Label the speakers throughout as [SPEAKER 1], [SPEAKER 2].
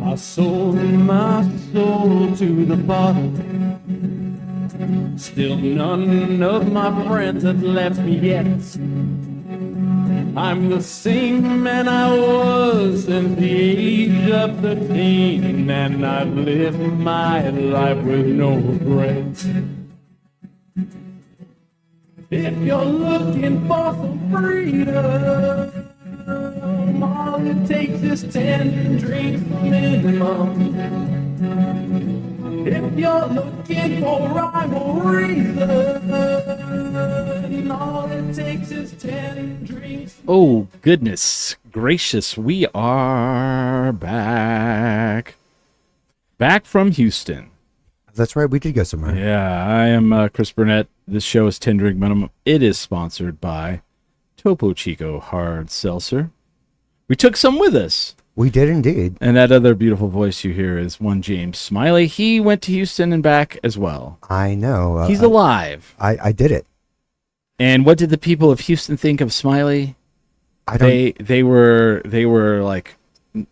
[SPEAKER 1] I sold my soul to the bottle. Still none of my friends have left me yet. I'm the same man I was since the age of 13, and I've lived my life with no regrets. If you're looking for some freedom, all it takes is 10 drinks minimum. If you're looking for rhyme or reason, all it takes is 10 drinks.
[SPEAKER 2] Oh, goodness gracious. We are back. Back from Houston.
[SPEAKER 3] That's right. We did go somewhere.
[SPEAKER 2] Yeah, I am Chris Burnett. This show is 10 Drink Minimum. It is sponsored by Topo Chico Hard Seltzer. We took some with us.
[SPEAKER 3] We did indeed.
[SPEAKER 2] And that other beautiful voice you hear is one James Smiley. He went to Houston and back as well.
[SPEAKER 3] I know.
[SPEAKER 2] He's alive.
[SPEAKER 3] I did it.
[SPEAKER 2] And what did the people of Houston think of Smiley? They were like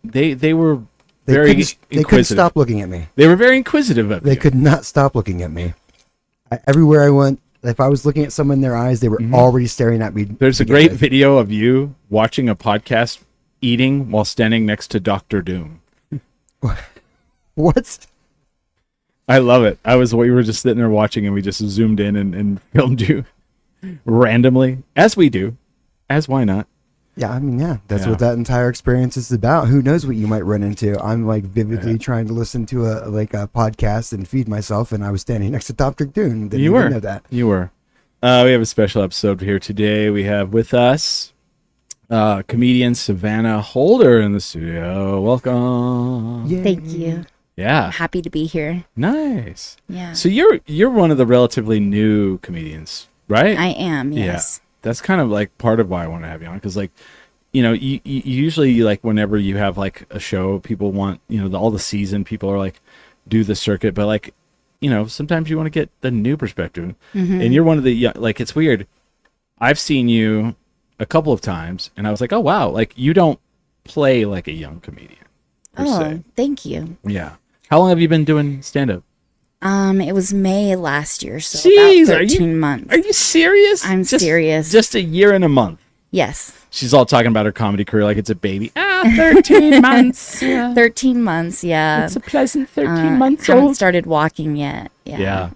[SPEAKER 2] they were very inquisitive.
[SPEAKER 3] They couldn't stop looking at me.
[SPEAKER 2] They were very inquisitive of you.
[SPEAKER 3] They could not stop looking at me. Everywhere I went, if I was looking at someone in their eyes, they were already staring at me.
[SPEAKER 2] There's a great video of you watching a podcast eating while standing next to Dr. Doom.
[SPEAKER 3] What?
[SPEAKER 2] I love it. We were just sitting there watching, and we just zoomed in and filmed you randomly, as we do. As why not?
[SPEAKER 3] Yeah, I mean, that's what that entire experience is about. Who knows what you might run into? I'm like vividly trying to listen to a podcast and feed myself, and I was standing next to Dr. Doom. Didn't even know that.
[SPEAKER 2] You were. We have a special episode here today. We have with us comedian Savannah Holder in the studio. Welcome.
[SPEAKER 3] Yay.
[SPEAKER 4] Thank you.
[SPEAKER 2] Yeah.
[SPEAKER 4] I'm happy to be here.
[SPEAKER 2] Nice.
[SPEAKER 4] Yeah.
[SPEAKER 2] So you're one of the relatively new comedians, right?
[SPEAKER 4] I am, yes.
[SPEAKER 2] Yeah. That's kind of like part of why I want to have you on, because like, you usually like whenever you have like a show, people want, all the seasoned people are like, do the circuit, but like, sometimes you want to get the new perspective. Mm-hmm. And you're one of the, like, it's weird. I've seen you a couple of times and I was like, oh wow, like you don't play like a young comedian per se.
[SPEAKER 4] Thank you.
[SPEAKER 2] Yeah. How long have you been doing stand-up?
[SPEAKER 4] It was May last year, so
[SPEAKER 2] Jeez,
[SPEAKER 4] about 13 months.
[SPEAKER 2] Are you serious?
[SPEAKER 4] I'm serious.
[SPEAKER 2] Just a year and a month.
[SPEAKER 4] Yes.
[SPEAKER 2] She's all talking about her comedy career like it's a baby. 13 months. Yeah.
[SPEAKER 4] 13 months, yeah.
[SPEAKER 2] It's a pleasant 13 months
[SPEAKER 4] haven't
[SPEAKER 2] old.
[SPEAKER 4] started walking yet. Yeah.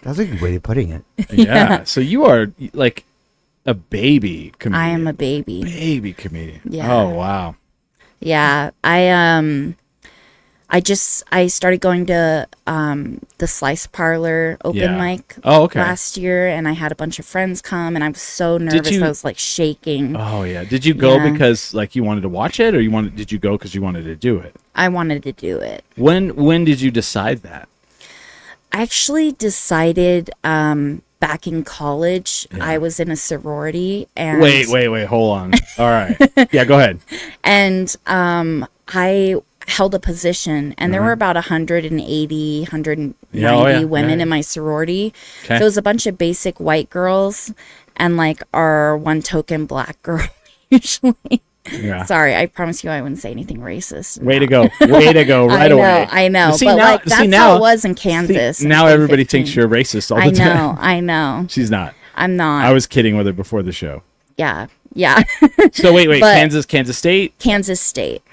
[SPEAKER 3] That's a good way of putting it.
[SPEAKER 2] Yeah. So you are like a baby comedian.
[SPEAKER 4] I am a baby.
[SPEAKER 2] Baby comedian.
[SPEAKER 4] Yeah.
[SPEAKER 2] Oh, wow.
[SPEAKER 4] Yeah. I started going to the Slice Parlor open mic last year, and I had a bunch of friends come, and I was so nervous. I was like shaking.
[SPEAKER 2] Oh yeah. Did you go because like you wanted to watch it, or did you go because you wanted to do it?
[SPEAKER 4] I wanted to do it.
[SPEAKER 2] When did you decide that?
[SPEAKER 4] I actually decided back in college.
[SPEAKER 2] Yeah.
[SPEAKER 4] I was in a sorority, and
[SPEAKER 2] Wait, hold on. All right. Yeah, go ahead.
[SPEAKER 4] And I held a position, and there were about 190 women in my sorority.
[SPEAKER 2] Okay.
[SPEAKER 4] So it was a bunch of basic white girls and like our one token black girl usually.
[SPEAKER 2] Yeah.
[SPEAKER 4] Sorry, I promise you I wouldn't say anything racist.
[SPEAKER 2] Way to go right away.
[SPEAKER 4] I know.
[SPEAKER 2] See,
[SPEAKER 4] but
[SPEAKER 2] now,
[SPEAKER 4] like that's
[SPEAKER 2] now,
[SPEAKER 4] how it was in Kansas.
[SPEAKER 2] See, now everybody thinks you're racist all the time.
[SPEAKER 4] I know.
[SPEAKER 2] She's not.
[SPEAKER 4] I'm not.
[SPEAKER 2] I was kidding with her before the show.
[SPEAKER 4] Yeah.
[SPEAKER 2] So wait,
[SPEAKER 4] But
[SPEAKER 2] Kansas State?
[SPEAKER 4] Kansas State.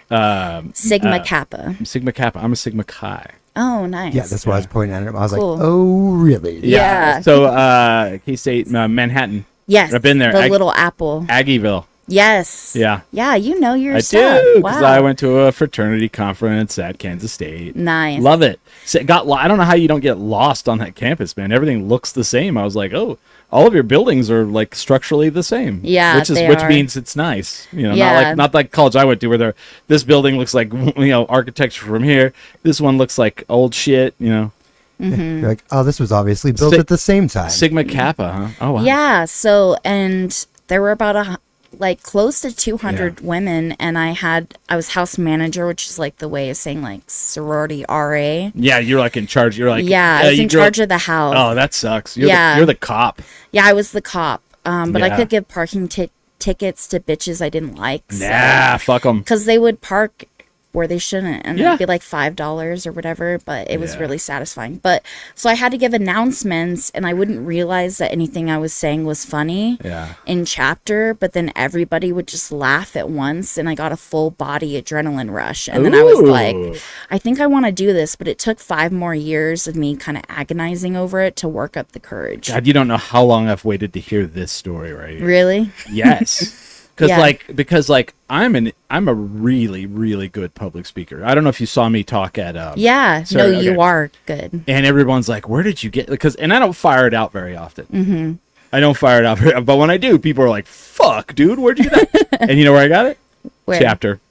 [SPEAKER 4] Sigma Kappa.
[SPEAKER 2] Sigma Kappa. I'm a Sigma Chi.
[SPEAKER 4] Oh, nice.
[SPEAKER 3] Yeah, that's why I was pointing at it. I was
[SPEAKER 4] Cool.
[SPEAKER 3] like, oh, really?
[SPEAKER 4] Yeah.
[SPEAKER 2] So K-State, Manhattan.
[SPEAKER 4] Yes.
[SPEAKER 2] I've been there.
[SPEAKER 4] The Little Apple.
[SPEAKER 2] Aggieville.
[SPEAKER 4] Yes.
[SPEAKER 2] Yeah.
[SPEAKER 4] Yeah, you know your
[SPEAKER 2] I
[SPEAKER 4] stuff.
[SPEAKER 2] do, because
[SPEAKER 4] Wow.
[SPEAKER 2] I went to a fraternity conference at Kansas State.
[SPEAKER 4] Nice.
[SPEAKER 2] Love it. So I don't know how you don't get lost on that campus, man. Everything looks the same. I was like, oh, all of your buildings are like structurally the same.
[SPEAKER 4] Yeah,
[SPEAKER 2] which
[SPEAKER 4] are.
[SPEAKER 2] means it's nice.
[SPEAKER 4] Yeah.
[SPEAKER 2] Not like college I went to where this building looks like architecture from here. This one looks like old shit.
[SPEAKER 3] You're like, oh, this was obviously built at the same time.
[SPEAKER 2] Sigma Kappa, huh? Oh wow.
[SPEAKER 4] Yeah. So, and there were about like close to 200 women, and I was house manager, which is like the way of saying like sorority RA.
[SPEAKER 2] Yeah, you're like in charge. You're like,
[SPEAKER 4] I was in charge of the house.
[SPEAKER 2] Oh, that sucks. You're the cop.
[SPEAKER 4] Yeah, I was the cop. But I could give parking tickets to bitches I didn't like.
[SPEAKER 2] Nah, fuck them.
[SPEAKER 4] Because they would park where they shouldn't, and it'd be like $5 or whatever, but it was really satisfying. But so I had to give announcements, and I wouldn't realize that anything I was saying was funny in chapter, but then everybody would just laugh at once, and I got a full body adrenaline rush. And then I was like, I think I want to do this, but it took 5 more years of me kind of agonizing over it to work up the courage.
[SPEAKER 2] God, you don't know how long I've waited to hear this story right here.
[SPEAKER 4] Really?
[SPEAKER 2] Yes. Because I'm a really, really good public speaker. I don't know if you saw me talk at
[SPEAKER 4] you are good.
[SPEAKER 2] And everyone's like, where did you get, and I don't fire it out very often. I don't fire it out very often, but when I do, people are like, fuck, dude, where'd you get that? And you know where I got it?
[SPEAKER 4] Where?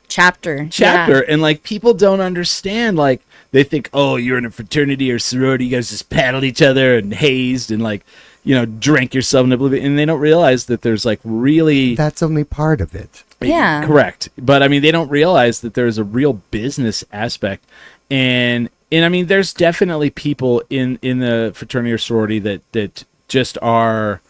[SPEAKER 4] Chapter.
[SPEAKER 2] And like, people don't understand, like, they think, oh, you're in a fraternity or sorority, you guys just paddle each other and hazed and like, you know, drink yourself in oblivion, and they don't realize that there's like really...
[SPEAKER 3] That's only part of it.
[SPEAKER 4] Yeah.
[SPEAKER 2] Correct. But I mean, they don't realize that there's a real business aspect. And I mean, there's definitely people in the fraternity or sorority that just are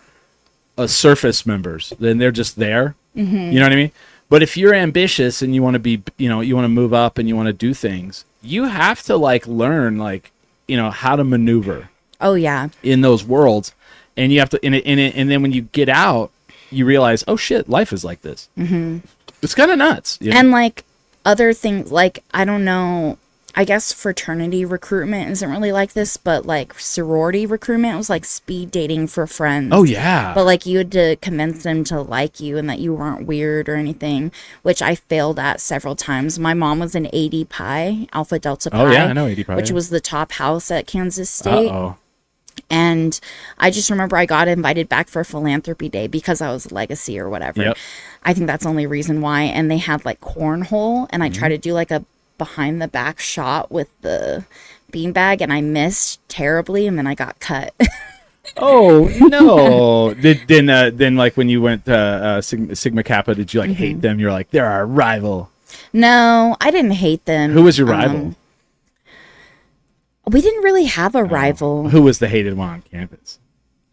[SPEAKER 2] surface members. Then they're just there. You know what I mean? But if you're ambitious and you want to be, you want to move up and you want to do things, you have to like learn, like, how to maneuver.
[SPEAKER 4] Oh, yeah.
[SPEAKER 2] In those worlds. And you have to, and then when you get out, you realize, oh shit, life is like this. It's kind of nuts.
[SPEAKER 4] And like other things, like, I don't know, I guess fraternity recruitment isn't really like this, but like sorority recruitment was like speed dating for friends.
[SPEAKER 2] Oh yeah.
[SPEAKER 4] But like you had to convince them to like you and that you weren't weird or anything, which I failed at several times. My mom was an AD Pi, Alpha Delta Pi.
[SPEAKER 2] Oh yeah, I know AD Pi.
[SPEAKER 4] Which was the top house at Kansas State. And I just remember I got invited back for Philanthropy Day because I was legacy or whatever.
[SPEAKER 2] Yep.
[SPEAKER 4] I think that's the only reason why. And they had like cornhole, and I tried to do like a behind the back shot with the beanbag, and I missed terribly, and then I got cut.
[SPEAKER 2] Oh no! Then like when you went to Sigma Kappa, did you like hate them? You're like, they're our rival.
[SPEAKER 4] No, I didn't hate them.
[SPEAKER 2] Who was your rival?
[SPEAKER 4] We didn't really have a rival.
[SPEAKER 2] Who was the hated one on campus?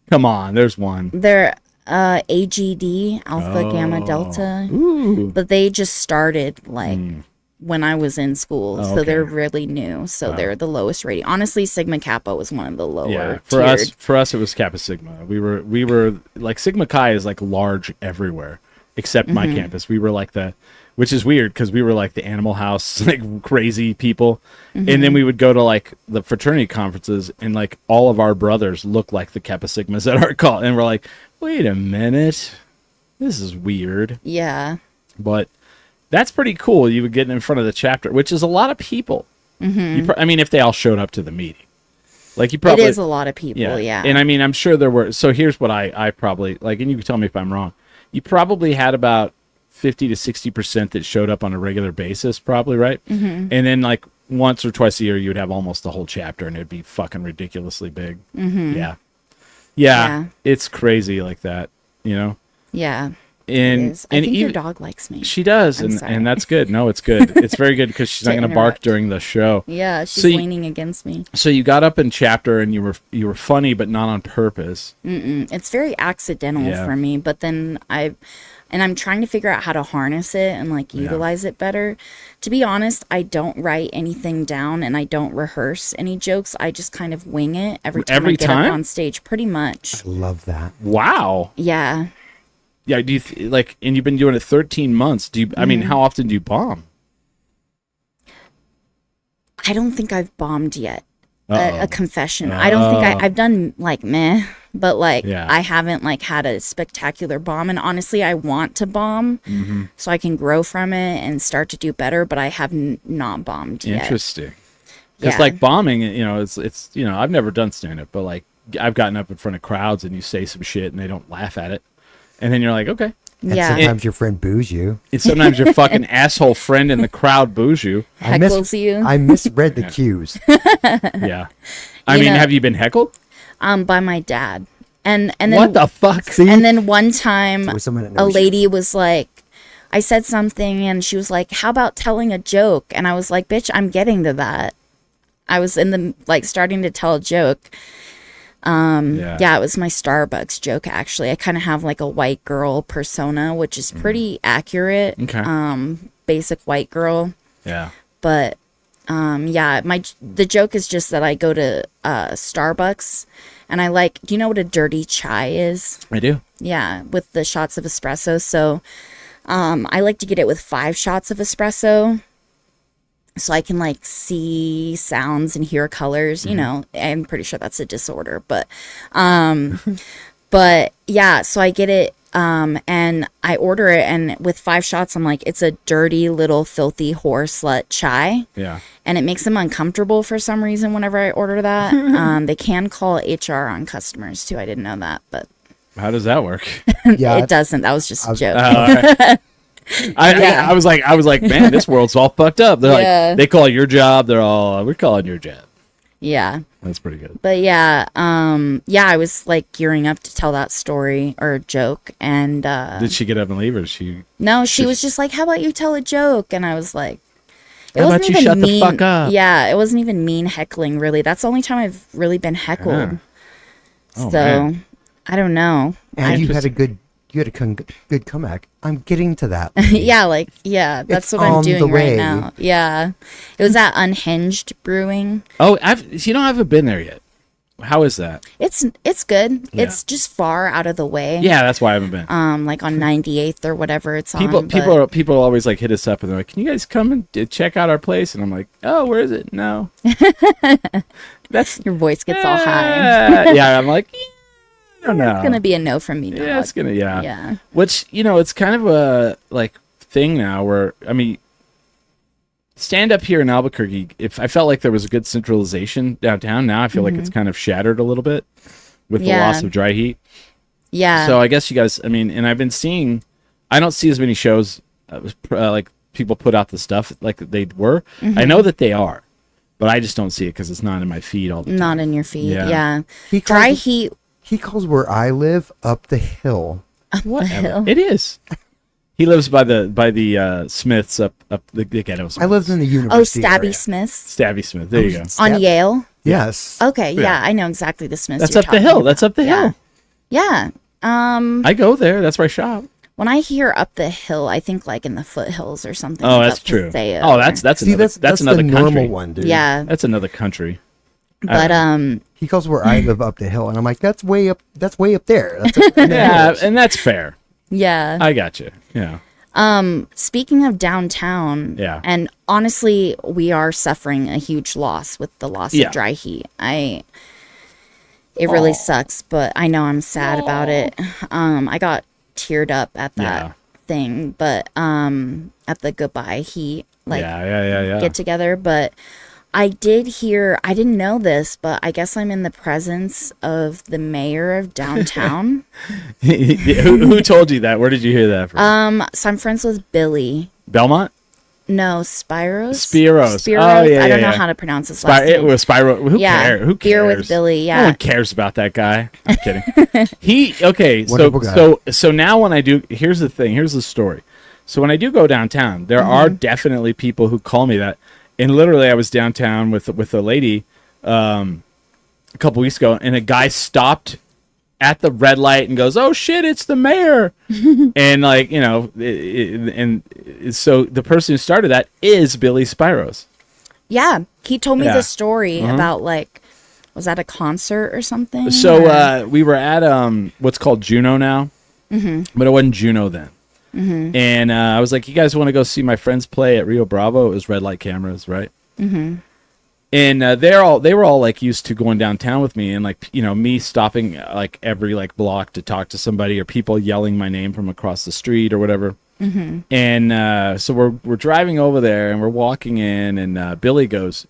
[SPEAKER 2] Come on, there's one.
[SPEAKER 4] They're AGD, Alpha Gamma Delta.
[SPEAKER 2] Ooh.
[SPEAKER 4] But they just started like when I was in school, so they're really new. So they're the lowest rating. Honestly, Sigma Kappa was one of the lower.
[SPEAKER 2] Yeah,
[SPEAKER 4] tiered.
[SPEAKER 2] for us, it was Kappa Sigma. We were like Sigma Chi is like large everywhere except my campus. We were like which is weird because we were like the Animal House, like crazy people. And then we would go to like the fraternity conferences, and like all of our brothers looked like the Kappa Sigmas at our call. And we're like, wait a minute, this is weird.
[SPEAKER 4] Yeah.
[SPEAKER 2] But that's pretty cool. You would get in front of the chapter, which is a lot of people. I mean, if they all showed up to the meeting. Like you probably...
[SPEAKER 4] It is a lot of people, yeah.
[SPEAKER 2] And I mean, I'm sure there were... So here's what I probably... Like, and you can tell me if I'm wrong. You probably had about 50 to 60% that showed up on a regular basis, probably, right? And then like once or twice a year, you would have almost the whole chapter, and it'd be fucking ridiculously big. Yeah, it's crazy like that,
[SPEAKER 4] Yeah.
[SPEAKER 2] And
[SPEAKER 4] I think your dog likes me.
[SPEAKER 2] She does, and that's good. No, it's good. It's very good because she's not going to bark during the show.
[SPEAKER 4] Yeah, she's leaning against me.
[SPEAKER 2] So you got up in chapter, and you were funny, but not on purpose.
[SPEAKER 4] It's very accidental for me, but then I'm trying to figure out how to harness it and like utilize it better. To be honest, I don't write anything down, and I don't rehearse any jokes. I just kind of wing it every time I get up on stage, pretty much.
[SPEAKER 3] I love that.
[SPEAKER 2] Wow.
[SPEAKER 4] Yeah.
[SPEAKER 2] Yeah, do you and you've been doing it 13 months. Do you? I mean, how often do you bomb?
[SPEAKER 4] I don't think I've bombed yet. A confession. I don't think I've done like meh, but like I haven't like had a spectacular bomb. And honestly, I want to bomb so I can grow from it and start to do better. But I have not bombed yet.
[SPEAKER 2] Interesting. Because like bombing, it's I've never done stand up, but like I've gotten up in front of crowds and you say some shit and they don't laugh at it. And then you're like, okay.
[SPEAKER 3] And sometimes your friend boos you.
[SPEAKER 2] And sometimes your fucking asshole friend in the crowd boos you.
[SPEAKER 4] Heckles you.
[SPEAKER 3] I misread the cues.
[SPEAKER 2] Yeah. I mean, have you been heckled?
[SPEAKER 4] By my dad. And then
[SPEAKER 2] what the fuck?
[SPEAKER 4] And then one time,
[SPEAKER 3] with someone that
[SPEAKER 4] a
[SPEAKER 3] knows
[SPEAKER 4] lady was like, I said something, and she was like, "How about telling a joke?" And I was like, "Bitch, I'm getting to that." I was in the like starting to tell a joke. Yeah, it was my Starbucks joke. Actually, I kind of have like a white girl persona, which is pretty accurate.
[SPEAKER 2] Okay.
[SPEAKER 4] Basic white girl.
[SPEAKER 2] Yeah.
[SPEAKER 4] But yeah, the joke is just that I go to Starbucks, and I like. Do you know what a dirty chai is?
[SPEAKER 2] I do.
[SPEAKER 4] Yeah, with the shots of espresso. So I like to get it with 5 shots of espresso, so I can like see sounds and hear colors. You know, I'm pretty sure that's a disorder, but but yeah, so I get it and I order it, and with 5 shots, I'm like, it's a dirty little filthy whore slut chai.
[SPEAKER 2] Yeah.
[SPEAKER 4] And it makes them uncomfortable for some reason whenever I order that. They can call HR on customers too. I didn't know that, but
[SPEAKER 2] How does that work?
[SPEAKER 3] Yeah,
[SPEAKER 4] it doesn't. That was just a joke.
[SPEAKER 2] All right. I was like, man, this world's all fucked up. They're
[SPEAKER 4] Yeah.
[SPEAKER 2] like, they call your job. They're all, we're calling your job.
[SPEAKER 4] Yeah.
[SPEAKER 2] That's pretty good.
[SPEAKER 4] But yeah, I was like gearing up to tell that story or joke, and
[SPEAKER 2] Did she get up and leave, or she?
[SPEAKER 4] no, she was just like, "How about you tell a joke?" And I was like, "It
[SPEAKER 2] How
[SPEAKER 4] wasn't
[SPEAKER 2] about you
[SPEAKER 4] even
[SPEAKER 2] shut the
[SPEAKER 4] mean."
[SPEAKER 2] fuck up?
[SPEAKER 4] Yeah, it wasn't even mean heckling. Really, that's the only time I've really been heckled.
[SPEAKER 2] Yeah. Oh,
[SPEAKER 4] So
[SPEAKER 2] man.
[SPEAKER 4] I don't know.
[SPEAKER 3] and you had a good good comeback. I'm getting to that.
[SPEAKER 4] Yeah, that's
[SPEAKER 3] It's
[SPEAKER 4] what I'm
[SPEAKER 3] on the
[SPEAKER 4] doing right
[SPEAKER 3] way.
[SPEAKER 4] now. Yeah, it was at Unhinged Brewing.
[SPEAKER 2] Oh, I haven't been there yet. How is that?
[SPEAKER 4] It's good.
[SPEAKER 2] Yeah.
[SPEAKER 4] It's just far out of the way.
[SPEAKER 2] Yeah, that's why I haven't been.
[SPEAKER 4] Like on 98th or whatever it's
[SPEAKER 2] People
[SPEAKER 4] on. but-
[SPEAKER 2] people always like hit us up and they're like, "Can you guys come and check out our place?" And I'm like, "Oh, where is it?" No. That's
[SPEAKER 4] Your voice gets all high.
[SPEAKER 2] yeah, I'm like, I don't know.
[SPEAKER 4] It's gonna be a no from me. Dog.
[SPEAKER 2] Yeah, it's gonna
[SPEAKER 4] Yeah.
[SPEAKER 2] Which it's kind of a like thing now where I mean, stand up here in Albuquerque. If I felt like there was a good centralization downtown, now I feel like it's kind of shattered a little bit with the
[SPEAKER 4] Yeah.
[SPEAKER 2] loss of dry heat.
[SPEAKER 4] Yeah.
[SPEAKER 2] So I guess you guys, I mean, and I've been seeing, I don't see as many shows like people put out the stuff like they were. I know that they are, but I just don't see it because it's not in my feed all the time.
[SPEAKER 4] Not in your feed.
[SPEAKER 2] Yeah.
[SPEAKER 4] Yeah.
[SPEAKER 3] He
[SPEAKER 4] Dry
[SPEAKER 3] calls-
[SPEAKER 4] heat.
[SPEAKER 3] He calls where I live up the hill.
[SPEAKER 2] Whatever. It is. He lives by the Smiths up the ghetto.
[SPEAKER 3] I lived in the
[SPEAKER 4] Oh,
[SPEAKER 3] university.
[SPEAKER 4] Stabby
[SPEAKER 3] area.
[SPEAKER 4] Smiths
[SPEAKER 2] Stabby Smith. There you go.
[SPEAKER 4] on Yale.
[SPEAKER 3] Yes.
[SPEAKER 4] Okay. Yeah.
[SPEAKER 2] Yeah.
[SPEAKER 4] I know exactly the Smiths.
[SPEAKER 2] That's
[SPEAKER 4] you're
[SPEAKER 2] up the
[SPEAKER 4] talking
[SPEAKER 2] hill.
[SPEAKER 4] about.
[SPEAKER 2] That's up the hill.
[SPEAKER 4] Yeah.
[SPEAKER 2] I go there. That's where I shop.
[SPEAKER 4] When I hear up the hill, I think like in the foothills or something.
[SPEAKER 2] Oh,
[SPEAKER 4] like
[SPEAKER 2] that's
[SPEAKER 4] up
[SPEAKER 2] true.
[SPEAKER 4] Paseo
[SPEAKER 2] Oh,
[SPEAKER 4] or-
[SPEAKER 2] that's
[SPEAKER 3] See,
[SPEAKER 2] another
[SPEAKER 3] that's
[SPEAKER 2] another
[SPEAKER 3] the
[SPEAKER 2] country.
[SPEAKER 3] normal one, dude.
[SPEAKER 4] Yeah.
[SPEAKER 2] That's another country.
[SPEAKER 4] But
[SPEAKER 3] He calls where I live up the hill, and I'm like, that's way up. That's way up there. That's up in the
[SPEAKER 2] Yeah,
[SPEAKER 3] hills.
[SPEAKER 2] and that's fair.
[SPEAKER 4] yeah.
[SPEAKER 2] I got you. Yeah.
[SPEAKER 4] Speaking of downtown,
[SPEAKER 2] Yeah.
[SPEAKER 4] and honestly, we are suffering a huge loss with the loss
[SPEAKER 2] Yeah.
[SPEAKER 4] of dry heat. It really sucks, but I know I'm sad about it. I got teared up at that
[SPEAKER 2] Yeah.
[SPEAKER 4] thing, but at the goodbye heat
[SPEAKER 2] Yeah.
[SPEAKER 4] get together. But I did hear, I didn't know this, but I guess I'm in the presence of the mayor of downtown.
[SPEAKER 2] who told you that? Where did you hear that from?
[SPEAKER 4] So I'm friends with Billy.
[SPEAKER 2] Belmont?
[SPEAKER 4] No, Spiros.
[SPEAKER 2] Spiros.
[SPEAKER 4] Spiros.
[SPEAKER 2] Oh, yeah,
[SPEAKER 4] I don't know
[SPEAKER 2] yeah.
[SPEAKER 4] how to pronounce his last
[SPEAKER 2] It
[SPEAKER 4] name.
[SPEAKER 2] was Spyro. Who
[SPEAKER 4] Yeah,
[SPEAKER 2] cares? Who
[SPEAKER 4] Beer
[SPEAKER 2] cares?
[SPEAKER 4] with Billy, yeah.
[SPEAKER 2] No one cares about that guy. I'm kidding.
[SPEAKER 3] Wonderful guy.
[SPEAKER 2] So now when I do, here's the thing. Here's the story. So when I do go downtown, there are definitely people who call me that. And literally, I was downtown with a lady a couple weeks ago, and a guy stopped at the red light and goes, "Oh shit, it's the mayor!" And like so the person who started that is Billy Spiros.
[SPEAKER 4] Yeah, he told me
[SPEAKER 2] Yeah.
[SPEAKER 4] the story about like, was that a concert or something?
[SPEAKER 2] So we were at what's called Juno now, but it wasn't Juno then. And I was like, "You guys want to go see my friends play at Rio Bravo?" It was red light cameras, right? And they were all like used to going downtown with me, and like me stopping like every like block to talk to somebody, or people yelling my name from across the street or whatever. And so we're driving over there, and we're walking in, and Billy goes,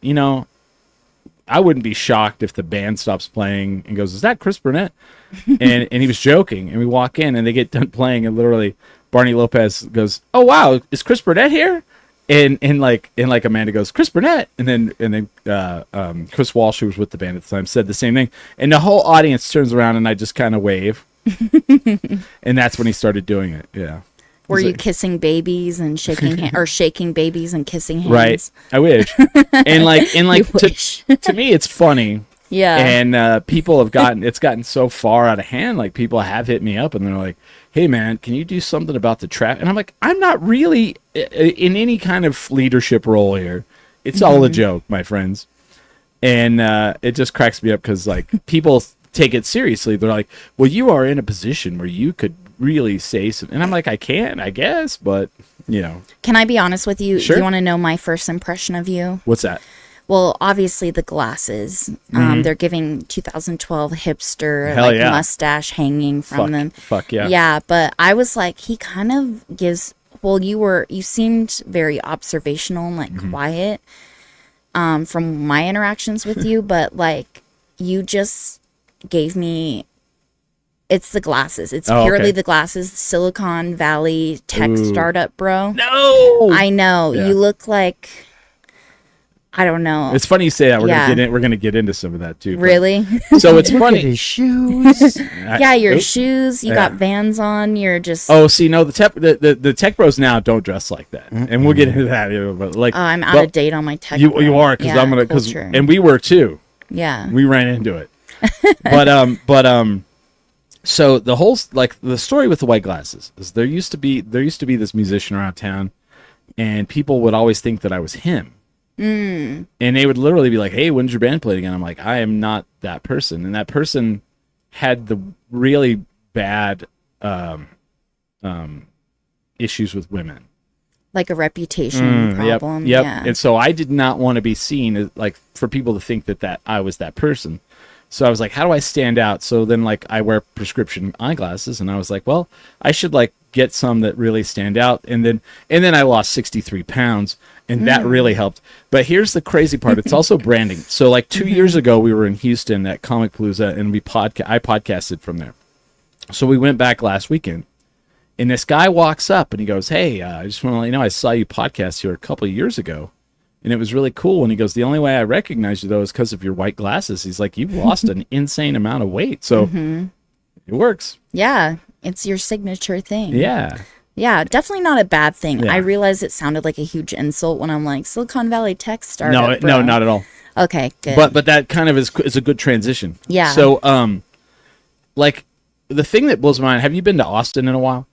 [SPEAKER 2] I wouldn't be shocked if the band stops playing, and goes, "Is that Chris Burnett?" and he was joking, and we walk in, and they get done playing, and literally Barney Lopez goes, "Oh wow, is Chris Burnett here?" and like Amanda goes, Chris Burnett, and then Chris Walsh, who was with the band at the time, said the same thing, and the whole audience turns around, and I just kind of wave, and that's when he started doing it. Yeah.
[SPEAKER 4] Were you kissing babies and shaking or shaking babies and kissing hands?
[SPEAKER 2] Right. I wish. and like to me, it's funny.
[SPEAKER 4] Yeah.
[SPEAKER 2] And people have gotten so far out of hand. Like people have hit me up and they're like, "Hey man, can you do something about the traffic?" And I'm like, "I'm not really in any kind of leadership role here. It's all a joke, my friends." And it just cracks me up because like people take it seriously. They're like, "Well, you are in a position where you could really say something," and I'm like, I can, I guess, but you know.
[SPEAKER 4] Can I be honest with you?
[SPEAKER 2] Sure.
[SPEAKER 4] You want to know my first impression of you?
[SPEAKER 2] What's that?
[SPEAKER 4] Well, obviously the glasses. They're giving 2012 hipster,
[SPEAKER 2] Hell
[SPEAKER 4] like
[SPEAKER 2] yeah.
[SPEAKER 4] mustache hanging from them.
[SPEAKER 2] Fuck yeah.
[SPEAKER 4] Yeah, but I was like, he kind of gives. Well, you seemed very observational and like quiet, from my interactions with you, but like you just gave me. It's the glasses. It's purely the glasses. Silicon Valley tech startup, bro.
[SPEAKER 2] No,
[SPEAKER 4] I know.
[SPEAKER 2] Yeah.
[SPEAKER 4] You look like. I don't know.
[SPEAKER 2] It's funny you say that.
[SPEAKER 4] Yeah.
[SPEAKER 2] We're gonna get into some of that too. but-
[SPEAKER 4] Really?
[SPEAKER 2] So it's
[SPEAKER 3] Look at
[SPEAKER 2] funny.
[SPEAKER 3] his shoes.
[SPEAKER 4] Yeah, your
[SPEAKER 2] Oops.
[SPEAKER 4] shoes. You got Vans on. You're just.
[SPEAKER 2] Oh, see, no, the tech bros now don't dress like that, and we'll get into that. You know, but like,
[SPEAKER 4] I'm out
[SPEAKER 2] but
[SPEAKER 4] of date on my tech.
[SPEAKER 2] You
[SPEAKER 4] bro.
[SPEAKER 2] are because
[SPEAKER 4] Yeah,
[SPEAKER 2] I'm gonna
[SPEAKER 4] culture.
[SPEAKER 2] and we were too.
[SPEAKER 4] Yeah.
[SPEAKER 2] We ran into it. but so the whole like the story with the white glasses is there used to be this musician around town, and people would always think that I was him. And they would literally be like, "Hey, when's your band playing again?" I'm like, "I am not that person." And that person had the really bad issues with women.
[SPEAKER 4] Like a reputation problem.
[SPEAKER 2] Yep.
[SPEAKER 4] Yeah.
[SPEAKER 2] And so I did not want to be seen as like for people to think that I was that person. So I was like, how do I stand out? So then like I wear prescription eyeglasses, and I was like, well, I should like get some that really stand out. And then I lost 63 pounds, and that really helped. But here's the crazy part. It's also branding. So like 2 years ago, we were in Houston at Comic Palooza, and I podcasted from there. So we went back last weekend, and this guy walks up and he goes, "Hey, I just want to let you know I saw you podcast here a couple of years ago, and it was really cool." And he goes, "The only way I recognize you though is because of your white glasses." He's like, "You've lost an insane amount of weight, so it works."
[SPEAKER 4] Yeah. It's your signature thing.
[SPEAKER 2] Yeah.
[SPEAKER 4] Yeah. Definitely not a bad thing.
[SPEAKER 2] Yeah.
[SPEAKER 4] I realized it sounded like a huge insult when I'm like Silicon Valley tech startup.
[SPEAKER 2] No, not at all.
[SPEAKER 4] Okay. Good.
[SPEAKER 2] But that kind of is a good transition.
[SPEAKER 4] Yeah.
[SPEAKER 2] So like the thing that blows my mind. Have you been to Austin in a while?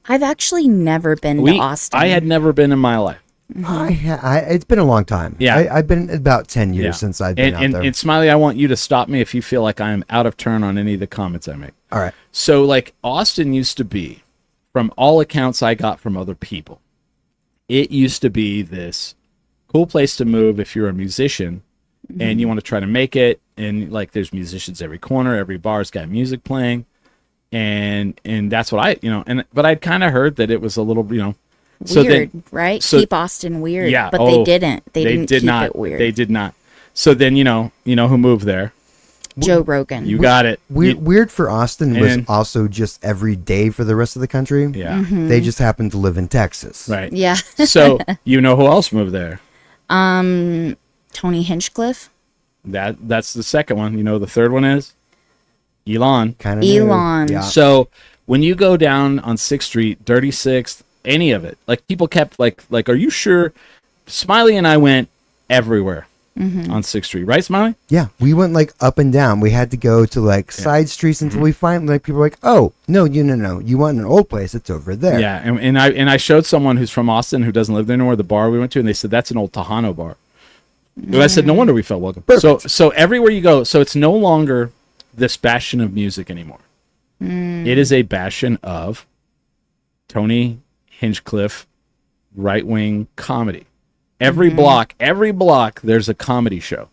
[SPEAKER 4] I've actually never been to Austin.
[SPEAKER 2] I had never been in my life.
[SPEAKER 3] It's been a long time.
[SPEAKER 2] Yeah.
[SPEAKER 3] I've been about 10 years
[SPEAKER 2] Yeah.
[SPEAKER 3] since I've been out there.
[SPEAKER 2] And Smiley, I want you to stop me if you feel like I am out of turn on any of the comments I make.
[SPEAKER 3] All right.
[SPEAKER 2] So, like, Austin used to be, from all accounts I got from other people, it used to be this cool place to move if you're a musician and you want to try to make it. And, like, there's musicians every corner, every bar's got music playing. And that's what but I'd kind of heard that it was a little,
[SPEAKER 4] Weird, right?
[SPEAKER 2] so-
[SPEAKER 4] Keep Austin weird.
[SPEAKER 2] Yeah.
[SPEAKER 4] But they didn't. They didn't
[SPEAKER 2] did
[SPEAKER 4] keep
[SPEAKER 2] not.
[SPEAKER 4] it weird.
[SPEAKER 2] They did not. So then, you know who moved there?
[SPEAKER 4] Joe Rogan.
[SPEAKER 2] You got it.
[SPEAKER 3] Weird for Austin was
[SPEAKER 2] And-
[SPEAKER 3] also just every day for the rest of the country.
[SPEAKER 2] Yeah.
[SPEAKER 3] They just happened to live in Texas.
[SPEAKER 2] Right.
[SPEAKER 4] Yeah.
[SPEAKER 2] So you know who else moved there?
[SPEAKER 4] Tony Hinchcliffe.
[SPEAKER 2] That's the second one. You know who the third one is? Elon.
[SPEAKER 3] Kind of
[SPEAKER 4] Elon.
[SPEAKER 3] Yeah.
[SPEAKER 2] So when you go down on 6th Street, Dirty Sixth, any of it, like people kept like, are you sure? Smiley and I went everywhere on 6th Street, right, Smiley?
[SPEAKER 3] Yeah, we went like up and down. We had to go to like side streets until we finally like people were like, "Oh, no, no. You want an old place? It's over there."
[SPEAKER 2] Yeah, and I showed someone who's from Austin who doesn't live there anymore the bar we went to, and they said that's an old Tejano bar. And I said, no wonder we felt welcome. So everywhere you go, so it's no longer this bastion of music anymore. It is a bastion of Tony Hinchcliffe right-wing comedy. Every block, there's a comedy show.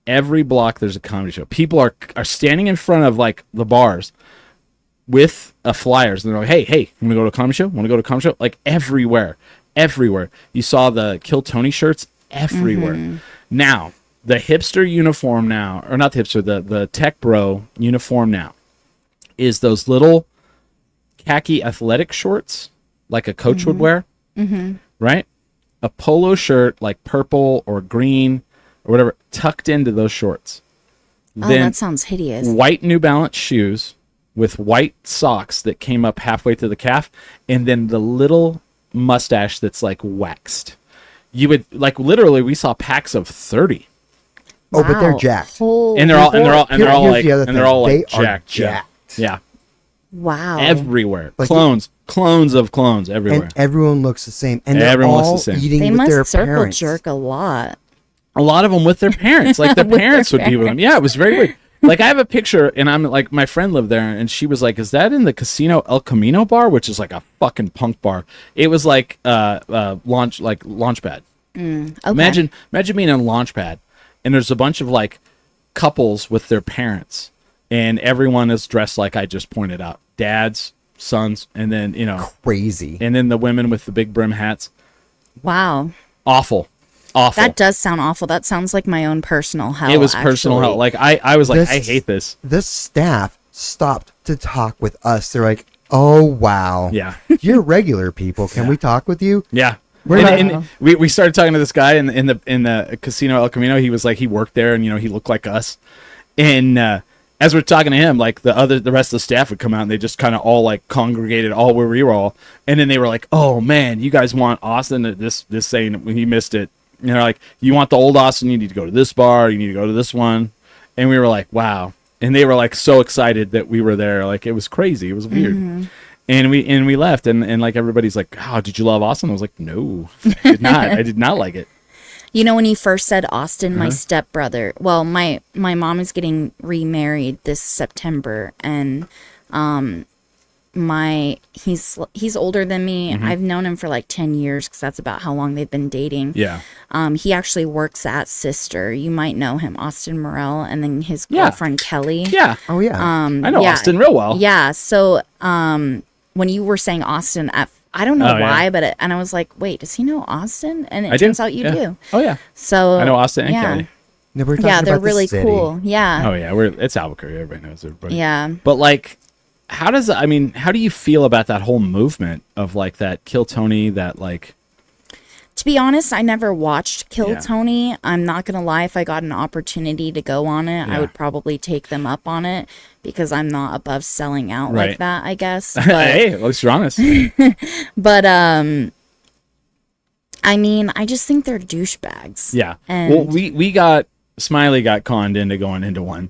[SPEAKER 2] Every block, there's a comedy show. People are standing in front of like the bars with flyers, and they're like, "Hey, want to go to a comedy show? Want to go to a comedy show?" Like everywhere. You saw the Kill Tony shirts everywhere. Now, the hipster uniform now, or not the hipster, the tech bro uniform now, is those little khaki athletic shorts like a coach would wear, right? a polo shirt, like purple or green or whatever, tucked into those shorts.
[SPEAKER 4] Oh,
[SPEAKER 2] Then
[SPEAKER 4] that sounds hideous.
[SPEAKER 2] white New Balance shoes with white socks that came up halfway to the calf, and then the little mustache that's like waxed. You would like literally, we saw packs of 30,
[SPEAKER 3] Oh, but they're
[SPEAKER 4] Wow.
[SPEAKER 3] jacked.
[SPEAKER 2] and they're all like
[SPEAKER 3] They are
[SPEAKER 2] jacked. Yeah,
[SPEAKER 4] Wow.
[SPEAKER 2] everywhere.
[SPEAKER 3] Like
[SPEAKER 2] clones of clones everywhere.
[SPEAKER 3] And everyone looks the same. And they're
[SPEAKER 2] Everyone looks
[SPEAKER 3] all
[SPEAKER 2] the same.
[SPEAKER 3] eating
[SPEAKER 4] They
[SPEAKER 3] with their
[SPEAKER 4] must circle
[SPEAKER 3] parents.
[SPEAKER 4] jerk a lot.
[SPEAKER 2] A lot of them with their parents, like their
[SPEAKER 4] With their
[SPEAKER 2] parents would be with them. Yeah, it was very weird. Like I have a picture, and I'm like, my friend lived there, and she was like, "Is that in the Casino El Camino bar, which is like a fucking punk bar?" It was like Launchpad.
[SPEAKER 4] Okay.
[SPEAKER 2] Imagine being in Launchpad, and there's a bunch of like couples with their parents, and everyone is dressed like I just pointed out, dads, sons, and then
[SPEAKER 3] Crazy.
[SPEAKER 2] and then the women with the big brim hats.
[SPEAKER 4] Wow.
[SPEAKER 2] Awful.
[SPEAKER 4] That does sound awful. That sounds like my own personal hell.
[SPEAKER 2] It was personal hell.
[SPEAKER 4] actually.
[SPEAKER 2] Like I was like,
[SPEAKER 3] This-
[SPEAKER 2] I hate this.
[SPEAKER 3] The staff stopped to talk with us. They're like, "Oh wow,
[SPEAKER 2] Yeah.
[SPEAKER 3] you're regular people. Can we talk with you?"
[SPEAKER 2] Yeah.
[SPEAKER 3] We're
[SPEAKER 2] And,
[SPEAKER 3] not-
[SPEAKER 2] and we started talking to this guy in the Casino El Camino. He was like, he worked there, and he looked like us. And as we're talking to him, like the rest of the staff would come out, and they just kind of all like congregated all where we were all. And then they were like, "Oh man, you guys want Austin?" This saying he missed it. They're like, "You want the old Austin? You need to go to this bar. You need to go to this one." And we were like, "Wow!" And they were like so excited that we were there. Like it was crazy. It was weird. And we left, and like everybody's like, "Oh, did you love Austin?" I was like, "No, I did not. I did not like it."
[SPEAKER 4] You know, when you first said Austin,
[SPEAKER 2] Uh-huh.
[SPEAKER 4] my stepbrother, well, my mom is getting remarried this September, and he's older than me. I've known him for like 10 years because that's about how long they've been dating.
[SPEAKER 2] Yeah.
[SPEAKER 4] He actually works at Sister. You might know him, Austin Morell, and then his
[SPEAKER 2] Yeah.
[SPEAKER 4] girlfriend Kelly.
[SPEAKER 2] Yeah.
[SPEAKER 3] Oh yeah.
[SPEAKER 2] I know
[SPEAKER 4] yeah.
[SPEAKER 2] Austin real well.
[SPEAKER 4] Yeah. So when you were saying Austin, I don't know
[SPEAKER 2] Oh, yeah.
[SPEAKER 4] why, but and I was like, wait, does he know Austin? And it
[SPEAKER 2] I do.
[SPEAKER 4] turns out you
[SPEAKER 2] Yeah.
[SPEAKER 4] do.
[SPEAKER 2] Oh yeah.
[SPEAKER 4] So
[SPEAKER 2] I know Austin and
[SPEAKER 4] yeah.
[SPEAKER 2] Kelly.
[SPEAKER 3] No, we're talking
[SPEAKER 4] Yeah, they're
[SPEAKER 3] about the
[SPEAKER 4] really
[SPEAKER 3] city.
[SPEAKER 4] cool. Yeah.
[SPEAKER 2] Oh yeah, it's Albuquerque. Everybody knows everybody.
[SPEAKER 4] Yeah.
[SPEAKER 2] But like, how do you feel about that whole movement of like that Kill Tony, that like?
[SPEAKER 4] To be honest, I never watched Kill
[SPEAKER 2] Yeah.
[SPEAKER 4] Tony. I'm not going to lie. If I got an opportunity to go on it,
[SPEAKER 2] Yeah.
[SPEAKER 4] I would probably take them up on it because I'm not above selling out
[SPEAKER 2] Right.
[SPEAKER 4] like that, I guess. But,
[SPEAKER 2] Hey, at least you're honest.
[SPEAKER 4] but I mean, I just think they're douchebags.
[SPEAKER 2] Yeah.
[SPEAKER 4] And
[SPEAKER 2] Well, Smiley got conned into going into one.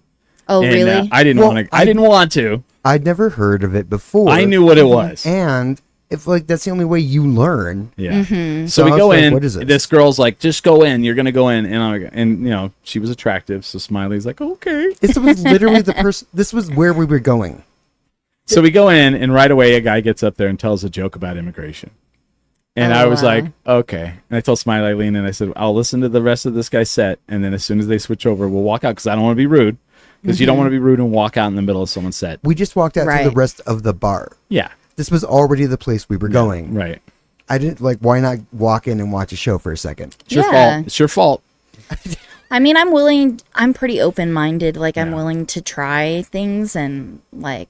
[SPEAKER 4] oh,
[SPEAKER 2] And,
[SPEAKER 4] really?
[SPEAKER 2] I didn't
[SPEAKER 3] Well,
[SPEAKER 2] want to. I didn't want to.
[SPEAKER 3] I'd never heard of it before.
[SPEAKER 2] I knew what it was.
[SPEAKER 3] And if like that's the only way you learn.
[SPEAKER 2] Yeah.
[SPEAKER 4] Mm-hmm.
[SPEAKER 2] So
[SPEAKER 3] So
[SPEAKER 2] we
[SPEAKER 3] I was
[SPEAKER 2] go
[SPEAKER 3] like,
[SPEAKER 2] in.
[SPEAKER 3] what is this?
[SPEAKER 2] This girl's like, "Just go in. You're gonna go in." And she was attractive. So Smiley's like, "Okay."
[SPEAKER 3] This was literally the person. This was where we were going.
[SPEAKER 2] So we go in, and right away a guy gets up there and tells a joke about immigration. And
[SPEAKER 4] Oh,
[SPEAKER 2] I was
[SPEAKER 4] wow.
[SPEAKER 2] like, okay. And I told Smiley, Eileen, and I said, I'll listen to the rest of this guy's set, and then as soon as they switch over, we'll walk out, because I don't want to be rude. Because you don't want to be rude and walk out in the middle of someone's set.
[SPEAKER 3] We just walked out to
[SPEAKER 4] Right.
[SPEAKER 3] the rest of the bar.
[SPEAKER 2] Yeah.
[SPEAKER 3] This was already the place we were going.
[SPEAKER 2] Right.
[SPEAKER 3] I didn't like. Why not walk in and watch a show for a second?
[SPEAKER 2] It's your
[SPEAKER 4] Yeah.
[SPEAKER 2] fault. It's your fault.
[SPEAKER 4] I mean, I'm pretty open-minded. Like, I'm
[SPEAKER 2] Yeah.
[SPEAKER 4] willing to try things and, like,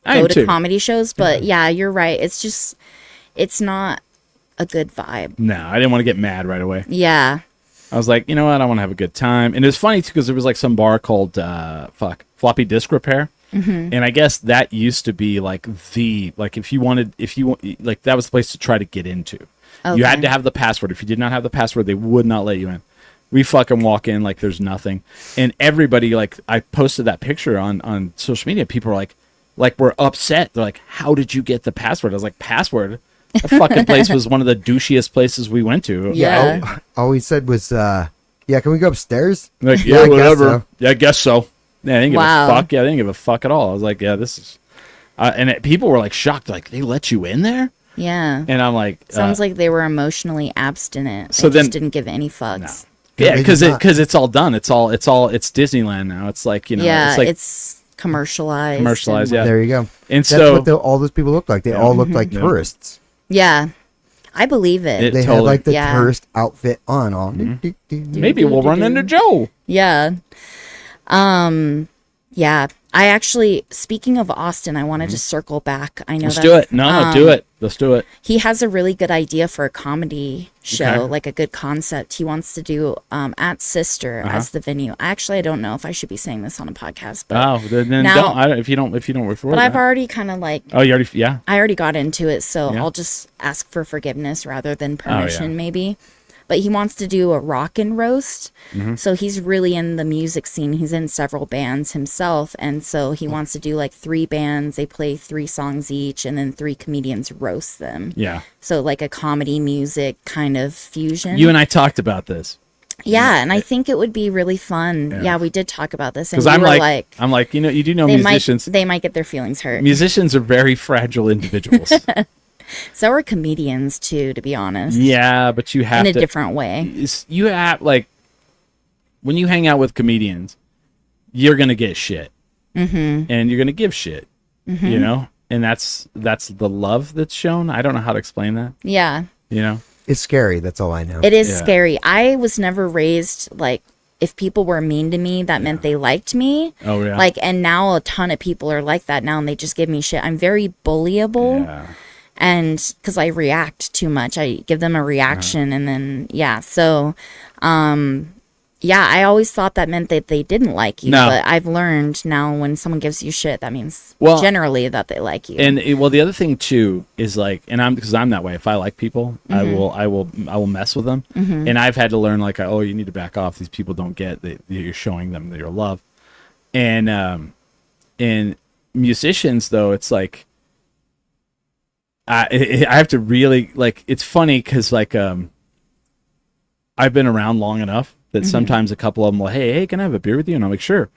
[SPEAKER 2] I
[SPEAKER 4] go
[SPEAKER 2] am
[SPEAKER 4] to
[SPEAKER 2] too.
[SPEAKER 4] comedy shows. But, yeah, you're right. It's not a good vibe.
[SPEAKER 2] No, I didn't want to get mad right away.
[SPEAKER 4] Yeah.
[SPEAKER 2] I was like, you know what? I want to have a good time. And it was funny, too, because there was like some bar called, Floppy Disk Repair.
[SPEAKER 4] Mm-hmm.
[SPEAKER 2] And I guess that used to be like that was the place to try to get into. You had
[SPEAKER 4] Okay.
[SPEAKER 2] to have the password. If you did not have the password, they would not let you in. We fucking walk in like there's nothing. And everybody, like, I posted that picture on social media. People are like were upset. They're like, how did you get the password? I was like, password? That fucking place was one of the douchiest places we went to.
[SPEAKER 4] Yeah.
[SPEAKER 3] All he said was, "Yeah, can we go upstairs?"
[SPEAKER 2] Like,
[SPEAKER 3] Yeah,
[SPEAKER 2] yeah,
[SPEAKER 3] I guess
[SPEAKER 2] whatever.
[SPEAKER 3] so.
[SPEAKER 2] Yeah, I guess so. Yeah, they didn't give
[SPEAKER 4] Wow.
[SPEAKER 2] a fuck. Yeah, they didn't give a fuck at all. I was like, yeah, this is... people were, like, shocked. Like, they let you in there?
[SPEAKER 4] Yeah.
[SPEAKER 2] And I'm like...
[SPEAKER 4] Sounds like they were emotionally abstinent.
[SPEAKER 2] So
[SPEAKER 4] They just
[SPEAKER 2] then-
[SPEAKER 4] didn't give any fucks.
[SPEAKER 2] Yeah,
[SPEAKER 3] They
[SPEAKER 2] because
[SPEAKER 3] did not.
[SPEAKER 2] it's all done. It's Disneyland now. It's like,
[SPEAKER 4] Yeah,
[SPEAKER 2] it's like
[SPEAKER 4] it's commercialized.
[SPEAKER 2] commercialized,
[SPEAKER 4] and-
[SPEAKER 2] yeah.
[SPEAKER 3] There you go.
[SPEAKER 2] And
[SPEAKER 3] That's
[SPEAKER 2] so...
[SPEAKER 3] what all those people looked like. They all looked like tourists.
[SPEAKER 4] Yeah. I believe it.
[SPEAKER 2] It-
[SPEAKER 3] They had
[SPEAKER 2] totally-
[SPEAKER 3] like the
[SPEAKER 4] Yeah.
[SPEAKER 3] tourist outfit on. All.
[SPEAKER 2] Maybe we'll run into Joe.
[SPEAKER 4] Yeah. Yeah. I actually, speaking of Austin, I wanted to circle back. I know
[SPEAKER 2] Let's do it. No, do it. Let's do it.
[SPEAKER 4] He has a really good idea for a comedy show,
[SPEAKER 2] Okay.
[SPEAKER 4] like a good concept. He wants to do at Sister as the venue. I don't know if I should be saying this on a podcast, but
[SPEAKER 2] then
[SPEAKER 4] now-
[SPEAKER 2] don't. If you don't record.
[SPEAKER 4] but I've
[SPEAKER 2] that.
[SPEAKER 4] already kind of like
[SPEAKER 2] Oh, you already. Yeah.
[SPEAKER 4] I already got into it, so
[SPEAKER 2] Yeah.
[SPEAKER 4] I'll just ask for forgiveness rather than
[SPEAKER 2] Oh, yeah.
[SPEAKER 4] permission, maybe. But he wants to do a rockin' roast.
[SPEAKER 2] Mm-hmm.
[SPEAKER 4] So he's really in the music scene. He's in several bands himself. And so he wants to do like 3 bands. They play 3 songs each, and then 3 comedians roast them.
[SPEAKER 2] Yeah.
[SPEAKER 4] So like a comedy music kind of fusion.
[SPEAKER 2] You and I talked about this.
[SPEAKER 4] Yeah, and I think it would be really fun. Yeah, we did talk about this. And
[SPEAKER 2] Because
[SPEAKER 4] we
[SPEAKER 2] I'm
[SPEAKER 4] were
[SPEAKER 2] like, you do know
[SPEAKER 4] they
[SPEAKER 2] musicians.
[SPEAKER 4] they might get their feelings hurt.
[SPEAKER 2] Musicians are very fragile individuals.
[SPEAKER 4] So are comedians too, to be honest.
[SPEAKER 2] Yeah, but you have
[SPEAKER 4] in a
[SPEAKER 2] to.
[SPEAKER 4] different way.
[SPEAKER 2] You have like when you hang out with comedians, you're gonna get shit, and you're gonna give shit. You know, and that's the love that's shown. I don't know how to explain that.
[SPEAKER 4] Yeah.
[SPEAKER 2] You know,
[SPEAKER 3] It's scary. That's all I know.
[SPEAKER 4] It is
[SPEAKER 2] Yeah.
[SPEAKER 4] scary. I was never raised like if people were mean to me, that meant they liked me.
[SPEAKER 2] Oh, yeah.
[SPEAKER 4] Like, and now a ton of people are like that now, and they just give me shit. I'm very bullyable,
[SPEAKER 2] yeah.
[SPEAKER 4] and because I react too much, I give them a reaction, and then yeah. So, yeah, I always thought that meant that they didn't like you,
[SPEAKER 2] No.
[SPEAKER 4] but I've learned now when someone gives you shit, that means
[SPEAKER 2] Well,
[SPEAKER 4] generally that they like you.
[SPEAKER 2] And the other thing too is like, and because I'm that way. If I like people, I will mess with them. And I've had to learn like, oh, you need to back off. These people don't get that you're showing them your love. And musicians though, it's like, I have to really like. It's funny because like I've been around long enough that sometimes a couple of them will, hey, can I have a beer with you? And I'm like, sure.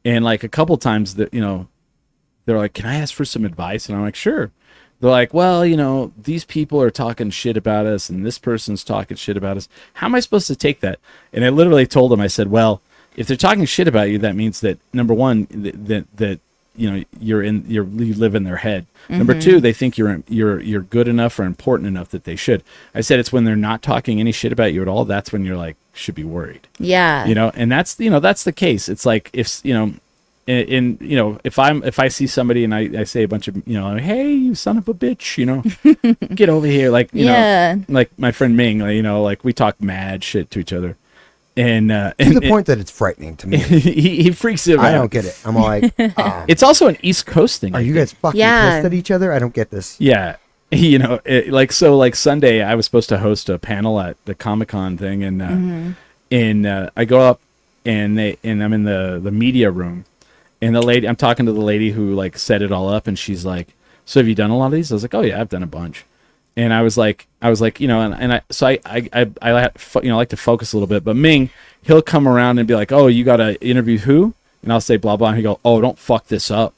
[SPEAKER 2] And like a couple times that, they're like, can I ask for some advice? And I'm like, sure. They're like, well, these people are talking shit about us and this person's talking shit about us. How am I supposed to take that? And I literally told them, I said, well, if they're talking shit about you, that means that number one, that you live in their head. Number two, they think you're good enough or important enough that they should. I said it's when they're not talking any shit about you at all. That's when you're like, should be worried.
[SPEAKER 4] yeah.
[SPEAKER 2] And that's the case. It's like if if I see somebody and I say a bunch of hey, you son of a bitch, get over here, like
[SPEAKER 4] Yeah.
[SPEAKER 2] like my friend Ming, like we talk mad shit to each other, and
[SPEAKER 3] to the point that it's frightening to me.
[SPEAKER 2] he freaks out.
[SPEAKER 3] I don't get it. I'm all like,
[SPEAKER 2] It's also an East Coast thing.
[SPEAKER 3] are
[SPEAKER 2] I
[SPEAKER 3] you
[SPEAKER 2] think.
[SPEAKER 3] guys fucking
[SPEAKER 4] Yeah.
[SPEAKER 3] pissed at each other? I don't get this.
[SPEAKER 2] Yeah. Like Sunday I was supposed to host a panel at the Comic-Con thing, and I go up and I'm in the media room, and I'm talking to the lady who like set it all up, and she's like, so have you done a lot of these? I was like, oh yeah, I've done a bunch. And I was like, I like to focus a little bit, but Ming, he'll come around and be like, oh, you got to interview who? And I'll say blah, blah. And he go, oh, don't fuck this up.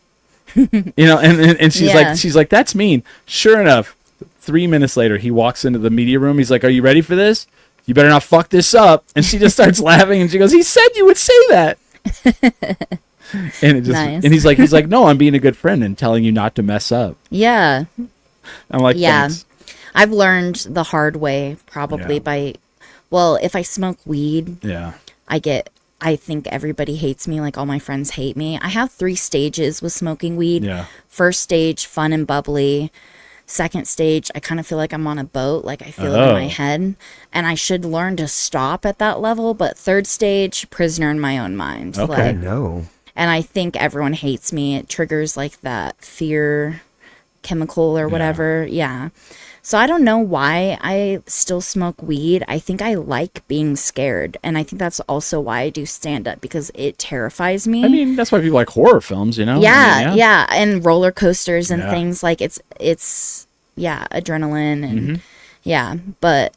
[SPEAKER 2] And she's
[SPEAKER 4] Yeah.
[SPEAKER 2] like, that's mean. Sure enough, 3 minutes later, he walks into the media room. He's like, are you ready for this? You better not fuck this up. And she just starts laughing, and she goes, he said you would say that. And it just,
[SPEAKER 4] Nice.
[SPEAKER 2] and he's like, no, I'm being a good friend and telling you not to mess up.
[SPEAKER 4] Yeah.
[SPEAKER 2] I'm like,
[SPEAKER 4] Yeah.
[SPEAKER 2] thanks.
[SPEAKER 4] I've learned the hard way probably if I smoke weed,
[SPEAKER 2] Yeah.
[SPEAKER 4] I think everybody hates me, like all my friends hate me. I have 3 stages with smoking weed.
[SPEAKER 2] Yeah.
[SPEAKER 4] First stage, fun and bubbly. Second stage, I kind of feel like I'm on a boat, like I feel it in my
[SPEAKER 2] Oh.
[SPEAKER 4] head. And I should learn to stop at that level. But third stage, prisoner in my own mind.
[SPEAKER 2] Okay.
[SPEAKER 3] No.
[SPEAKER 4] And I think everyone hates me. It triggers like that fear chemical or whatever. Yeah. So I don't know why I still smoke weed. I think I like being scared. And I think that's also why I do stand up, because it terrifies me.
[SPEAKER 2] I mean, that's why people like horror films,
[SPEAKER 4] yeah,
[SPEAKER 2] I mean,
[SPEAKER 4] yeah. And roller coasters and
[SPEAKER 2] Yeah.
[SPEAKER 4] things like it's adrenaline and
[SPEAKER 2] Mm-hmm.
[SPEAKER 4] yeah. But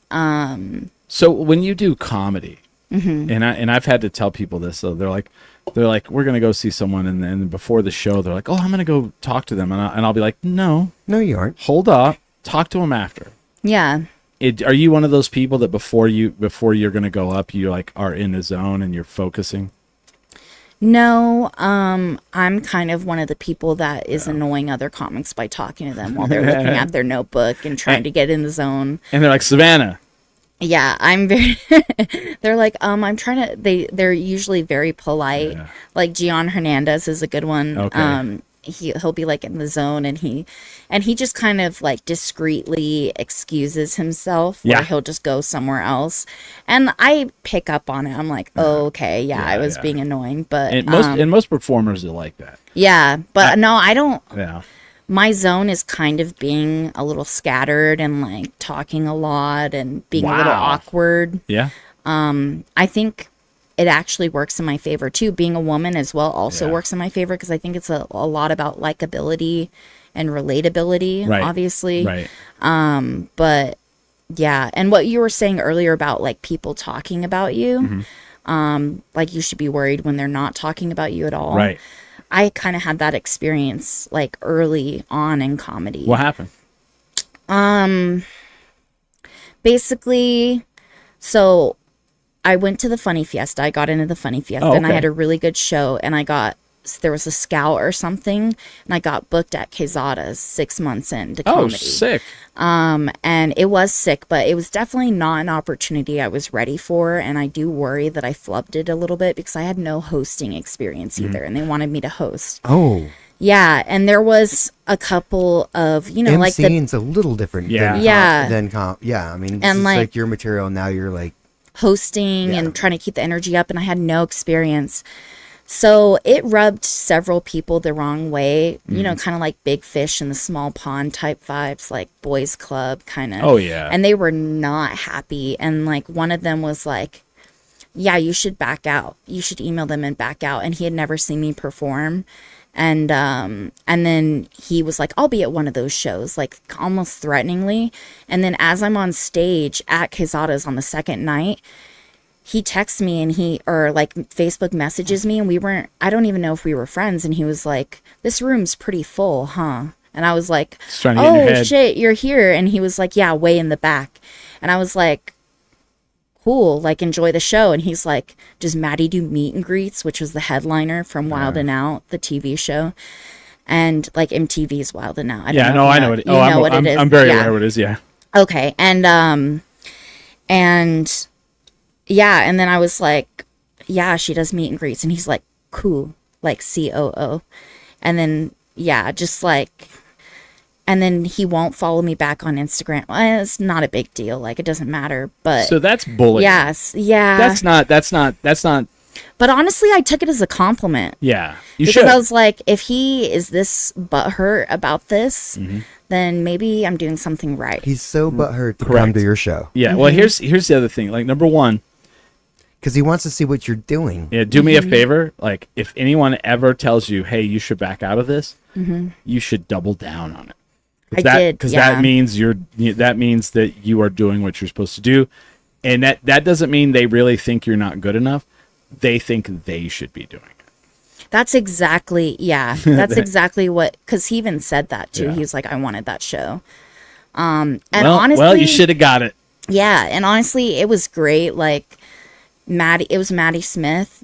[SPEAKER 2] So when you do comedy,
[SPEAKER 4] Mm-hmm.
[SPEAKER 2] and I've had to tell people this, so they're like, we're gonna go see someone, and then before the show, they're like, oh, I'm gonna go talk to them, and I'll be like, no,
[SPEAKER 3] No, you aren't.
[SPEAKER 2] hold up, talk to them after.
[SPEAKER 4] yeah.
[SPEAKER 2] Are you one of those people that before you're gonna go up, you like are in a zone and you're focusing?
[SPEAKER 4] No, I'm kind of one of the people that is annoying other comics by talking to them while they're looking at their notebook and trying to get in the zone.
[SPEAKER 2] And they're like, Savannah,
[SPEAKER 4] Yeah, I'm very they're like, I'm trying to they're usually very polite.
[SPEAKER 2] Yeah.
[SPEAKER 4] Like Gian Hernandez is a good one.
[SPEAKER 2] Okay.
[SPEAKER 4] He'll be like in the zone and he just kind of like discreetly excuses himself, or
[SPEAKER 2] Yeah.
[SPEAKER 4] he'll just go somewhere else. And I pick up on it. I'm like, oh, okay, yeah, I was
[SPEAKER 2] yeah.
[SPEAKER 4] being annoying, but
[SPEAKER 2] And most performers are like that.
[SPEAKER 4] yeah, but no, I don't.
[SPEAKER 2] Yeah.
[SPEAKER 4] My zone is kind of being a little scattered and like talking a lot and being a little
[SPEAKER 2] Wow.
[SPEAKER 4] awkward.
[SPEAKER 2] Yeah.
[SPEAKER 4] I think it actually works in my favor too. Being a woman as well also
[SPEAKER 2] Yeah.
[SPEAKER 4] works in my favor because I think it's a lot about likability and relatability,
[SPEAKER 2] Right.
[SPEAKER 4] obviously.
[SPEAKER 2] Right.
[SPEAKER 4] But yeah, and what you were saying earlier about like people talking about you, like you should be worried when they're not talking about you at all.
[SPEAKER 2] Right.
[SPEAKER 4] I kind of had that experience like early on in comedy.
[SPEAKER 2] What happened?
[SPEAKER 4] Basically, so I went to the Funny Fiesta. I got into the Funny Fiesta
[SPEAKER 2] Oh,
[SPEAKER 4] and I
[SPEAKER 2] okay.
[SPEAKER 4] had a really good show, and there was a scout or something, and I got booked at Quezada's 6 months into
[SPEAKER 2] Oh,
[SPEAKER 4] comedy.
[SPEAKER 2] sick.
[SPEAKER 4] And it was sick, but it was definitely not an opportunity I was ready for, and I do worry that I flubbed it a little bit because I had no hosting experience
[SPEAKER 2] Mm-hmm.
[SPEAKER 4] either, and they wanted me to host.
[SPEAKER 3] Oh,
[SPEAKER 4] Yeah, and there was a couple of, like the
[SPEAKER 3] MCing's a little different.
[SPEAKER 2] Yeah.
[SPEAKER 3] Than
[SPEAKER 4] Yeah.
[SPEAKER 3] yeah. I mean,
[SPEAKER 4] And,
[SPEAKER 3] it's
[SPEAKER 4] like-
[SPEAKER 3] like your material. Now you're like,
[SPEAKER 4] hosting
[SPEAKER 3] Yeah.
[SPEAKER 4] and trying to keep the energy up, and I had no experience. So it rubbed several people the wrong way, kind of like big fish in the small pond type vibes, like boys club kind of.
[SPEAKER 2] Oh, yeah.
[SPEAKER 4] And they were not happy. And like one of them was like, yeah, you should back out. You should email them and back out. And he had never seen me perform. And then he was like, I'll be at one of those shows, like almost threateningly. And then as I'm on stage at Quezada's on the second night, he texts me and like Facebook messages me, and I don't even know if we were friends. And he was like, this room's pretty full, huh? And I was like,
[SPEAKER 2] Just trying to get in your
[SPEAKER 4] oh
[SPEAKER 2] head.
[SPEAKER 4] shit, you're here. And he was like, yeah, way in the back. And I was like, cool, like enjoy the show. And he's like, does Maddie do meet and greets, which was the headliner from Wild and Out, the TV show, and like MTV's Wild and Out. I don't
[SPEAKER 2] Yeah,
[SPEAKER 4] know
[SPEAKER 2] no,
[SPEAKER 4] if
[SPEAKER 2] I
[SPEAKER 4] you
[SPEAKER 2] know it.
[SPEAKER 4] you
[SPEAKER 2] Oh,
[SPEAKER 4] know what it is.
[SPEAKER 2] I'm very
[SPEAKER 4] Yeah.
[SPEAKER 2] aware what it is. Yeah.
[SPEAKER 4] Okay, and yeah, and then I was like, yeah, she does meet and greets, and he's like, cool, like COO, and then yeah, just like. And then he won't follow me back on Instagram. Well, it's not a big deal. Like, it doesn't matter. But
[SPEAKER 2] So that's bullying.
[SPEAKER 4] yes, yeah.
[SPEAKER 2] That's not.
[SPEAKER 4] But honestly, I took it as a compliment.
[SPEAKER 2] Yeah. You
[SPEAKER 4] Because
[SPEAKER 2] should.
[SPEAKER 4] I was like, if he is this butthurt about this,
[SPEAKER 2] Mm-hmm.
[SPEAKER 4] then maybe I'm doing something right.
[SPEAKER 3] he's so butthurt to come
[SPEAKER 2] Correct.
[SPEAKER 3] to your show
[SPEAKER 2] Yeah. Well, here's the other thing. Like, number one,
[SPEAKER 3] because he wants to see what you're doing.
[SPEAKER 2] yeah, do me a favor. Like, if anyone ever tells you, hey, you should back out of this, you should double down on it.
[SPEAKER 4] I did,
[SPEAKER 2] Because
[SPEAKER 4] yeah.
[SPEAKER 2] that means that you are doing what you're supposed to do, and that doesn't mean they really think you're not good enough. They think they should be doing it.
[SPEAKER 4] That's exactly, yeah. That's exactly what, because he even said that too.
[SPEAKER 2] Yeah.
[SPEAKER 4] He was like, I wanted that show. And
[SPEAKER 2] Well,
[SPEAKER 4] honestly,
[SPEAKER 2] you should have got it.
[SPEAKER 4] yeah. And honestly, it was great. Like, it was Maddie Smith.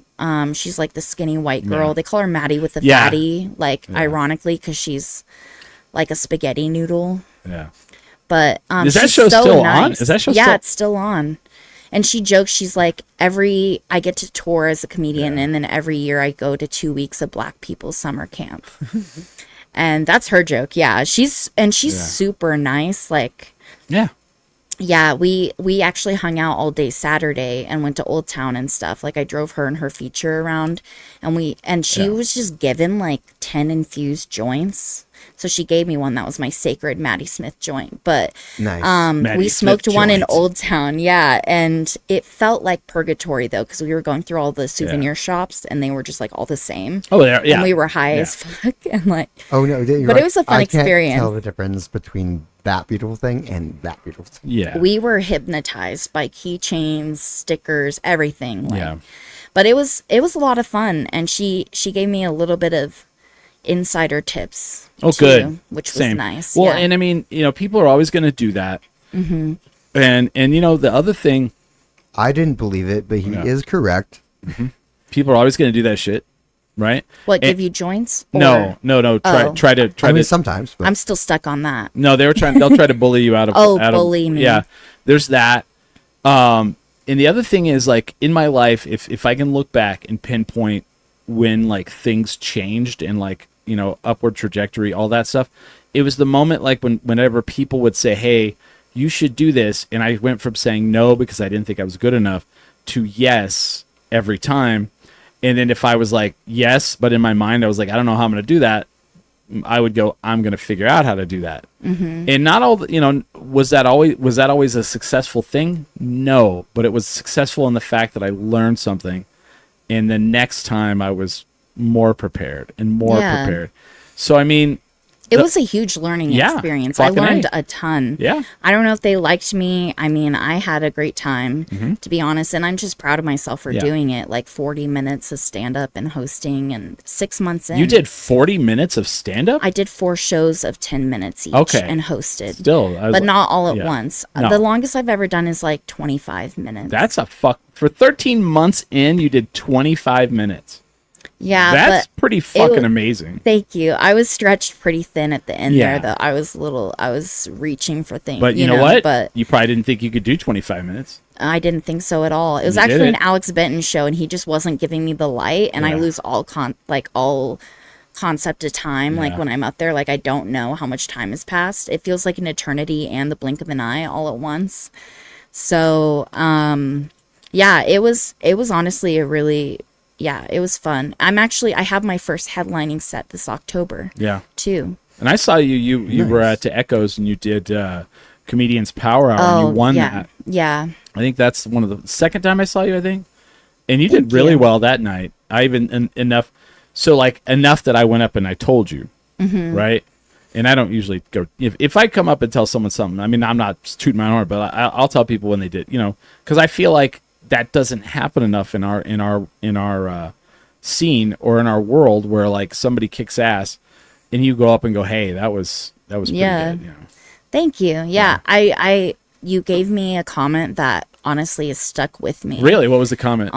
[SPEAKER 4] She's like the skinny white girl.
[SPEAKER 2] Yeah.
[SPEAKER 4] They call her Maddie with the
[SPEAKER 2] Yeah.
[SPEAKER 4] fatty, like ironically, because she's like a spaghetti noodle.
[SPEAKER 2] Yeah.
[SPEAKER 4] But
[SPEAKER 2] Is that
[SPEAKER 4] she's
[SPEAKER 2] show
[SPEAKER 4] so
[SPEAKER 2] still on?
[SPEAKER 4] nice.
[SPEAKER 2] Is that show
[SPEAKER 4] yeah,
[SPEAKER 2] still-
[SPEAKER 4] it's still on. And she jokes, she's like, I get to tour as a comedian, and then every year I go to 2 weeks of Black People's summer camp. And that's her joke. Yeah, she's super nice. Like,
[SPEAKER 2] Yeah.
[SPEAKER 4] yeah, we actually hung out all day Saturday and went to Old Town and stuff. Like, I drove her and her feature around, and she was just given like 10 infused joints. So she gave me one that was my sacred Maddie Smith joint. But
[SPEAKER 3] Nice.
[SPEAKER 2] Maddie
[SPEAKER 4] we
[SPEAKER 2] Smith
[SPEAKER 4] smoked one in
[SPEAKER 2] joint.
[SPEAKER 4] Old Town, yeah, and it felt like purgatory though, because we were going through all the souvenir shops and they were just like all the same.
[SPEAKER 2] Oh, yeah.
[SPEAKER 4] And we were high as fuck, and like,
[SPEAKER 3] Oh no! You're
[SPEAKER 4] But
[SPEAKER 3] right.
[SPEAKER 4] it was a fun
[SPEAKER 3] I can't
[SPEAKER 4] experience.
[SPEAKER 3] tell the difference between that beautiful thing and that beautiful thing.
[SPEAKER 2] Yeah.
[SPEAKER 4] we were hypnotized by keychains, stickers, everything. Like,
[SPEAKER 2] Yeah.
[SPEAKER 4] but it was a lot of fun, and she gave me a little bit of insider tips.
[SPEAKER 2] Oh,
[SPEAKER 4] too,
[SPEAKER 2] good.
[SPEAKER 4] which was
[SPEAKER 2] Same.
[SPEAKER 4] nice.
[SPEAKER 2] Well,
[SPEAKER 4] yeah.
[SPEAKER 2] and I mean, people are always going to do that. Mm-hmm. And the other thing,
[SPEAKER 3] I didn't believe it, but he
[SPEAKER 2] Yeah.
[SPEAKER 3] is correct.
[SPEAKER 2] people are always going to do that shit, right?
[SPEAKER 4] What,
[SPEAKER 2] And-
[SPEAKER 4] give you joints?
[SPEAKER 2] No.
[SPEAKER 4] Oh.
[SPEAKER 2] Try to
[SPEAKER 3] I mean, sometimes, but
[SPEAKER 4] I'm still stuck on that.
[SPEAKER 2] No, they'll try to bully you out of.
[SPEAKER 4] Oh,
[SPEAKER 2] out of-
[SPEAKER 4] bully me.
[SPEAKER 2] Yeah, there's that. And the other thing is, like, in my life, if I can look back and pinpoint when, like, things changed and, like, you know, upward trajectory, all that stuff, it was the moment, like, whenever people would say, hey, you should do this, and I went from saying no because I didn't think I was good enough to yes every time. And then if I was like, yes, but in my mind I was like, I don't know how I'm going to do that, I would go, I'm going to figure out how to do that. And not all, you know, was that always a successful thing? No, but it was successful in the fact that I learned something, and the next time I was more prepared and more prepared. So, I mean,
[SPEAKER 4] it was a huge learning experience. I learned a ton.
[SPEAKER 2] Yeah.
[SPEAKER 4] I don't know if they liked me. I mean, I had a great time, to be honest, and I'm just proud of myself for doing it. Like 40 minutes of stand-up and hosting, and 6 months in.
[SPEAKER 2] You did 40 minutes of stand-up?
[SPEAKER 4] I did 4 shows of 10 minutes each and hosted.
[SPEAKER 2] Still.
[SPEAKER 4] But not all at once.
[SPEAKER 2] No.
[SPEAKER 4] The longest I've ever done is like 25 minutes.
[SPEAKER 2] That's for 13 months in, you did 25 minutes.
[SPEAKER 4] Yeah,
[SPEAKER 2] that's pretty fucking amazing.
[SPEAKER 4] Thank you. I was stretched pretty thin at the end there, though. I was reaching for things.
[SPEAKER 2] But you know what? But you probably didn't think you could do 25 minutes.
[SPEAKER 4] I didn't think so at all. It was actually an Alex Benton show, and he just wasn't giving me the light, and I lose all concept of time. Like when I'm up there, like I don't know how much time has passed. It feels like an eternity and the blink of an eye all at once. So, it was honestly it was fun. I have my first headlining set this October. Yeah. Too.
[SPEAKER 2] And I saw you nice. Were at Echoes and you did Comedians Power Hour and you won that.
[SPEAKER 4] Yeah.
[SPEAKER 2] I think that's one of the second time I saw you, I think. And you did really well that night. I even enough that I went up and I told you. Right? And I don't usually go if I come up and tell someone something. I mean, I'm not tooting my own horn, but I'll tell people when they did, you know, cuz I feel like that doesn't happen enough in our scene or in our world where like somebody kicks ass and you go up and go, hey, that was pretty good. You know?
[SPEAKER 4] Thank you. Yeah. You gave me a comment that honestly has stuck with me.
[SPEAKER 2] Really? What was the comment?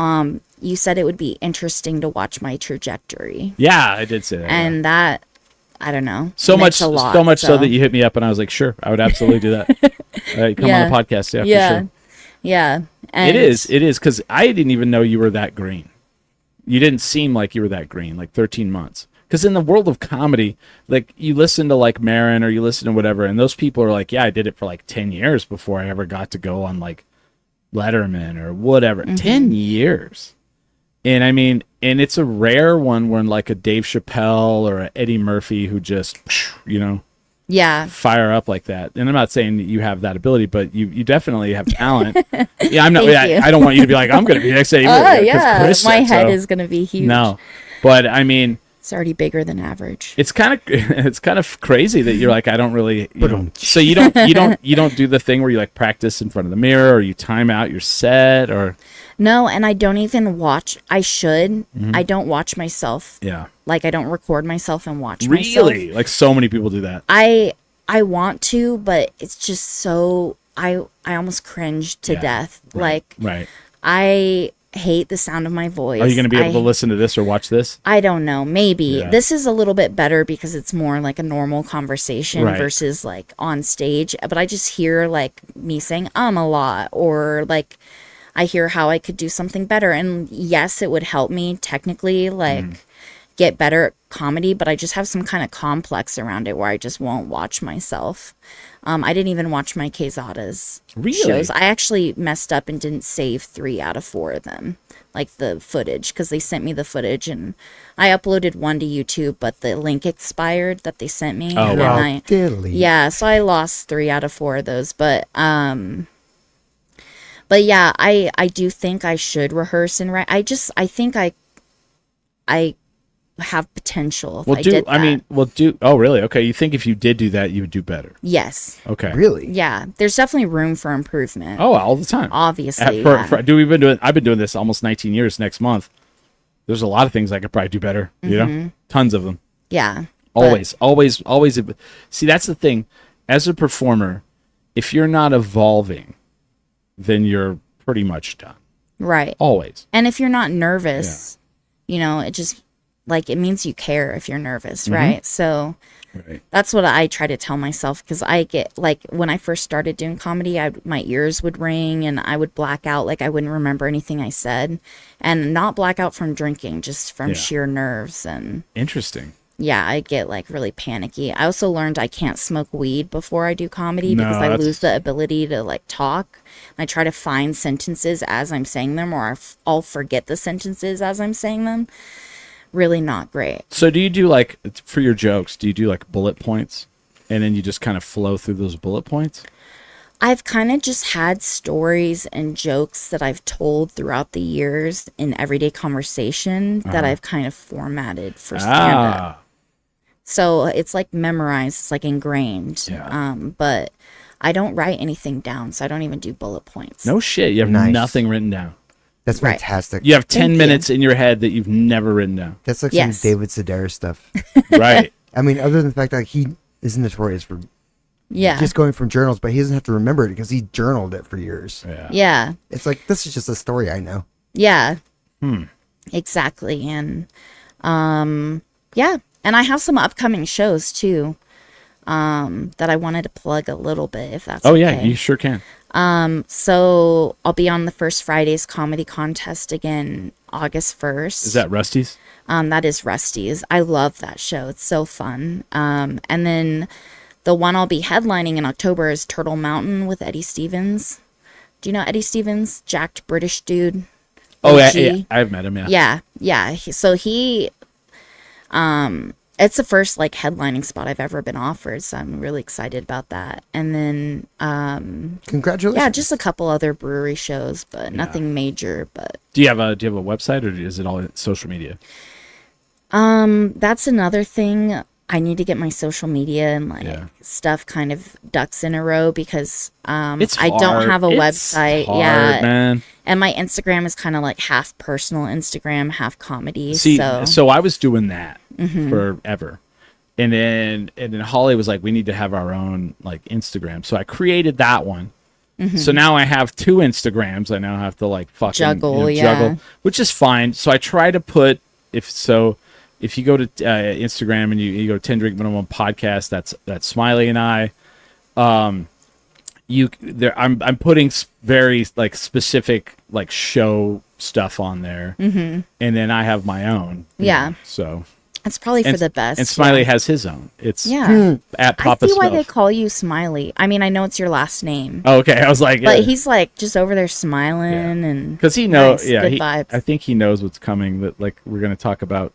[SPEAKER 4] You said it would be interesting to watch my trajectory.
[SPEAKER 2] Yeah, I did say that.
[SPEAKER 4] And that, I don't know.
[SPEAKER 2] So much so that you hit me up and I was like, sure, I would absolutely do that. All right, come on the podcast. Yeah, for sure.
[SPEAKER 4] Yeah.
[SPEAKER 2] And it is because I didn't even know you were that green. You didn't seem like you were that green, like 13 months. Because in the world of comedy, like you listen to like Marin or you listen to whatever, and those people are like, yeah, I did it for like 10 years before I ever got to go on like Letterman or whatever. 10 years. And I mean, and it's a rare one when like a Dave Chappelle or a Eddie Murphy who just, you know, fire up like that. And I'm not saying that you have that ability, but you definitely have talent. I'm not. I don't want you to be like, I'm going to be next Eddie Murphy.
[SPEAKER 4] My head is going to be huge.
[SPEAKER 2] No, but I mean,
[SPEAKER 4] it's already bigger than average.
[SPEAKER 2] It's kind of crazy that you're like, I don't really. So you don't do the thing where you like practice in front of the mirror or you time out your set or.
[SPEAKER 4] No, and I don't even watch. I should. I don't watch myself.
[SPEAKER 2] Yeah.
[SPEAKER 4] Like I don't record myself and watch myself.
[SPEAKER 2] Really? Like so many people do that.
[SPEAKER 4] I want to, but it's just so I almost cringe to death.
[SPEAKER 2] Right.
[SPEAKER 4] Like I hate the sound of my voice.
[SPEAKER 2] Are you going to be able to listen to this or watch this?
[SPEAKER 4] I don't know. Maybe. Yeah. This is a little bit better because it's more like a normal conversation versus like on stage. But I just hear like me saying a lot or like I hear how I could do something better. And yes, it would help me technically like get better at comedy, but I just have some kind of complex around it where I just won't watch myself. I didn't even watch my Quezada's shows. I actually messed up and didn't save 3 out of 4 of them, like the footage, because they sent me the footage and I uploaded one to YouTube, but the link expired that they sent me.
[SPEAKER 2] Oh, wow.
[SPEAKER 4] So I lost 3 out of 4 of those, but yeah, I do think I should rehearse and write. I think I have potential if I did that.
[SPEAKER 2] Oh, really? Okay. You think if you did do that, you would do better?
[SPEAKER 4] Yes.
[SPEAKER 2] Okay.
[SPEAKER 3] Really?
[SPEAKER 4] Yeah. There's definitely room for improvement.
[SPEAKER 2] Oh, all the time.
[SPEAKER 4] Obviously.
[SPEAKER 2] I've been doing this almost 19 years next month. There's a lot of things I could probably do better, you know? Tons of them.
[SPEAKER 4] Yeah.
[SPEAKER 2] Always. See, that's the thing. As a performer, if you're not evolving, then you're pretty much done.
[SPEAKER 4] Right.
[SPEAKER 2] Always.
[SPEAKER 4] And if you're not nervous, you know, it just like, it means you care if you're nervous, right? So that's what I try to tell myself, because I get, like, when I first started doing comedy, my ears would ring and I would black out, like I wouldn't remember anything I said, and not black out from drinking, just from sheer nerves. And
[SPEAKER 2] interesting.
[SPEAKER 4] Yeah, I get like really panicky. I also learned I can't smoke weed before I do comedy because I lose the ability to like talk. I try to find sentences as I'm saying them, or I'll forget the sentences as I'm saying them. Really not great.
[SPEAKER 2] So do you do like, for your jokes, do you do like bullet points and then you just kind of flow through those bullet points?
[SPEAKER 4] I've kind of just had stories and jokes that I've told throughout the years in everyday conversation that I've kind of formatted for stand-up. So it's like memorized, it's like ingrained.
[SPEAKER 2] Yeah.
[SPEAKER 4] But I don't write anything down, so I don't even do bullet points.
[SPEAKER 2] No shit. You have nothing written down.
[SPEAKER 3] That's fantastic.
[SPEAKER 2] You have 10 minutes in your head that you've never written down.
[SPEAKER 3] That's like some David Sedaris stuff.
[SPEAKER 2] Right.
[SPEAKER 3] I mean, other than the fact that he is notorious for just going from journals, but he doesn't have to remember it because he journaled it for years.
[SPEAKER 4] Yeah.
[SPEAKER 3] It's like, this is just a story I know.
[SPEAKER 4] Yeah. Exactly. And yeah. And I have some upcoming shows too, that I wanted to plug a little bit, if that's okay.
[SPEAKER 2] Yeah, you sure can.
[SPEAKER 4] So I'll be on the First Fridays comedy contest again, August 1st.
[SPEAKER 2] Is that Rusty's?
[SPEAKER 4] That is Rusty's. I love that show. It's so fun. And then the one I'll be headlining in October is Turtle Mountain with Eddie Stevens. Do you know Eddie Stevens? Jacked British dude.
[SPEAKER 2] Oh, yeah. I've met him, yeah.
[SPEAKER 4] Yeah. So he... it's the first like headlining spot I've ever been offered, so I'm really excited about that. And then
[SPEAKER 3] congratulations.
[SPEAKER 4] Yeah, just a couple other brewery shows, but nothing major. But
[SPEAKER 2] do you have a website, or is it all social media?
[SPEAKER 4] That's another thing. I need to get my social media and like stuff kind of ducks in a row, because I don't have a website.
[SPEAKER 2] Man.
[SPEAKER 4] And my Instagram is kind of like half personal Instagram, half comedy.
[SPEAKER 2] See, so I was doing that forever. And then Holly was like, we need to have our own like Instagram. So I created that one. So now I have 2 Instagrams. I now have to like fucking juggle, which is fine. So I try to put, if you go to Instagram and you go 10 Drink Minimum Podcast, that's Smiley and I. I'm putting very like specific like show stuff on there, and then I have my own.
[SPEAKER 4] Yeah.
[SPEAKER 2] So
[SPEAKER 4] it's probably for the best.
[SPEAKER 2] And Smiley has his own. It's at Papa.
[SPEAKER 4] I see why they call you Smiley. I mean, I know it's your last name.
[SPEAKER 2] Oh, okay, I was like,
[SPEAKER 4] but he's like just over there smiling and
[SPEAKER 2] because he knows.
[SPEAKER 4] Good vibes.
[SPEAKER 2] I think he knows what's coming. That like we're gonna talk about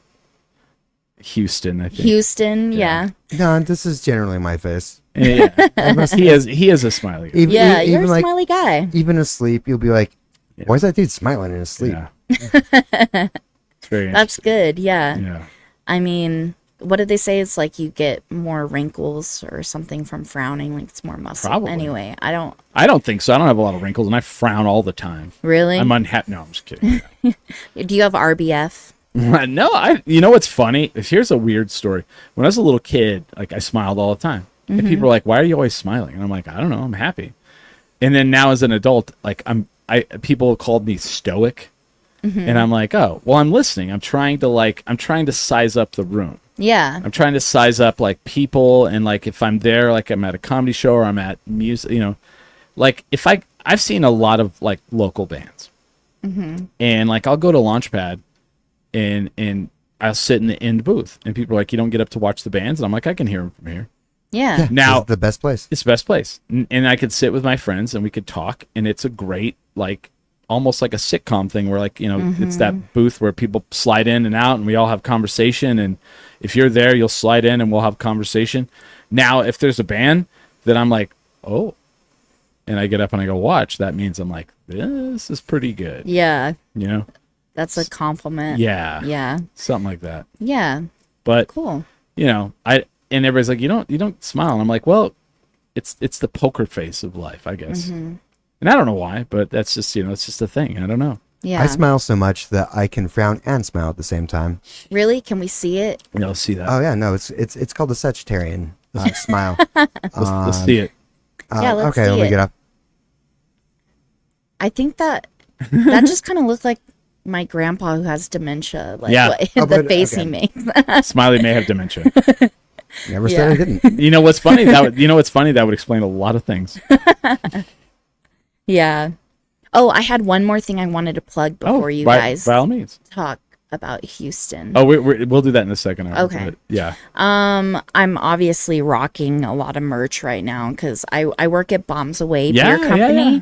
[SPEAKER 2] Houston. I think
[SPEAKER 4] Houston. Yeah.
[SPEAKER 3] No, this is generally my face.
[SPEAKER 2] Yeah. he is a smiley guy.
[SPEAKER 4] You're a smiley guy.
[SPEAKER 3] Even asleep, you'll be like, why is that dude smiling in his sleep?
[SPEAKER 2] Yeah. It's very
[SPEAKER 4] That's good.
[SPEAKER 2] Yeah.
[SPEAKER 4] I mean, what did they say? It's like you get more wrinkles or something from frowning. Like it's more muscle.
[SPEAKER 2] Probably.
[SPEAKER 4] Anyway, I don't
[SPEAKER 2] think so. I don't have a lot of wrinkles, and I frown all the time.
[SPEAKER 4] Really?
[SPEAKER 2] I'm unhappy. No, I'm just kidding.
[SPEAKER 4] Do you have RBF?
[SPEAKER 2] No, you know what's funny? Here's a weird story. When I was a little kid, like I smiled all the time. And people are like, why are you always smiling? And I'm like, I don't know, I'm happy. And then now as an adult, like people called me stoic. And I'm like, oh, well, I'm listening. I'm trying to size up the room.
[SPEAKER 4] Yeah.
[SPEAKER 2] I'm trying to size up like people, and like if I'm there, like I'm at a comedy show or I'm at music, like if I've seen a lot of like local bands. And like I'll go to Launchpad and I'll sit in the end booth, and people are like, you don't get up to watch the bands? And I'm like, I can hear them from here.
[SPEAKER 4] Yeah.
[SPEAKER 2] Now
[SPEAKER 3] it's the best place.
[SPEAKER 2] It's the best place. And I could sit with my friends and we could talk, and it's a great, like, almost like a sitcom thing where like, it's that booth where people slide in and out and we all have conversation. And if you're there, you'll slide in and we'll have conversation. Now, if there's a band that I'm like, oh, and I get up and I go watch, that means I'm like, this is pretty good.
[SPEAKER 4] Yeah.
[SPEAKER 2] That's
[SPEAKER 4] a compliment.
[SPEAKER 2] Yeah.
[SPEAKER 4] Yeah.
[SPEAKER 2] Something like that.
[SPEAKER 4] Yeah.
[SPEAKER 2] But
[SPEAKER 4] cool.
[SPEAKER 2] And everybody's like, you don't smile. And I'm like, well, it's the poker face of life, I guess. And I don't know why, but that's just, it's just a thing. I don't know.
[SPEAKER 4] Yeah.
[SPEAKER 3] I smile so much that I can frown and smile at the same time.
[SPEAKER 4] Really? Can we see it?
[SPEAKER 2] Yeah, let's see that.
[SPEAKER 3] Oh yeah, no, it's called the Sagittarian smile.
[SPEAKER 2] Let's see it.
[SPEAKER 4] Yeah, let's
[SPEAKER 3] okay,
[SPEAKER 4] see
[SPEAKER 3] let me
[SPEAKER 4] it.
[SPEAKER 3] get up.
[SPEAKER 4] I think that just kind of looked like my grandpa who has dementia. Like
[SPEAKER 2] Yeah.
[SPEAKER 4] the face he makes.
[SPEAKER 2] Smiley may have dementia.
[SPEAKER 3] Never said I didn't.
[SPEAKER 2] You know what's funny? That would explain a lot of things.
[SPEAKER 4] Yeah. Oh, I had one more thing I wanted to plug before you guys
[SPEAKER 2] by all means
[SPEAKER 4] talk about Houston.
[SPEAKER 2] Oh, we'll do that in a second.
[SPEAKER 4] Okay.
[SPEAKER 2] Yeah.
[SPEAKER 4] I'm obviously rocking a lot of merch right now because I work at Bombs Away Beer Company.
[SPEAKER 2] Yeah.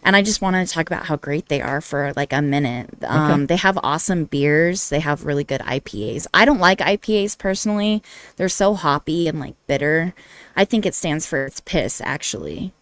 [SPEAKER 4] And I just wanted to talk about how great they are for like a minute. They have awesome beers. They have really good IPAs. I don't like IPAs personally. They're so hoppy and like bitter. I think it stands for it's piss, actually.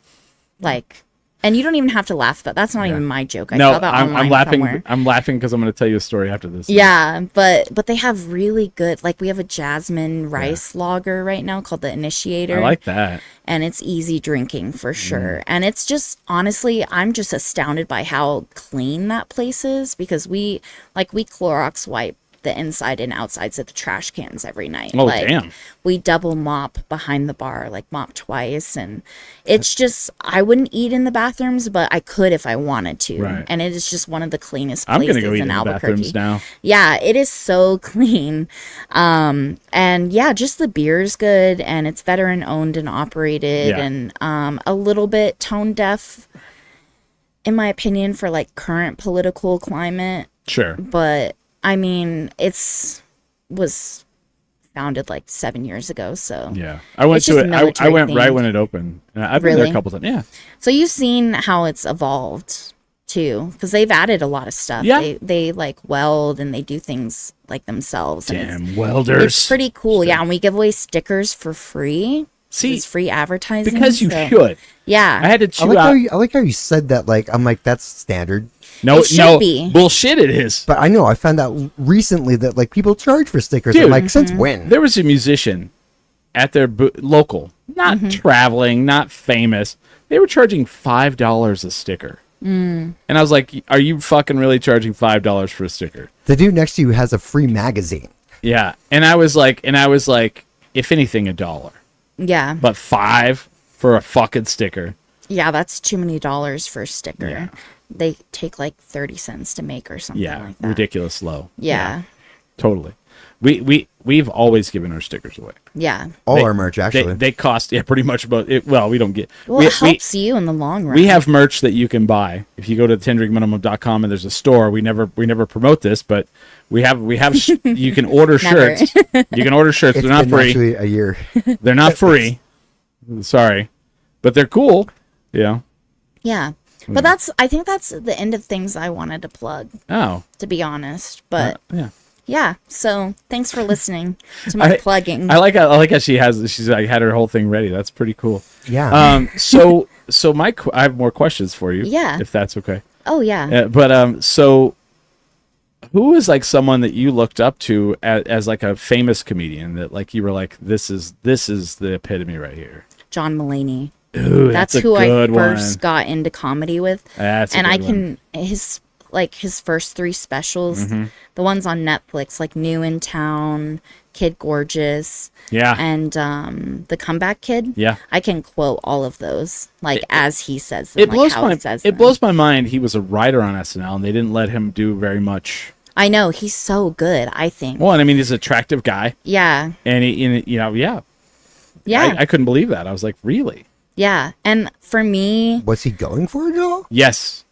[SPEAKER 4] Like, and you don't even have to laugh, but that's not even my joke. I saw that online
[SPEAKER 2] I'm laughing.
[SPEAKER 4] somewhere.
[SPEAKER 2] I'm laughing because I'm going to tell you a story after this.
[SPEAKER 4] Yeah, but they have really good, like we have a jasmine rice lager right now called the Initiator.
[SPEAKER 2] I like that.
[SPEAKER 4] And it's easy drinking for sure. And it's just, honestly, I'm just astounded by how clean that place is because we Clorox wipe the inside and outsides of the trash cans every night.
[SPEAKER 2] Oh,
[SPEAKER 4] like,
[SPEAKER 2] damn.
[SPEAKER 4] We double mop behind the bar, like mop twice. And it's just, I wouldn't eat in the bathrooms, but I could if I wanted to.
[SPEAKER 2] Right.
[SPEAKER 4] And it is just one of the cleanest
[SPEAKER 2] I'm
[SPEAKER 4] places
[SPEAKER 2] going to go eat
[SPEAKER 4] in
[SPEAKER 2] in the
[SPEAKER 4] Albuquerque.
[SPEAKER 2] bathrooms now.
[SPEAKER 4] Yeah, it is so clean. And yeah, just the beer's good and it's veteran owned and operated and a little bit tone deaf, in my opinion, for like current political climate.
[SPEAKER 2] Sure.
[SPEAKER 4] But I mean, was founded like 7 years ago, so
[SPEAKER 2] yeah, I went to it. I went right when it opened. I've been there a couple times. Yeah.
[SPEAKER 4] So you've seen how it's evolved too, because they've added a lot of stuff.
[SPEAKER 2] Yeah.
[SPEAKER 4] They like weld and they do things like themselves.
[SPEAKER 2] Damn welders.
[SPEAKER 4] It's pretty cool. Yeah, and we give away stickers for free.
[SPEAKER 2] See,
[SPEAKER 4] it's free advertising
[SPEAKER 2] because you should.
[SPEAKER 4] Yeah,
[SPEAKER 2] I had to chew
[SPEAKER 3] I like how you said that. Like, I'm like, that's standard.
[SPEAKER 2] No,
[SPEAKER 4] it should be.
[SPEAKER 2] Bullshit. It is.
[SPEAKER 3] But I know I found out recently that like people charge for stickers.
[SPEAKER 2] Dude,
[SPEAKER 3] I'm like, since when?
[SPEAKER 2] There was a musician at their local, not traveling, not famous. They were charging $5 a sticker, and I was like, "Are you fucking really charging $5 for a sticker?"
[SPEAKER 3] The dude next to you has a free magazine.
[SPEAKER 2] Yeah, and I was like, if anything, $1.
[SPEAKER 4] Yeah,
[SPEAKER 2] But $5 for a fucking sticker.
[SPEAKER 4] yeah, that's too many dollars for a sticker.
[SPEAKER 2] Yeah.
[SPEAKER 4] They take like 30 cents to make or something like that.
[SPEAKER 2] Ridiculous low.
[SPEAKER 4] Yeah.
[SPEAKER 2] Totally. We've always given our stickers away.
[SPEAKER 4] Yeah.
[SPEAKER 3] All our merch actually.
[SPEAKER 2] They cost pretty much about it. Well, we don't get.
[SPEAKER 4] Well, it helps you in the long run.
[SPEAKER 2] We have merch that you can buy if you go to 10drinkminimum.com and there's a store. We never promote this, but we have you can order shirts. You can order shirts.
[SPEAKER 3] It's
[SPEAKER 2] They're not
[SPEAKER 3] been
[SPEAKER 2] free.
[SPEAKER 3] actually a year.
[SPEAKER 2] They're not free. Sorry, but they're cool. Yeah.
[SPEAKER 4] Yeah. But I think that's the end of things I wanted to plug,
[SPEAKER 2] Oh.
[SPEAKER 4] to be honest. But
[SPEAKER 2] Yeah.
[SPEAKER 4] yeah, so thanks for listening to my plugging.
[SPEAKER 2] I like how she's like had her whole thing ready. That's pretty cool.
[SPEAKER 3] Yeah.
[SPEAKER 2] So I have more questions for you.
[SPEAKER 4] Yeah.
[SPEAKER 2] If that's okay.
[SPEAKER 4] Oh yeah.
[SPEAKER 2] So who is like someone that you looked up to as like a famous comedian that like you were like, this is the epitome right here?
[SPEAKER 4] John Mulaney.
[SPEAKER 2] Ooh,
[SPEAKER 4] That's
[SPEAKER 2] a
[SPEAKER 4] who I
[SPEAKER 2] good
[SPEAKER 4] first
[SPEAKER 2] one.
[SPEAKER 4] got into comedy with.
[SPEAKER 2] That's a
[SPEAKER 4] and
[SPEAKER 2] good
[SPEAKER 4] I
[SPEAKER 2] one.
[SPEAKER 4] can his first 3 specials, the ones on Netflix, like New in Town, Kid Gorgeous, and The Comeback Kid.
[SPEAKER 2] Yeah.
[SPEAKER 4] I can quote all of those as he says them.
[SPEAKER 2] It blows my mind. He was a writer on SNL, and they didn't let him do very much.
[SPEAKER 4] I know, he's so good, I think.
[SPEAKER 2] Well, and I mean, he's an attractive guy.
[SPEAKER 4] Yeah.
[SPEAKER 2] And yeah. I couldn't believe that. I was like, really?
[SPEAKER 4] Yeah. And for me,
[SPEAKER 3] Was he going for it all?
[SPEAKER 2] Yes.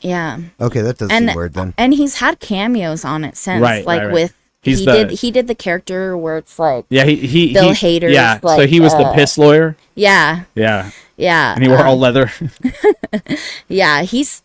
[SPEAKER 4] yeah.
[SPEAKER 3] Okay, that does seem weird then.
[SPEAKER 4] And he's had cameos on it since.
[SPEAKER 2] Right,
[SPEAKER 4] like
[SPEAKER 2] right.
[SPEAKER 4] with
[SPEAKER 2] He
[SPEAKER 4] did the character where it's like
[SPEAKER 2] Yeah, he
[SPEAKER 4] Bill Hader's,
[SPEAKER 2] Yeah, so
[SPEAKER 4] like,
[SPEAKER 2] he was the piss lawyer.
[SPEAKER 4] Yeah.
[SPEAKER 2] Yeah.
[SPEAKER 4] Yeah.
[SPEAKER 2] And he wore all leather.
[SPEAKER 4] Yeah, he's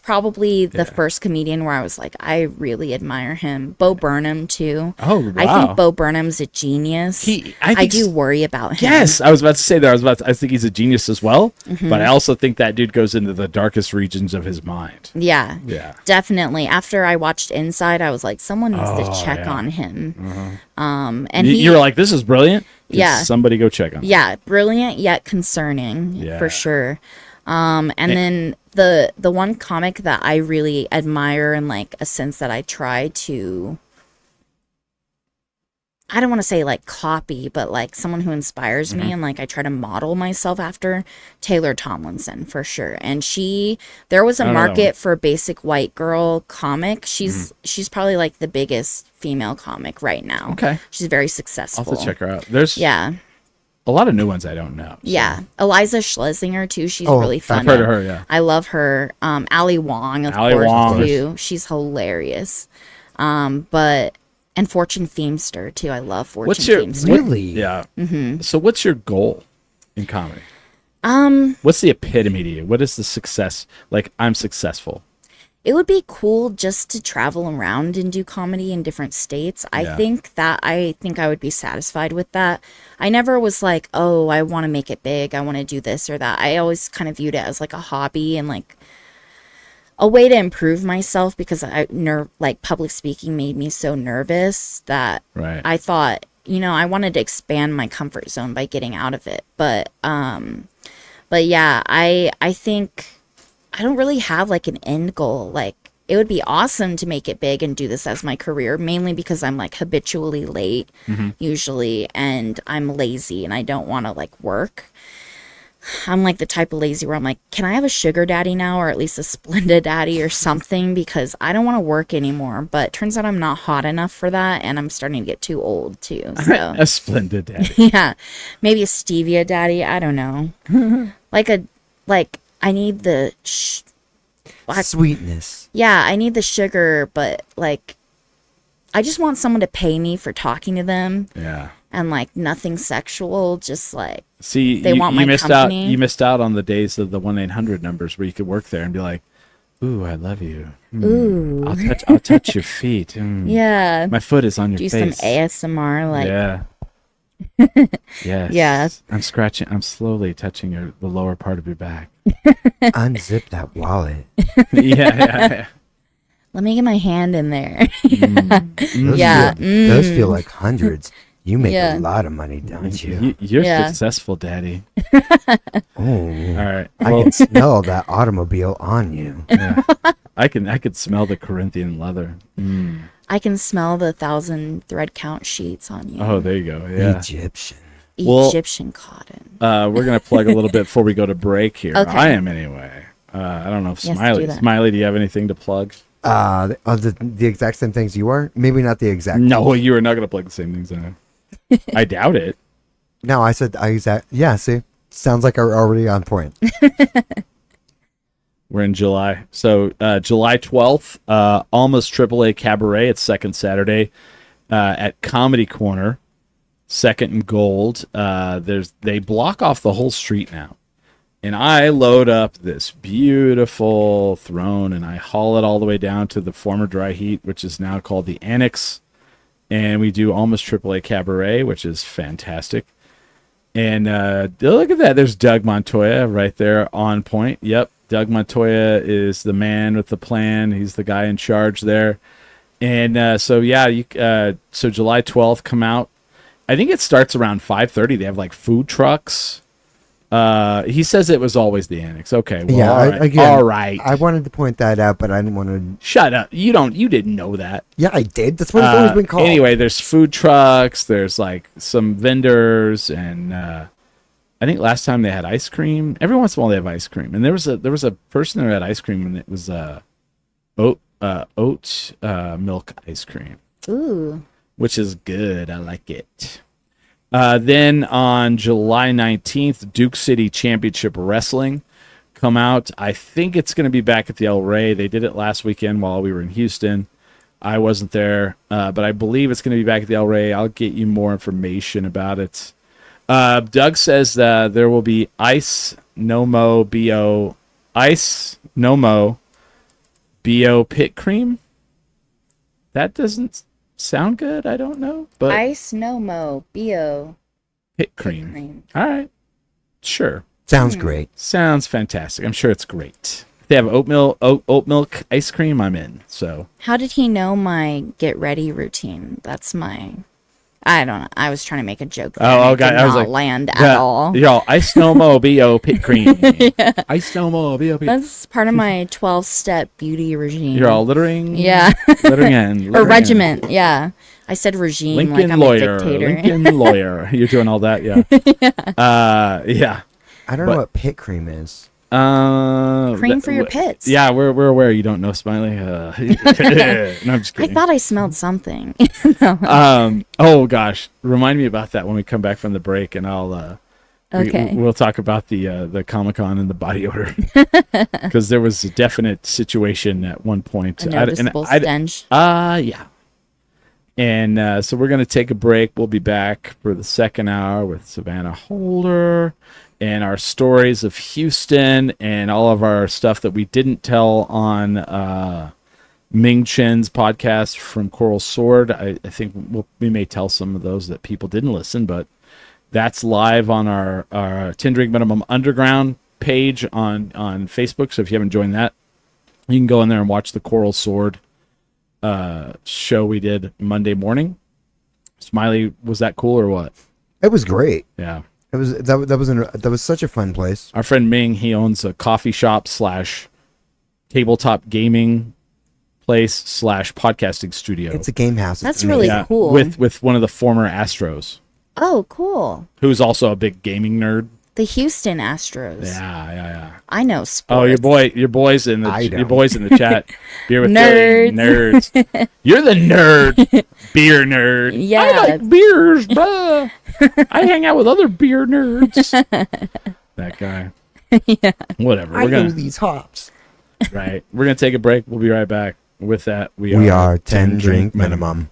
[SPEAKER 4] probably the first comedian where I was like, I really admire him. Bo Burnham too.
[SPEAKER 2] Oh, wow.
[SPEAKER 4] I think Bo Burnham's a genius. I do worry about him.
[SPEAKER 2] Yes, I was about to say that. I think he's a genius as well, but I also think that dude goes into the darkest regions of his mind.
[SPEAKER 4] Yeah.
[SPEAKER 2] Yeah.
[SPEAKER 4] Definitely. After I watched Inside, I was like, someone needs to check on him. And
[SPEAKER 2] You were like, this is brilliant. Just
[SPEAKER 4] Yeah.
[SPEAKER 2] somebody go check on him.
[SPEAKER 4] Yeah, brilliant yet concerning
[SPEAKER 2] Yeah.
[SPEAKER 4] for sure. And then the one comic that I really admire in like a sense that I try to I don't want to say like copy, but like someone who inspires me, and like I try to model myself after Taylor Tomlinson for sure. And there was a market for basic white girl comic. She's probably like the biggest female comic right now.
[SPEAKER 2] Okay.
[SPEAKER 4] She's very successful.
[SPEAKER 2] I'll have to check her out. There's a lot of new ones I don't know. So.
[SPEAKER 4] Yeah. Eliza Schlesinger too. She's really funny.
[SPEAKER 2] I've heard of her, yeah.
[SPEAKER 4] I love her. Ali Wong, of course, too. She's hilarious. And Fortune Feimster too. I love Fortune Feimster.
[SPEAKER 3] Really?
[SPEAKER 2] Yeah. So what's your goal in comedy? What's the epitome to you? What is the success? Like, I'm successful.
[SPEAKER 4] It would be cool just to travel around and do comedy in different states. I think I would be satisfied with that. I never was like, oh, I want to make it big. I want to do this or that. I always kind of viewed it as like a hobby and like a way to improve myself, because like public speaking made me so nervous that I thought, I wanted to expand my comfort zone by getting out of it. But yeah, I think I don't really have like an end goal. Like, it would be awesome to make it big and do this as my career, mainly because I'm like habitually late usually, and I'm lazy and I don't want to like work. I'm like the type of lazy where I'm like, can I have a sugar daddy now, or at least a Splenda daddy or something, because I don't want to work anymore. But it turns out I'm not hot enough for that, and I'm starting to get too old too. So
[SPEAKER 2] a Splenda daddy.
[SPEAKER 4] Yeah, maybe a stevia daddy. I don't know. I need the
[SPEAKER 3] sweetness.
[SPEAKER 4] Yeah, I need the sugar, but like, I just want someone to pay me for talking to them.
[SPEAKER 2] Yeah.
[SPEAKER 4] And like nothing sexual, just like
[SPEAKER 2] they
[SPEAKER 4] want my company.
[SPEAKER 2] You missed out on the days of the 1-800 numbers where you could work there and be like, "Ooh, I love you.
[SPEAKER 4] Ooh,
[SPEAKER 2] I'll touch your feet.
[SPEAKER 4] Yeah,
[SPEAKER 2] my foot is on your face.
[SPEAKER 4] Do some ASMR, like
[SPEAKER 2] Yes.
[SPEAKER 4] Yeah.
[SPEAKER 2] I'm slowly touching the lower part of your back.
[SPEAKER 3] Unzip that wallet.
[SPEAKER 2] Yeah.
[SPEAKER 4] Let me get my hand in there.
[SPEAKER 3] Those feel like hundreds. You make a lot of money, don't you?
[SPEAKER 2] You're successful, Daddy.
[SPEAKER 3] Oh,
[SPEAKER 2] all right.
[SPEAKER 3] I can smell that automobile on you.
[SPEAKER 2] Yeah. I could smell the Corinthian leather.
[SPEAKER 4] I can smell the 1,000 thread count sheets on you.
[SPEAKER 2] Oh, there you go. Yeah.
[SPEAKER 4] Egyptian cotton.
[SPEAKER 2] We're gonna plug a little bit before we go to break here.
[SPEAKER 4] Okay.
[SPEAKER 2] I am anyway. I don't know if Smiley, do you have anything to plug?
[SPEAKER 3] The exact same things you are? Maybe not the exact.
[SPEAKER 2] No, you are not gonna plug the same things I am. I doubt it.
[SPEAKER 3] No, I said yeah, see? Sounds like we're already on point.
[SPEAKER 2] We're in July. So July 12th, Almost AAA Cabaret. It's second Saturday at Comedy Corner, 2nd and Gold. They block off the whole street now. And I load up this beautiful throne and I haul it all the way down to the former Dry Heat, which is now called the Annex. And we do Almost AAA Cabaret, which is fantastic. And look at that. There's Doug Montoya right there on point. Yep. Doug Montoya is the man with the plan. He's the guy in charge there. And so July 12th, come out. I think it starts around 5:30. They have like food trucks. He says it was always the Annex. Okay. Well,
[SPEAKER 3] yeah.
[SPEAKER 2] All right.
[SPEAKER 3] I wanted to point that out, but I didn't want to.
[SPEAKER 2] Shut up. You didn't know that.
[SPEAKER 3] Yeah, I did. That's what it's always been called.
[SPEAKER 2] Anyway, there's food trucks. There's like some vendors, and I think last time they had ice cream. Every once in a while they have ice cream, and there was a person there that had ice cream, and it was oat milk ice cream.
[SPEAKER 4] Ooh.
[SPEAKER 2] Which is good. I like it. Then on July 19th, Duke City Championship Wrestling come out. I think it's going to be back at the El Rey. They did it last weekend while we were in Houston. I wasn't there, but I believe it's going to be back at the El Rey. I'll get you more information about it. Doug says there will be Ice No Mo BO Pit Cream. That doesn't sound good. I don't know, but
[SPEAKER 4] Ice No Mo BO
[SPEAKER 2] Pit Cream. All right, sure.
[SPEAKER 3] Sounds great.
[SPEAKER 2] Sounds fantastic. I'm sure it's great. If they have oat milk ice cream, I'm in. So
[SPEAKER 4] how did he know my get ready routine? That's my. I don't know. I was trying to make a joke.
[SPEAKER 2] God! I was like,
[SPEAKER 4] land at all.
[SPEAKER 2] Y'all, Ice No Mo BO Pit Cream. Ice No Mo BO Pit.
[SPEAKER 4] That's part of my 12-step beauty regime.
[SPEAKER 2] You're all littering.
[SPEAKER 4] Yeah.
[SPEAKER 2] Littering in.
[SPEAKER 4] Or regiment. Yeah. I said regime
[SPEAKER 2] Lincoln
[SPEAKER 4] like I'm
[SPEAKER 2] lawyer.
[SPEAKER 4] a dictator.
[SPEAKER 2] Lincoln lawyer. You're doing all that, yeah. Yeah.
[SPEAKER 3] I don't know what pit cream is.
[SPEAKER 4] Cream for your pits.
[SPEAKER 2] Yeah, we're aware you don't know, Smiley. No, I'm just
[SPEAKER 4] I
[SPEAKER 2] kidding.
[SPEAKER 4] thought I smelled something.
[SPEAKER 2] Oh gosh, remind me about that when we come back from the break, and I'll.
[SPEAKER 4] Okay.
[SPEAKER 2] We'll talk about the Comic-Con and the body odor, because there was a definite situation at one point.
[SPEAKER 4] A noticeable stench.
[SPEAKER 2] Yeah. And so we're going to take a break. We'll be back for the second hour with Savannah Holder and our stories of Houston and all of our stuff that we didn't tell on Ming Chen's podcast from Coral Sword. I think we may tell some of those that people didn't listen, but that's live on our 10 Drink Minimum Underground page on Facebook. So if you haven't joined that, you can go in there and watch the Coral Sword show we did Monday morning. Smiley, was that cool or what?
[SPEAKER 3] It was great.
[SPEAKER 2] Yeah,
[SPEAKER 3] it was. That was such a fun place.
[SPEAKER 2] Our friend Ming, he owns a coffee shop / tabletop gaming place / podcasting studio.
[SPEAKER 3] It's a game house.
[SPEAKER 4] That's really cool.
[SPEAKER 2] With one of the former Astros.
[SPEAKER 4] Oh, cool.
[SPEAKER 2] Who's also a big gaming nerd.
[SPEAKER 4] The Houston Astros.
[SPEAKER 2] Yeah.
[SPEAKER 4] I know sports.
[SPEAKER 2] Oh, your boys in the chat. Beer with
[SPEAKER 4] Nerds.
[SPEAKER 2] nerds. You're the nerd. Beer nerd.
[SPEAKER 4] Yeah.
[SPEAKER 2] I like beers, bruh. I hang out with other beer nerds. That guy.
[SPEAKER 4] Yeah.
[SPEAKER 2] Whatever.
[SPEAKER 3] I know these hops.
[SPEAKER 2] Right. We're gonna take a break. We'll be right back. With that, we
[SPEAKER 3] are 10 Drink Minimum.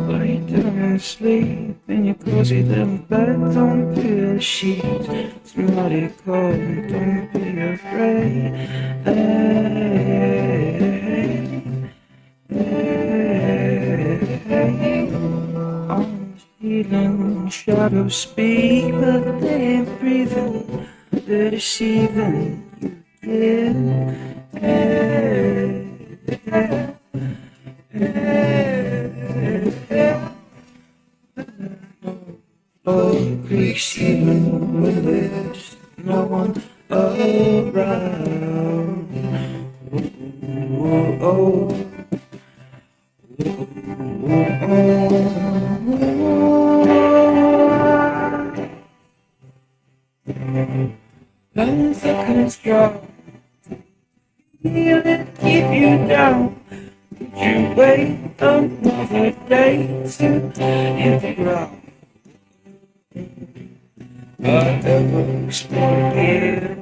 [SPEAKER 1] Lay down and sleep in your cozy little bed. Don't peel the sheets. Somebody call, don't be afraid. I'm feeling shadows speak, but they ain't breathing. They're deceiving you again. Oh, Greeks, even when there's no one around. Oh, oh. Learn to control, feel it keep you down. Would you wait another day to hit the ground? But it looks more here.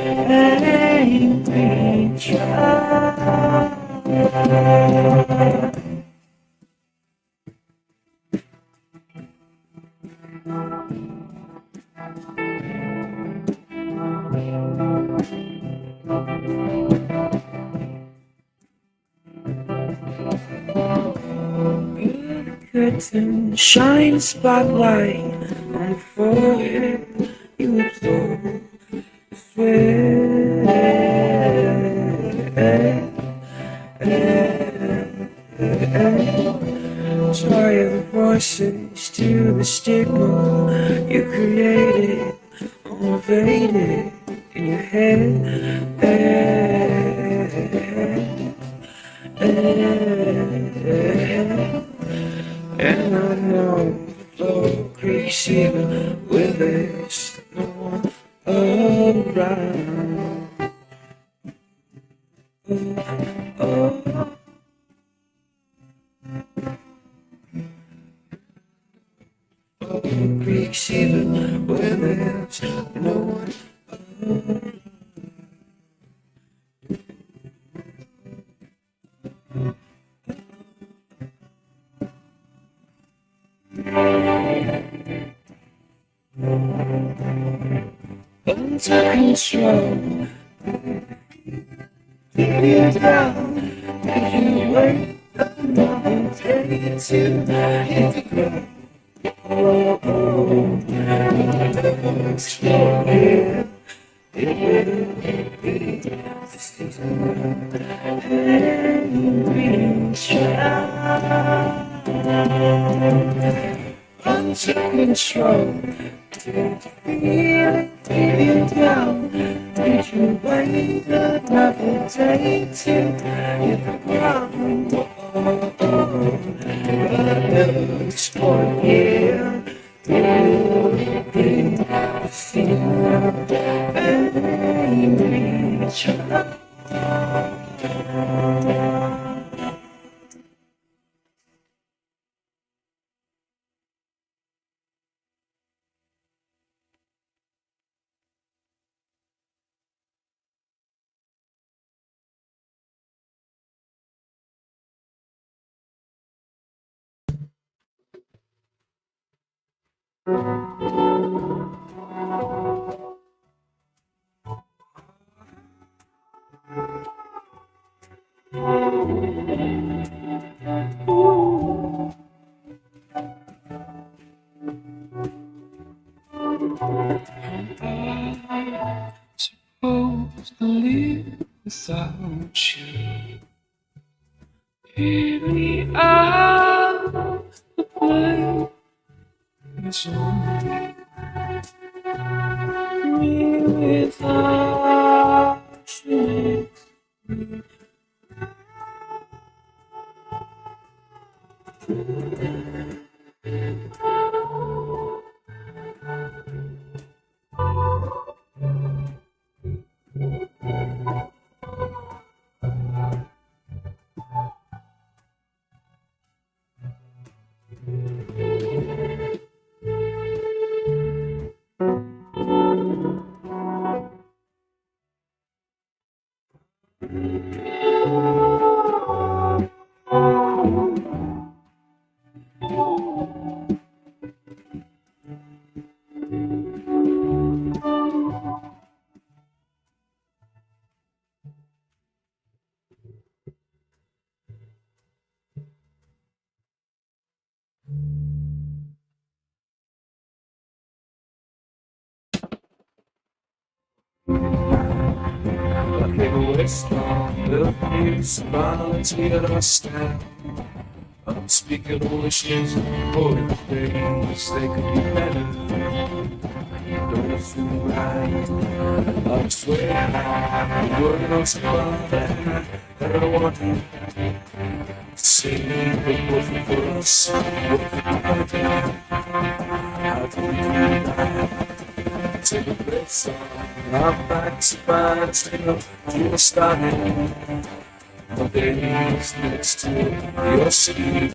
[SPEAKER 1] And we try. Curtain, shine a spotlight on the forehead. You absorb the sweat. Tired the voices to the stigma you created, elevated in your head. And I know the flow creaks even with there's no one around. Oh. Flow creaks even with there's no one around. Under control, keep you down. If you wait another day to hit the ground, oh, oh, explore here. It will be the season, and we try. Under control, did you feel it keep you down? Did you wait another day to hit the ground? Oh, oh, oh. Explore here. It will be the feeling, and we try. Supposed to live without you. Baby, I'm the place on me without you. Like a whisper, the music violence we understand. Up Speaking of wishes, hoping things they could be better. Those who ride, I swear, the world's above and I want to see what was for us, what the party. How do we do that? Take a breath, our backs are still to starting. The days next to your sleep.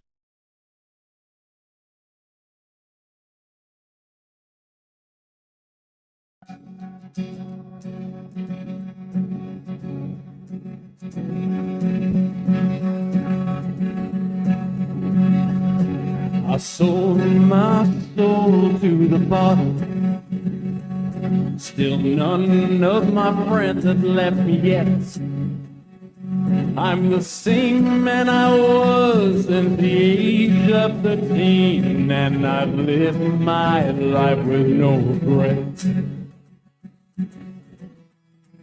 [SPEAKER 1] I sold my soul to the bottle. Still none of my friends have left me yet. I'm the same man I was at the age of 13, and I've lived my life with no regrets.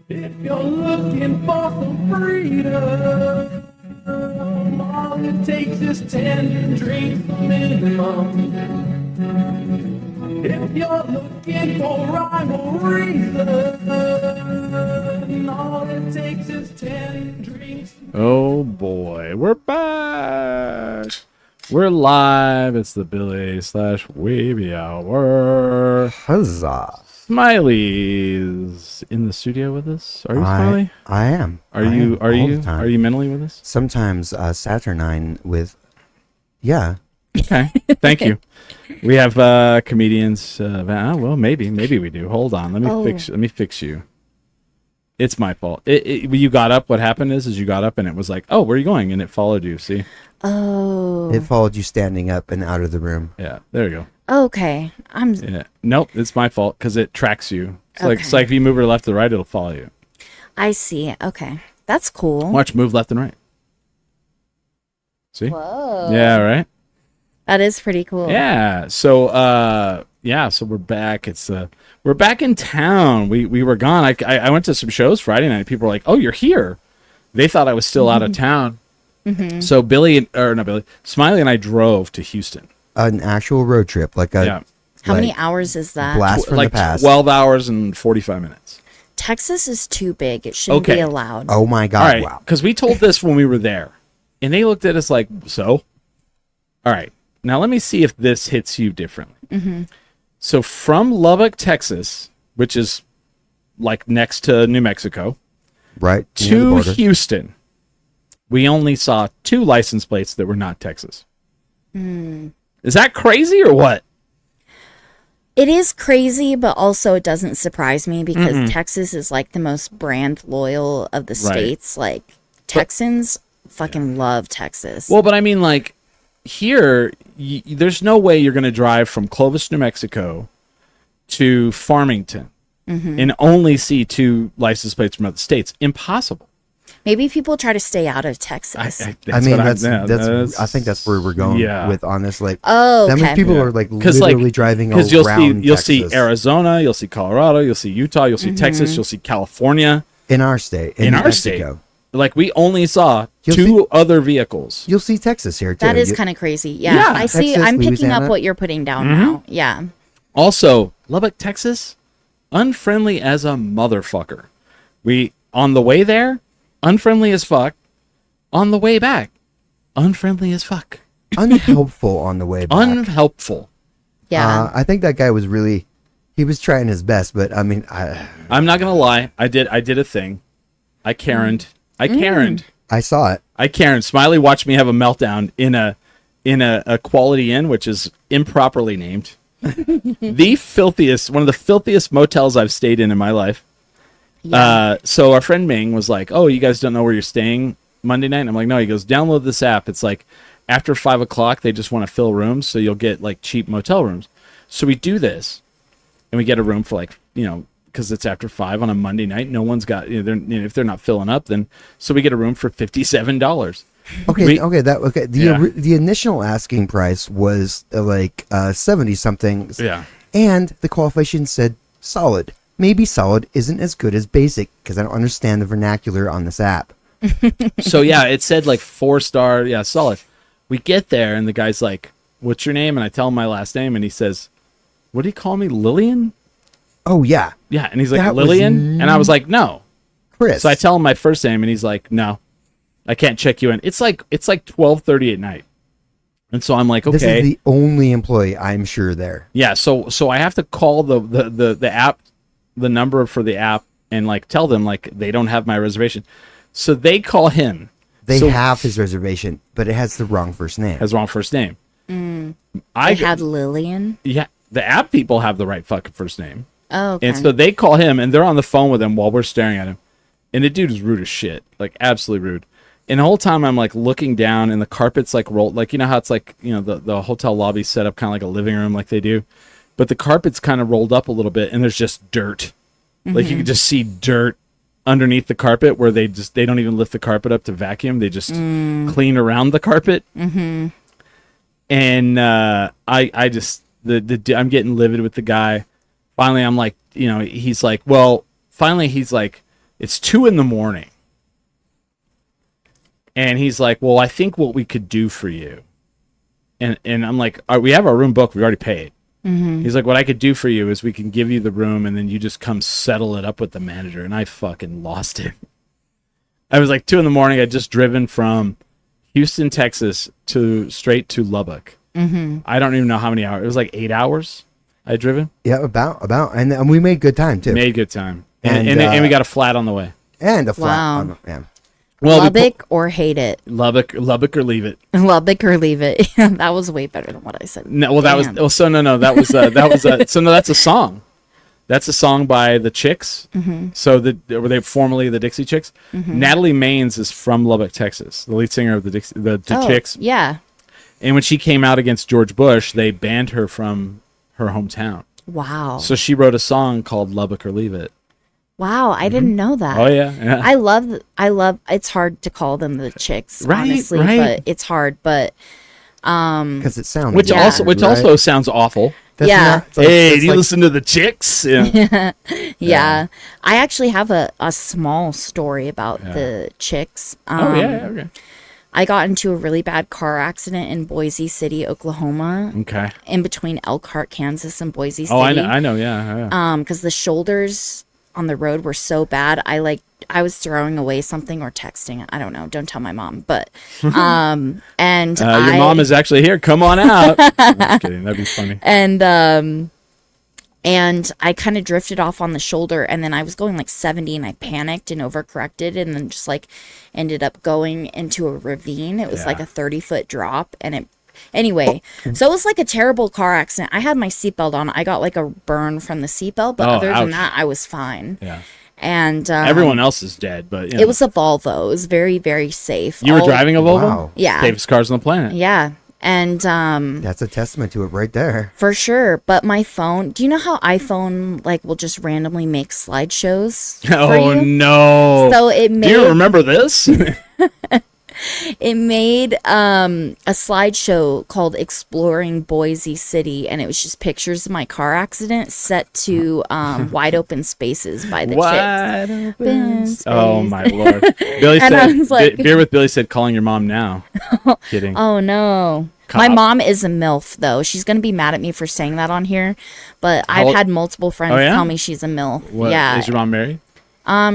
[SPEAKER 1] If you're looking for some freedom, all it takes is 10 drinks minimum. If you're looking for rhyme or reason, all it takes is 10 drinks.
[SPEAKER 2] Oh boy, we're back. We're live. It's the Billy/Wavy Hour.
[SPEAKER 3] Huzzah!
[SPEAKER 2] Smiley's in the studio with us. Are you, Smiley?
[SPEAKER 3] I am.
[SPEAKER 2] Are you mentally with us?
[SPEAKER 3] Sometimes Saturnine with, yeah.
[SPEAKER 2] Okay, thank you. We have comedians. Well, maybe we do. Hold on, let me fix you. It's my fault. You got up. What happened is you got up and it was like, oh, where are you going? And it followed you. See?
[SPEAKER 4] Oh.
[SPEAKER 3] It followed you standing up and out of the room.
[SPEAKER 2] Yeah. There you go.
[SPEAKER 4] Okay.
[SPEAKER 2] Yeah. Nope. It's my fault because it tracks you. It's
[SPEAKER 4] Okay.
[SPEAKER 2] like if you move her left or right, it'll follow you.
[SPEAKER 4] I see. Okay. That's cool.
[SPEAKER 2] Watch, move left and right. See?
[SPEAKER 4] Whoa.
[SPEAKER 2] Yeah. Right.
[SPEAKER 4] That is pretty cool.
[SPEAKER 2] Yeah. So so we're back. We're back in town. We were gone. I went to some shows Friday night. People were like, "Oh, you're here." They thought I was still out of town. Mm-hmm. So Smiley and I drove to Houston.
[SPEAKER 3] An actual road trip,
[SPEAKER 4] How many hours is that?
[SPEAKER 3] Blast from the past.
[SPEAKER 2] 12 hours and 45 minutes.
[SPEAKER 4] Texas is too big. It shouldn't be allowed.
[SPEAKER 3] Oh my God!
[SPEAKER 2] All right,
[SPEAKER 3] wow.
[SPEAKER 2] because we told this when we were there, and they looked at us like, "So, all right, now let me see if this hits you differently." Mm-hmm. So from Lubbock, Texas, which is like next to New Mexico,
[SPEAKER 3] Right
[SPEAKER 2] to Houston, we only saw 2 license plates that were not Texas. Is that crazy or what?
[SPEAKER 4] It is crazy, but also it doesn't surprise me because Texas is like the most brand loyal of the states. Like Texans fucking love Texas.
[SPEAKER 2] Well, but I mean, like here, there's no way you're going to drive from Clovis, New Mexico to Farmington and only see 2 license plates from other states. Impossible.
[SPEAKER 4] Maybe people try to stay out of Texas.
[SPEAKER 3] I think that's where we're going with on this. Like, that many people are like literally driving around.
[SPEAKER 2] You'll see Arizona, you'll see Colorado, you'll see Utah, you'll see Texas, you'll see California.
[SPEAKER 3] In our state,
[SPEAKER 2] in our state, like we only saw 2 other vehicles.
[SPEAKER 3] You'll see Texas here too.
[SPEAKER 4] That is kind of crazy. Yeah, I see.
[SPEAKER 3] Texas,
[SPEAKER 4] I'm picking
[SPEAKER 3] Louisiana.
[SPEAKER 4] up what you're putting down now. Yeah.
[SPEAKER 2] Also, Lubbock, Texas, unfriendly as a motherfucker. We on the way there. Unfriendly as fuck. On the way back, unfriendly as fuck.
[SPEAKER 3] Unhelpful on the way back.
[SPEAKER 2] Unhelpful.
[SPEAKER 4] Yeah.
[SPEAKER 3] I think that guy was he was trying his best, but I mean,
[SPEAKER 2] I'm not gonna lie. I did a thing. I Karen'd.
[SPEAKER 3] I saw it.
[SPEAKER 2] I Karen. Smiley watched me have a meltdown in a Quality Inn, which is improperly named. The filthiest, one of the filthiest motels I've stayed in my life.
[SPEAKER 4] Yeah.
[SPEAKER 2] So our friend Ming was like, "Oh, you guys don't know where you're staying Monday night?" And I'm like, "No." He goes, "Download this app. It's like after 5 o'clock, they just want to fill rooms, so you'll get like cheap motel rooms." So we do this, and we get a room for like because it's after 5 on a Monday night. No one's got if they're not filling up, then so we get a room for $57.
[SPEAKER 3] The initial asking price was like 70 something.
[SPEAKER 2] Yeah,
[SPEAKER 3] and the qualification said solid. Maybe solid isn't as good as basic because I don't understand the vernacular on this app.
[SPEAKER 2] So yeah, it said like 4-star, solid. We get there, and the guy's like, "What's your name?" And I tell him my last name, and he says, "What do you call me, Lillian?"
[SPEAKER 3] Oh yeah,
[SPEAKER 2] Yeah, and he's like,
[SPEAKER 3] That was
[SPEAKER 2] "Lillian," and I was like, "No."
[SPEAKER 3] Chris.
[SPEAKER 2] So I tell him my first name, and he's like, "No, I can't check you in." It's like 12:30 at night, and so I'm like, "Okay."
[SPEAKER 3] This is the only employee I'm sure there.
[SPEAKER 2] Yeah, so I have to call the app, the number for the app, and like tell them like they don't have my reservation. So they call him.
[SPEAKER 3] They
[SPEAKER 2] So-
[SPEAKER 3] have his reservation, but it has the wrong first name.
[SPEAKER 2] has wrong first name.
[SPEAKER 4] I had Lillian.
[SPEAKER 2] Yeah, the app people have the right fucking first name.
[SPEAKER 4] Oh, okay.
[SPEAKER 2] And so they call him, and they're on the phone with him while we're staring at him. And the dude is rude as shit, like absolutely rude. And the whole time I'm like looking down, and the carpet's like rolled, like you know how it's like the hotel lobby set up kind of like a living room, like they do, but the carpet's kind of rolled up a little bit, and there's just dirt. Like you can just see dirt underneath the carpet where they don't even lift the carpet up to vacuum. They just clean around the carpet. And I just I'm getting livid with the guy. Finally, I'm like, he's like, it's 2 a.m. And he's like, well, I think what we could do for you. And I'm like, all right, we have our room booked. We already paid. He's like, what I could do for you is we can give you the room, and then you just come settle it up with the manager. And I fucking lost it. I was like 2 a.m. I'd just driven from Houston, Texas straight to Lubbock. I don't even know how many hours. It was like 8 hours I'd driven.
[SPEAKER 3] Yeah, about, and we made good time too.
[SPEAKER 2] Made good time. And we got a flat on the way.
[SPEAKER 3] And a flat.
[SPEAKER 4] Wow.
[SPEAKER 3] Yeah.
[SPEAKER 2] Well,
[SPEAKER 4] Lubbock or hate it.
[SPEAKER 2] Lubbock or leave it.
[SPEAKER 4] Lubbock or leave it. That was way better than what I said.
[SPEAKER 2] No, well, that
[SPEAKER 4] Damn.
[SPEAKER 2] was so no, that was so no, that's a song. That's a song by the Chicks. So were they formerly the Dixie Chicks? Natalie Maines is from Lubbock, Texas, the lead singer of the Chicks.
[SPEAKER 4] Yeah.
[SPEAKER 2] And when she came out against George Bush, they banned her from her hometown.
[SPEAKER 4] Wow.
[SPEAKER 2] So she wrote a song called "Lubbock or Leave It."
[SPEAKER 4] Wow, I didn't know that.
[SPEAKER 2] Oh yeah.
[SPEAKER 4] I love it's hard to call them the Chicks,
[SPEAKER 2] Right,
[SPEAKER 4] honestly,
[SPEAKER 2] right.
[SPEAKER 4] but it's hard, but
[SPEAKER 3] Because it sounds
[SPEAKER 2] Which
[SPEAKER 4] Yeah.
[SPEAKER 2] also sounds awful.
[SPEAKER 4] Yeah.
[SPEAKER 2] Hey, do you listen to the Chicks? Yeah.
[SPEAKER 4] yeah. I actually have a small story about the Chicks.
[SPEAKER 2] Oh yeah. Okay.
[SPEAKER 4] I got into a really bad car accident in Boise City, Oklahoma,
[SPEAKER 2] Okay.
[SPEAKER 4] in between Elkhart, Kansas and Boise City.
[SPEAKER 2] Oh, I know. Yeah.
[SPEAKER 4] Because the shoulders on the road were so bad. I was throwing away something or texting. I don't know. Don't tell my mom. But and
[SPEAKER 2] Your mom is actually here. Come on out. I'm just kidding. That'd be funny.
[SPEAKER 4] And I kind of drifted off on the shoulder, and then I was going like 70, and I panicked and overcorrected, and then just like ended up going into a ravine. It was like a 30-foot drop, and it. Anyway, so it was like a terrible car accident. I had my seatbelt on. I got like a burn from the seatbelt, but other than
[SPEAKER 2] ouch.
[SPEAKER 4] that, I was fine.
[SPEAKER 2] Yeah.
[SPEAKER 4] And
[SPEAKER 2] Everyone else is dead, but
[SPEAKER 4] it was a Volvo. It was very, very safe.
[SPEAKER 2] You were driving a Volvo?
[SPEAKER 3] Wow.
[SPEAKER 4] Yeah.
[SPEAKER 2] Safest cars on the planet.
[SPEAKER 4] Yeah. And
[SPEAKER 3] That's a testament to it right there.
[SPEAKER 4] for sure. But my phone, do you know how iPhone like will just randomly make slideshows for
[SPEAKER 2] Oh
[SPEAKER 4] you?
[SPEAKER 2] no.
[SPEAKER 4] So it
[SPEAKER 2] Do you
[SPEAKER 4] made
[SPEAKER 2] remember this?
[SPEAKER 4] a slideshow called Exploring Boise City, and it was just pictures of my car accident set to wide open spaces by the Chicks.
[SPEAKER 2] Wide open
[SPEAKER 4] Space.
[SPEAKER 2] Oh my lord. Billy
[SPEAKER 4] And I
[SPEAKER 2] said
[SPEAKER 4] was like-
[SPEAKER 2] Beer with Billy said calling your mom now. Kidding.
[SPEAKER 4] Oh no. My mom is a MILF though. She's gonna be mad at me for saying that on here, but
[SPEAKER 2] How
[SPEAKER 4] I've
[SPEAKER 2] old-
[SPEAKER 4] had multiple friends
[SPEAKER 2] Oh, yeah?
[SPEAKER 4] tell me she's a MILF.
[SPEAKER 2] What,
[SPEAKER 4] yeah.
[SPEAKER 2] is your mom married?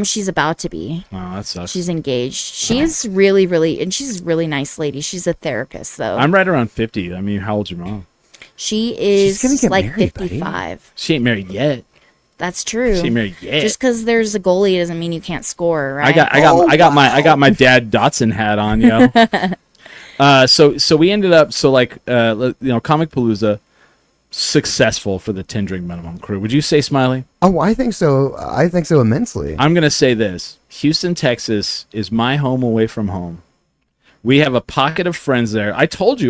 [SPEAKER 4] She's about to be.
[SPEAKER 2] Oh, that sucks.
[SPEAKER 4] She's engaged. She's really, really, and she's a really nice lady. She's a therapist though.
[SPEAKER 2] I'm right around 50. I mean, how old's your mom?
[SPEAKER 4] She
[SPEAKER 3] She's gonna
[SPEAKER 4] is
[SPEAKER 3] get
[SPEAKER 4] like
[SPEAKER 3] married, buddy.
[SPEAKER 4] 55.
[SPEAKER 2] She ain't married yet.
[SPEAKER 4] That's true.
[SPEAKER 2] She ain't married yet.
[SPEAKER 4] Just because there's a goalie doesn't mean you can't score, right?
[SPEAKER 2] I got my dad Dotson hat on, So we ended up Comic Palooza successful for the 10 Drink Minimum crew. Would you say, Smiley?
[SPEAKER 3] Oh, I think so. I think so immensely.
[SPEAKER 2] I'm gonna say this: Houston, Texas is my home away from home. We have a pocket of friends there. I told you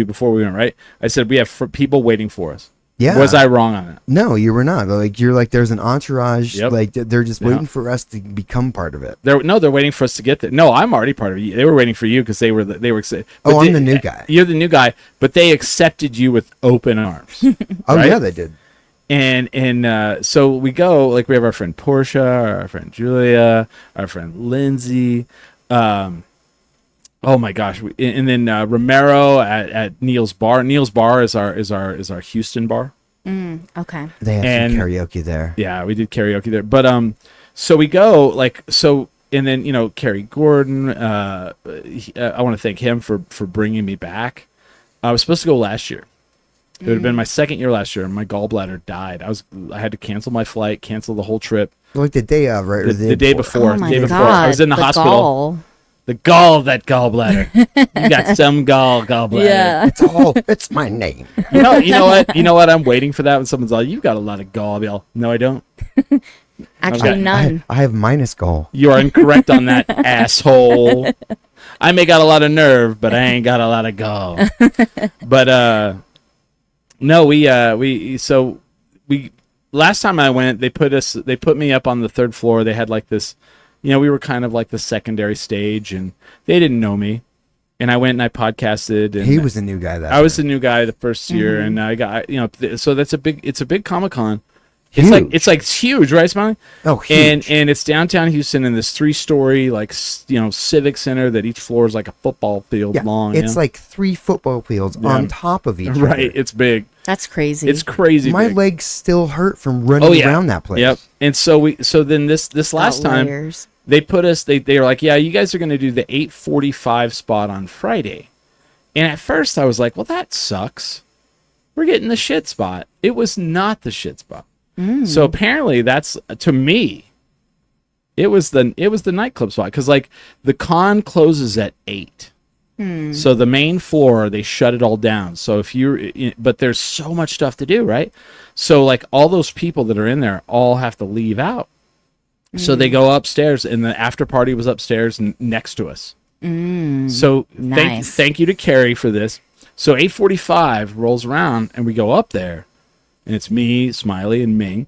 [SPEAKER 2] before we went, right? I said we have people waiting for us.
[SPEAKER 3] Yeah.
[SPEAKER 2] Was I wrong on that?
[SPEAKER 3] No, you were not. Like you're like there's an entourage.
[SPEAKER 2] Yep.
[SPEAKER 3] Like they're just
[SPEAKER 2] Yeah.
[SPEAKER 3] waiting for us to become part of it.
[SPEAKER 2] They're waiting for us to get there. No, I'm already part of it. They were waiting for you because they were excited.
[SPEAKER 3] Oh, I'm the new guy.
[SPEAKER 2] You're the new guy, but they accepted you with open arms.
[SPEAKER 3] Oh
[SPEAKER 2] Right?
[SPEAKER 3] yeah, they did.
[SPEAKER 2] And so we go, like we have our friend Portia, our friend Julia, our friend Lindsay. oh my gosh, and then Romero at Neil's Bar. Neil's Bar is our Houston bar.
[SPEAKER 4] Okay.
[SPEAKER 3] They have some karaoke there.
[SPEAKER 2] Yeah, we did karaoke there. But so we go and then Kerry Gordon. I want to thank him for bringing me back. I was supposed to go last year. It would have been my second year last year, and my gallbladder died. I had to cancel my flight, cancel the whole trip.
[SPEAKER 3] Like the day of, right?
[SPEAKER 2] The day before.
[SPEAKER 4] Oh my
[SPEAKER 2] the day before.
[SPEAKER 4] God,
[SPEAKER 2] I was in the hospital.
[SPEAKER 4] Gall.
[SPEAKER 2] The gall of that gallbladder. You got some gallbladder.
[SPEAKER 4] Yeah.
[SPEAKER 3] It's my name.
[SPEAKER 2] You know what? You know what? I'm waiting for that when someone's like, "You've got a lot of gall." I'll be all, "No, I don't."
[SPEAKER 4] Actually, none.
[SPEAKER 3] I have minus gall.
[SPEAKER 2] You are incorrect on that, asshole. I may got a lot of nerve, but I ain't got a lot of gall. But no, we last time I went, they put me up on the third floor. They had like this, we were kind of like the secondary stage, and they didn't know me. And I went and I podcasted. And
[SPEAKER 3] he was the new guy.
[SPEAKER 2] I was the new guy the first year, and I got so it's a big Comic-Con.
[SPEAKER 3] Huge.
[SPEAKER 2] It's huge, right, Smiley?
[SPEAKER 3] Oh, huge.
[SPEAKER 2] And it's downtown Houston in this 3-story civic center that each floor is like a football field long.
[SPEAKER 3] It's like 3 football fields on top of each other.
[SPEAKER 2] Right, it's big.
[SPEAKER 4] That's crazy.
[SPEAKER 2] It's crazy.
[SPEAKER 3] My
[SPEAKER 2] big.
[SPEAKER 3] legs still hurt from running around that place.
[SPEAKER 2] Yep. And so then this last time they put us. They were like, yeah, you guys are going to do the 8:45 spot on Friday. And at first I was like, well, that sucks. We're getting the shit spot. It was not the shit spot. So apparently that's, to me, it was the nightclub spot, because like the con closes at 8. So the main floor, they shut it all down. So but there's so much stuff to do, right? So like all those people that are in there all have to leave out. So they go upstairs, and the after party was upstairs next to us. So
[SPEAKER 4] nice.
[SPEAKER 2] thank you to Carrie for this. So 8:45 rolls around, and we go up there, and it's me, Smiley, and Ming.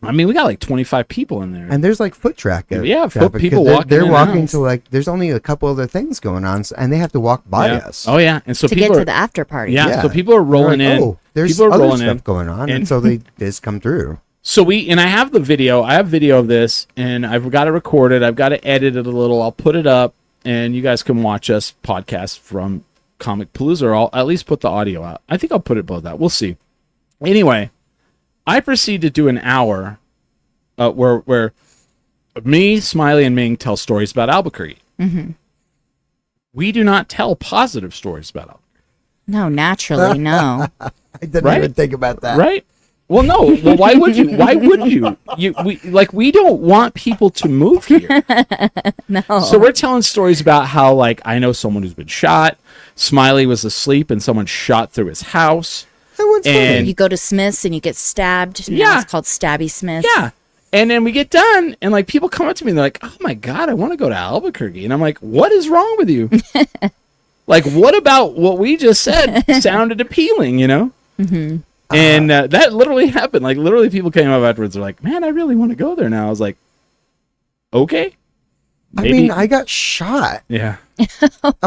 [SPEAKER 2] I mean, we got like 25 people in there.
[SPEAKER 3] And there's like foot traffic.
[SPEAKER 2] Yeah, people walking.
[SPEAKER 3] They're walking to like, there's only a couple other things going on, and they have to walk by us.
[SPEAKER 2] Oh, yeah. And so
[SPEAKER 4] to
[SPEAKER 2] people
[SPEAKER 4] get to the after party.
[SPEAKER 2] Yeah, so people are rolling in.
[SPEAKER 3] Oh, there's
[SPEAKER 2] people are
[SPEAKER 3] other
[SPEAKER 2] rolling
[SPEAKER 3] stuff
[SPEAKER 2] in.
[SPEAKER 3] going on. And so they just come through.
[SPEAKER 2] So and I have the video. I have video of this, and I've got it recorded. I've got to edit it a little. I'll put it up, and you guys can watch us podcast from Comic Palooza, or I'll at least put the audio out. I think I'll put it both out. We'll see. Anyway, I proceed to do an hour where me, Smiley, and Ming tell stories about Albuquerque. We do not tell positive stories about Albuquerque.
[SPEAKER 4] No, naturally, no.
[SPEAKER 3] I didn't even think about that.
[SPEAKER 2] Right? Well, no. Well, why would you? Why would you? We don't want people to move here.
[SPEAKER 4] No.
[SPEAKER 2] So we're telling stories about how, like, I know someone who's been shot. Smiley was asleep and someone shot through his house.
[SPEAKER 3] And
[SPEAKER 4] you go to Smith's and you get stabbed. Now it's called Stabby Smith.
[SPEAKER 2] Yeah. And then we get done, and like people come up to me and they're like, "Oh my God, I want to go to Albuquerque." And I'm like, "What is wrong with you? Like, what about what we just said sounded appealing, And that literally happened. Like, literally people came up afterwards. They're like, "Man, I really want to go there now." I was like, "Okay."
[SPEAKER 3] Maybe. I mean, I got shot.
[SPEAKER 2] Yeah.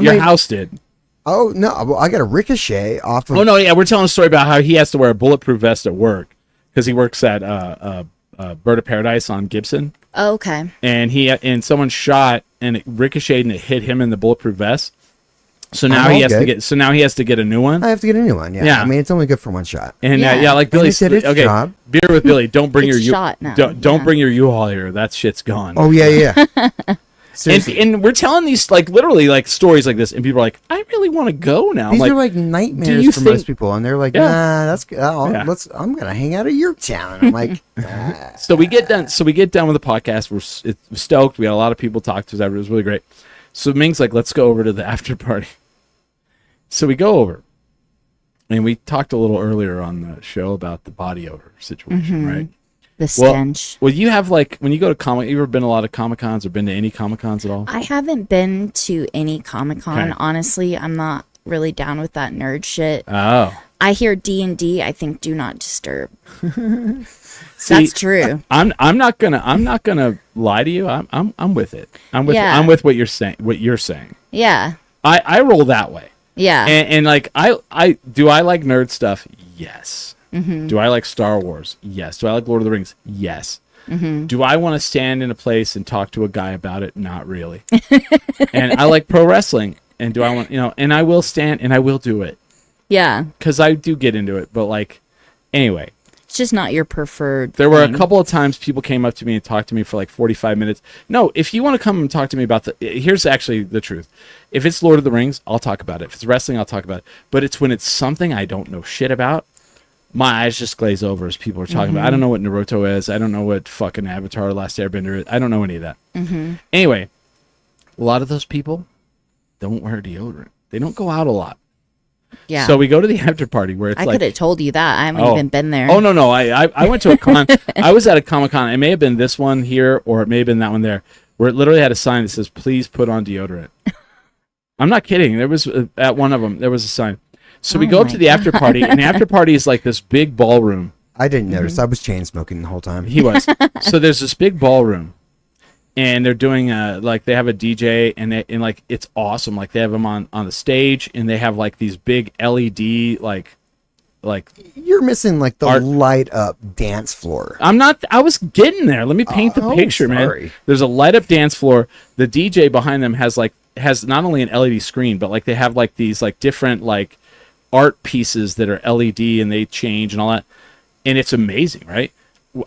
[SPEAKER 2] Your house did.
[SPEAKER 3] Oh, no. Well, I got a ricochet off of...
[SPEAKER 2] Oh, no, yeah. We're telling a story about how he has to wear a bulletproof vest at work because he works at Bird of Paradise on Gibson.
[SPEAKER 4] Oh, okay.
[SPEAKER 2] And someone shot, and it ricocheted, and it hit him in the bulletproof vest. So now he has to get a new one.
[SPEAKER 3] I have to get a new one. Yeah. I mean, it's only good for one shot.
[SPEAKER 2] And like Billy said, okay,
[SPEAKER 3] job.
[SPEAKER 2] Beer with Billy. Don't bring
[SPEAKER 4] shot now.
[SPEAKER 2] Don't bring your U-Haul here. That shit's gone.
[SPEAKER 3] Oh yeah.
[SPEAKER 2] And we're telling these like literally like stories like this, and people are like, "I really want to go now."
[SPEAKER 3] These are like nightmares for most people, and they're like, "Nah, that's good. I'm gonna hang out at your town." And I'm like,
[SPEAKER 2] So we get done. So we get done with the podcast. We're stoked. We had a lot of people talk to us. It was really great. So Ming's like, "Let's go over to the after party." So we go over, and we talked a little earlier on the show about the body odor situation, right?
[SPEAKER 4] The stench.
[SPEAKER 2] Well, you have like when you go to you ever been to a lot of Comic-Cons or been to any Comic-Cons at all?
[SPEAKER 4] I haven't been to any Comic-Con.
[SPEAKER 2] Okay.
[SPEAKER 4] honestly. I'm not really down with that nerd shit.
[SPEAKER 2] Oh.
[SPEAKER 4] I hear D&D. I think do not disturb.
[SPEAKER 2] See,
[SPEAKER 4] that's true.
[SPEAKER 2] I'm not gonna lie to you. I'm with it. I'm with what you're saying.
[SPEAKER 4] Yeah.
[SPEAKER 2] I roll that way.
[SPEAKER 4] Yeah.
[SPEAKER 2] And like I like nerd stuff? Yes. Do I like Star Wars? Yes. Do I like Lord of the Rings? Yes. Do I want to stand in a place and talk to a guy about it? Not really. And I like pro wrestling. And do I want, and I will stand and I will do it.
[SPEAKER 4] Yeah.
[SPEAKER 2] Because I do get into it. But like, anyway.
[SPEAKER 4] It's just not your preferred
[SPEAKER 2] There were a couple of times people came up to me and talked to me for like 45 minutes. No, if you want to come and talk to me about here's actually the truth. If it's Lord of the Rings, I'll talk about it. If it's wrestling, I'll talk about it. But it's when it's something I don't know shit about, my eyes just glaze over as people are talking about. I don't know what Naruto is. I don't know what fucking Avatar: Last Airbender is. I don't know any of that. Anyway, a lot of those people don't wear deodorant. They don't go out a lot.
[SPEAKER 4] Yeah.
[SPEAKER 2] So we go to the after party where it's
[SPEAKER 4] I
[SPEAKER 2] like,
[SPEAKER 4] could have told you that. I haven't even been there.
[SPEAKER 2] Oh no. I went to a con. I was at a Comic-Con. It may have been this one here, or it may have been that one there, where it literally had a sign that says, "Please put on deodorant." I'm not kidding. There was at one of them there was a sign. So we go up to the after party, and the after party is like this big ballroom.
[SPEAKER 3] I didn't notice. I was chain smoking the whole time.
[SPEAKER 2] He was. So there's this big ballroom, and they're doing like they have a DJ, and like it's awesome. Like they have him on the stage, and they have like these big LED like
[SPEAKER 3] You're missing like the light up dance floor.
[SPEAKER 2] I'm not. I was getting there. Let me paint the picture,
[SPEAKER 3] sorry.
[SPEAKER 2] man. There's a light up dance floor. The DJ behind them has not only an LED screen, but like they have like these like different like art pieces that are LED and they change and all that, and it's amazing, right?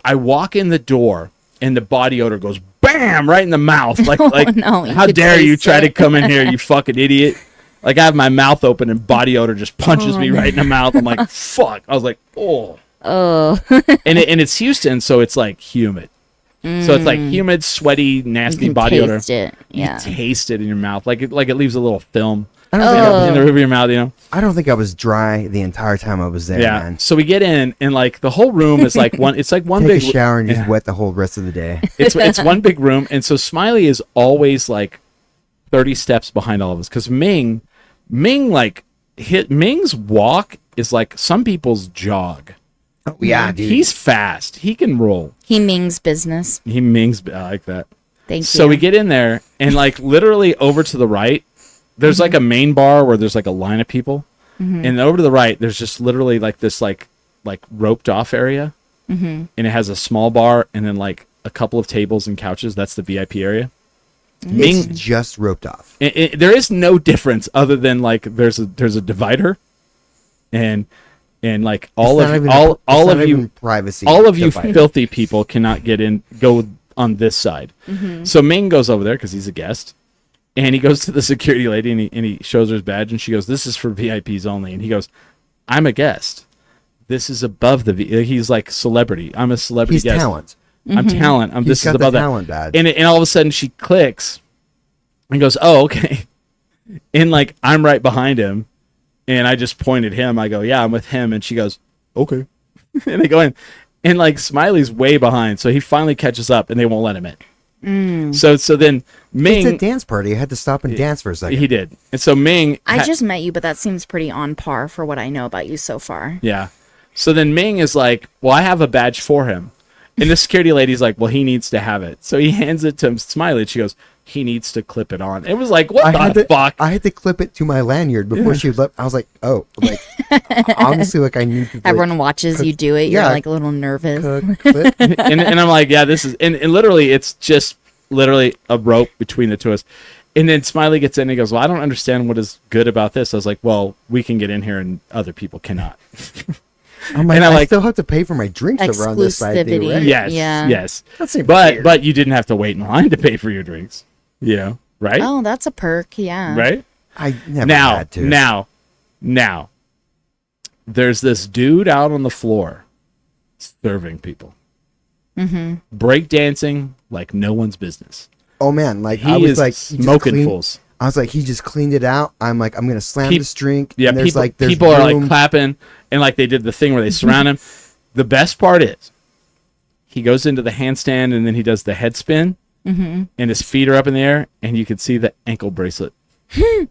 [SPEAKER 2] I walk in the door and the body odor goes bam right in the mouth, like
[SPEAKER 4] no,
[SPEAKER 2] how dare you try to come in here, you fucking idiot! Like I have my mouth open and body odor just punches me right in the mouth. I'm like, fuck. I was like, oh. and it's Houston, so it's like humid. So it's like humid, sweaty, nasty body odor.
[SPEAKER 4] It. Yeah.
[SPEAKER 2] You taste it in your mouth, like it leaves a little film
[SPEAKER 3] I don't think
[SPEAKER 2] in the roof of your mouth.
[SPEAKER 3] I don't think I was dry the entire time I was there, man.
[SPEAKER 2] So we get in, and like the whole room is like one. It's like one
[SPEAKER 3] Take
[SPEAKER 2] big
[SPEAKER 3] a shower and just wet the whole rest of the day.
[SPEAKER 2] It's one big room, and so Smiley is always like 30 steps behind all of us because Ming Ming's walk is like some people's jog.
[SPEAKER 3] Oh yeah, dude.
[SPEAKER 2] He's fast. He can roll.
[SPEAKER 4] He Ming's business.
[SPEAKER 2] I like that.
[SPEAKER 4] Thank you.
[SPEAKER 2] So we get in there, and like literally over to the right, there's like a main bar where there's like a line of people, and over to the right, there's just literally like this like roped off area, and it has a small bar and then like a couple of tables and couches. That's the VIP area.
[SPEAKER 3] It's just roped off.
[SPEAKER 2] There is no difference other than like there's a divider, and like all of you
[SPEAKER 3] privacy.
[SPEAKER 2] all of you filthy people cannot go on this side. So Ming goes over there because he's a guest, and he goes to the security lady and he shows her his badge, and she goes, "This is for VIPs only." And he goes, "I'm a guest. This is above the He's like celebrity. I'm a celebrity
[SPEAKER 3] He's
[SPEAKER 2] guest.
[SPEAKER 3] talent.
[SPEAKER 2] I'm talent. This is above
[SPEAKER 3] the
[SPEAKER 2] that."
[SPEAKER 3] talent badge.
[SPEAKER 2] And all of a sudden she clicks and goes, "Oh, okay." And like I'm right behind him, and I just pointed him. I go, "Yeah, I'm with him." And she goes, "Okay." And they go in, and like Smiley's way behind, so he finally catches up, and they won't let him in. So then Ming,
[SPEAKER 3] it's a dance party. I had to stop and dance for a second.
[SPEAKER 2] he did, and so Ming,
[SPEAKER 4] I just met you, but that seems pretty on par for what I know about you so far.
[SPEAKER 2] yeah. So then Ming is like, "Well, I have a badge for him." And the security lady's like, "Well, he needs to have it." So he hands it to Smiley, and she goes, "He needs to clip it on." It was like, what the fuck?
[SPEAKER 3] I had to clip it to my lanyard before she left. I was like, oh, like, honestly, like I need to.
[SPEAKER 4] Everyone watches you do it. You're like a little nervous.
[SPEAKER 3] Clip.
[SPEAKER 2] and I'm like, yeah, this is, and literally, it's just literally a rope between the two of us. And then Smiley gets in and he goes, "Well, I don't understand what is good about this." I was like, "Well, we can get in here and other people cannot."
[SPEAKER 3] I'm like, I still have to pay for my drinks over on this side, too, right?
[SPEAKER 2] Yes,
[SPEAKER 4] Yeah.
[SPEAKER 2] yes.
[SPEAKER 3] That seems
[SPEAKER 2] But
[SPEAKER 3] weird.
[SPEAKER 2] but you didn't have to wait in line to pay for your drinks, right?
[SPEAKER 4] Oh, that's a perk. Yeah.
[SPEAKER 2] Right.
[SPEAKER 3] I never had to.
[SPEAKER 2] Now, there's this dude out on the floor serving people, break dancing like no one's business.
[SPEAKER 3] Oh man, like
[SPEAKER 2] He
[SPEAKER 3] I was
[SPEAKER 2] is
[SPEAKER 3] like
[SPEAKER 2] smoking fools.
[SPEAKER 3] I was like, he just cleaned it out. I'm like, I'm gonna slam this drink.
[SPEAKER 2] Yeah,
[SPEAKER 3] and there's
[SPEAKER 2] people are like
[SPEAKER 3] room.
[SPEAKER 2] clapping, and like they did the thing where they surround him. The best part is, he goes into the handstand and then he does the head spin, and his feet are up in the air, and you can see the ankle bracelet.
[SPEAKER 4] A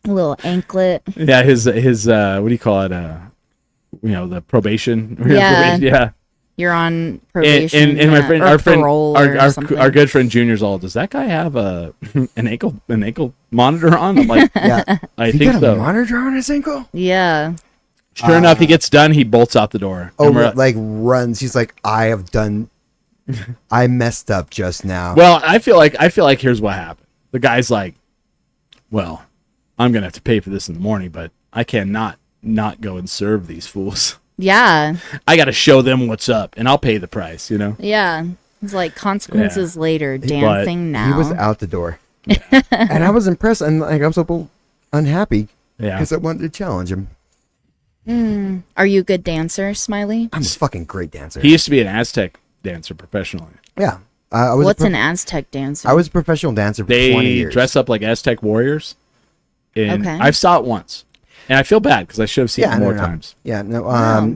[SPEAKER 4] little anklet.
[SPEAKER 2] Yeah, his what do you call it? The probation.
[SPEAKER 4] Yeah.
[SPEAKER 2] Yeah.
[SPEAKER 4] You're on probation.
[SPEAKER 2] And my friend, our good friend Junior's all, "Does that guy have an ankle monitor on?" I'm like,
[SPEAKER 3] Yeah,
[SPEAKER 2] I
[SPEAKER 3] he
[SPEAKER 2] think
[SPEAKER 3] got
[SPEAKER 2] so.
[SPEAKER 3] a monitor on his ankle.
[SPEAKER 4] Yeah.
[SPEAKER 2] Sure enough, he gets done. He bolts out the door.
[SPEAKER 3] Oh, like runs. He's like, I messed up just now.
[SPEAKER 2] Well, I feel like here's what happened. The guy's like, well, I'm gonna have to pay for this in the morning, but I cannot not go and serve these fools.
[SPEAKER 4] Yeah.
[SPEAKER 2] I got to show them what's up, and I'll pay the price.
[SPEAKER 4] Yeah. It's like consequences later, dancing now.
[SPEAKER 3] He was out the door, and I was impressed, and like I was so unhappy because I wanted to challenge him.
[SPEAKER 4] Are you a good dancer, Smiley?
[SPEAKER 3] I'm a fucking great dancer.
[SPEAKER 2] He used to be an Aztec dancer professionally.
[SPEAKER 3] Yeah. I was
[SPEAKER 4] What's an Aztec dancer?
[SPEAKER 3] I was a professional dancer for 20 years.
[SPEAKER 2] They dress up like Aztec warriors. And
[SPEAKER 4] Okay.
[SPEAKER 2] I saw it once. And I feel bad because I should have seen it more times.
[SPEAKER 3] Yeah, no.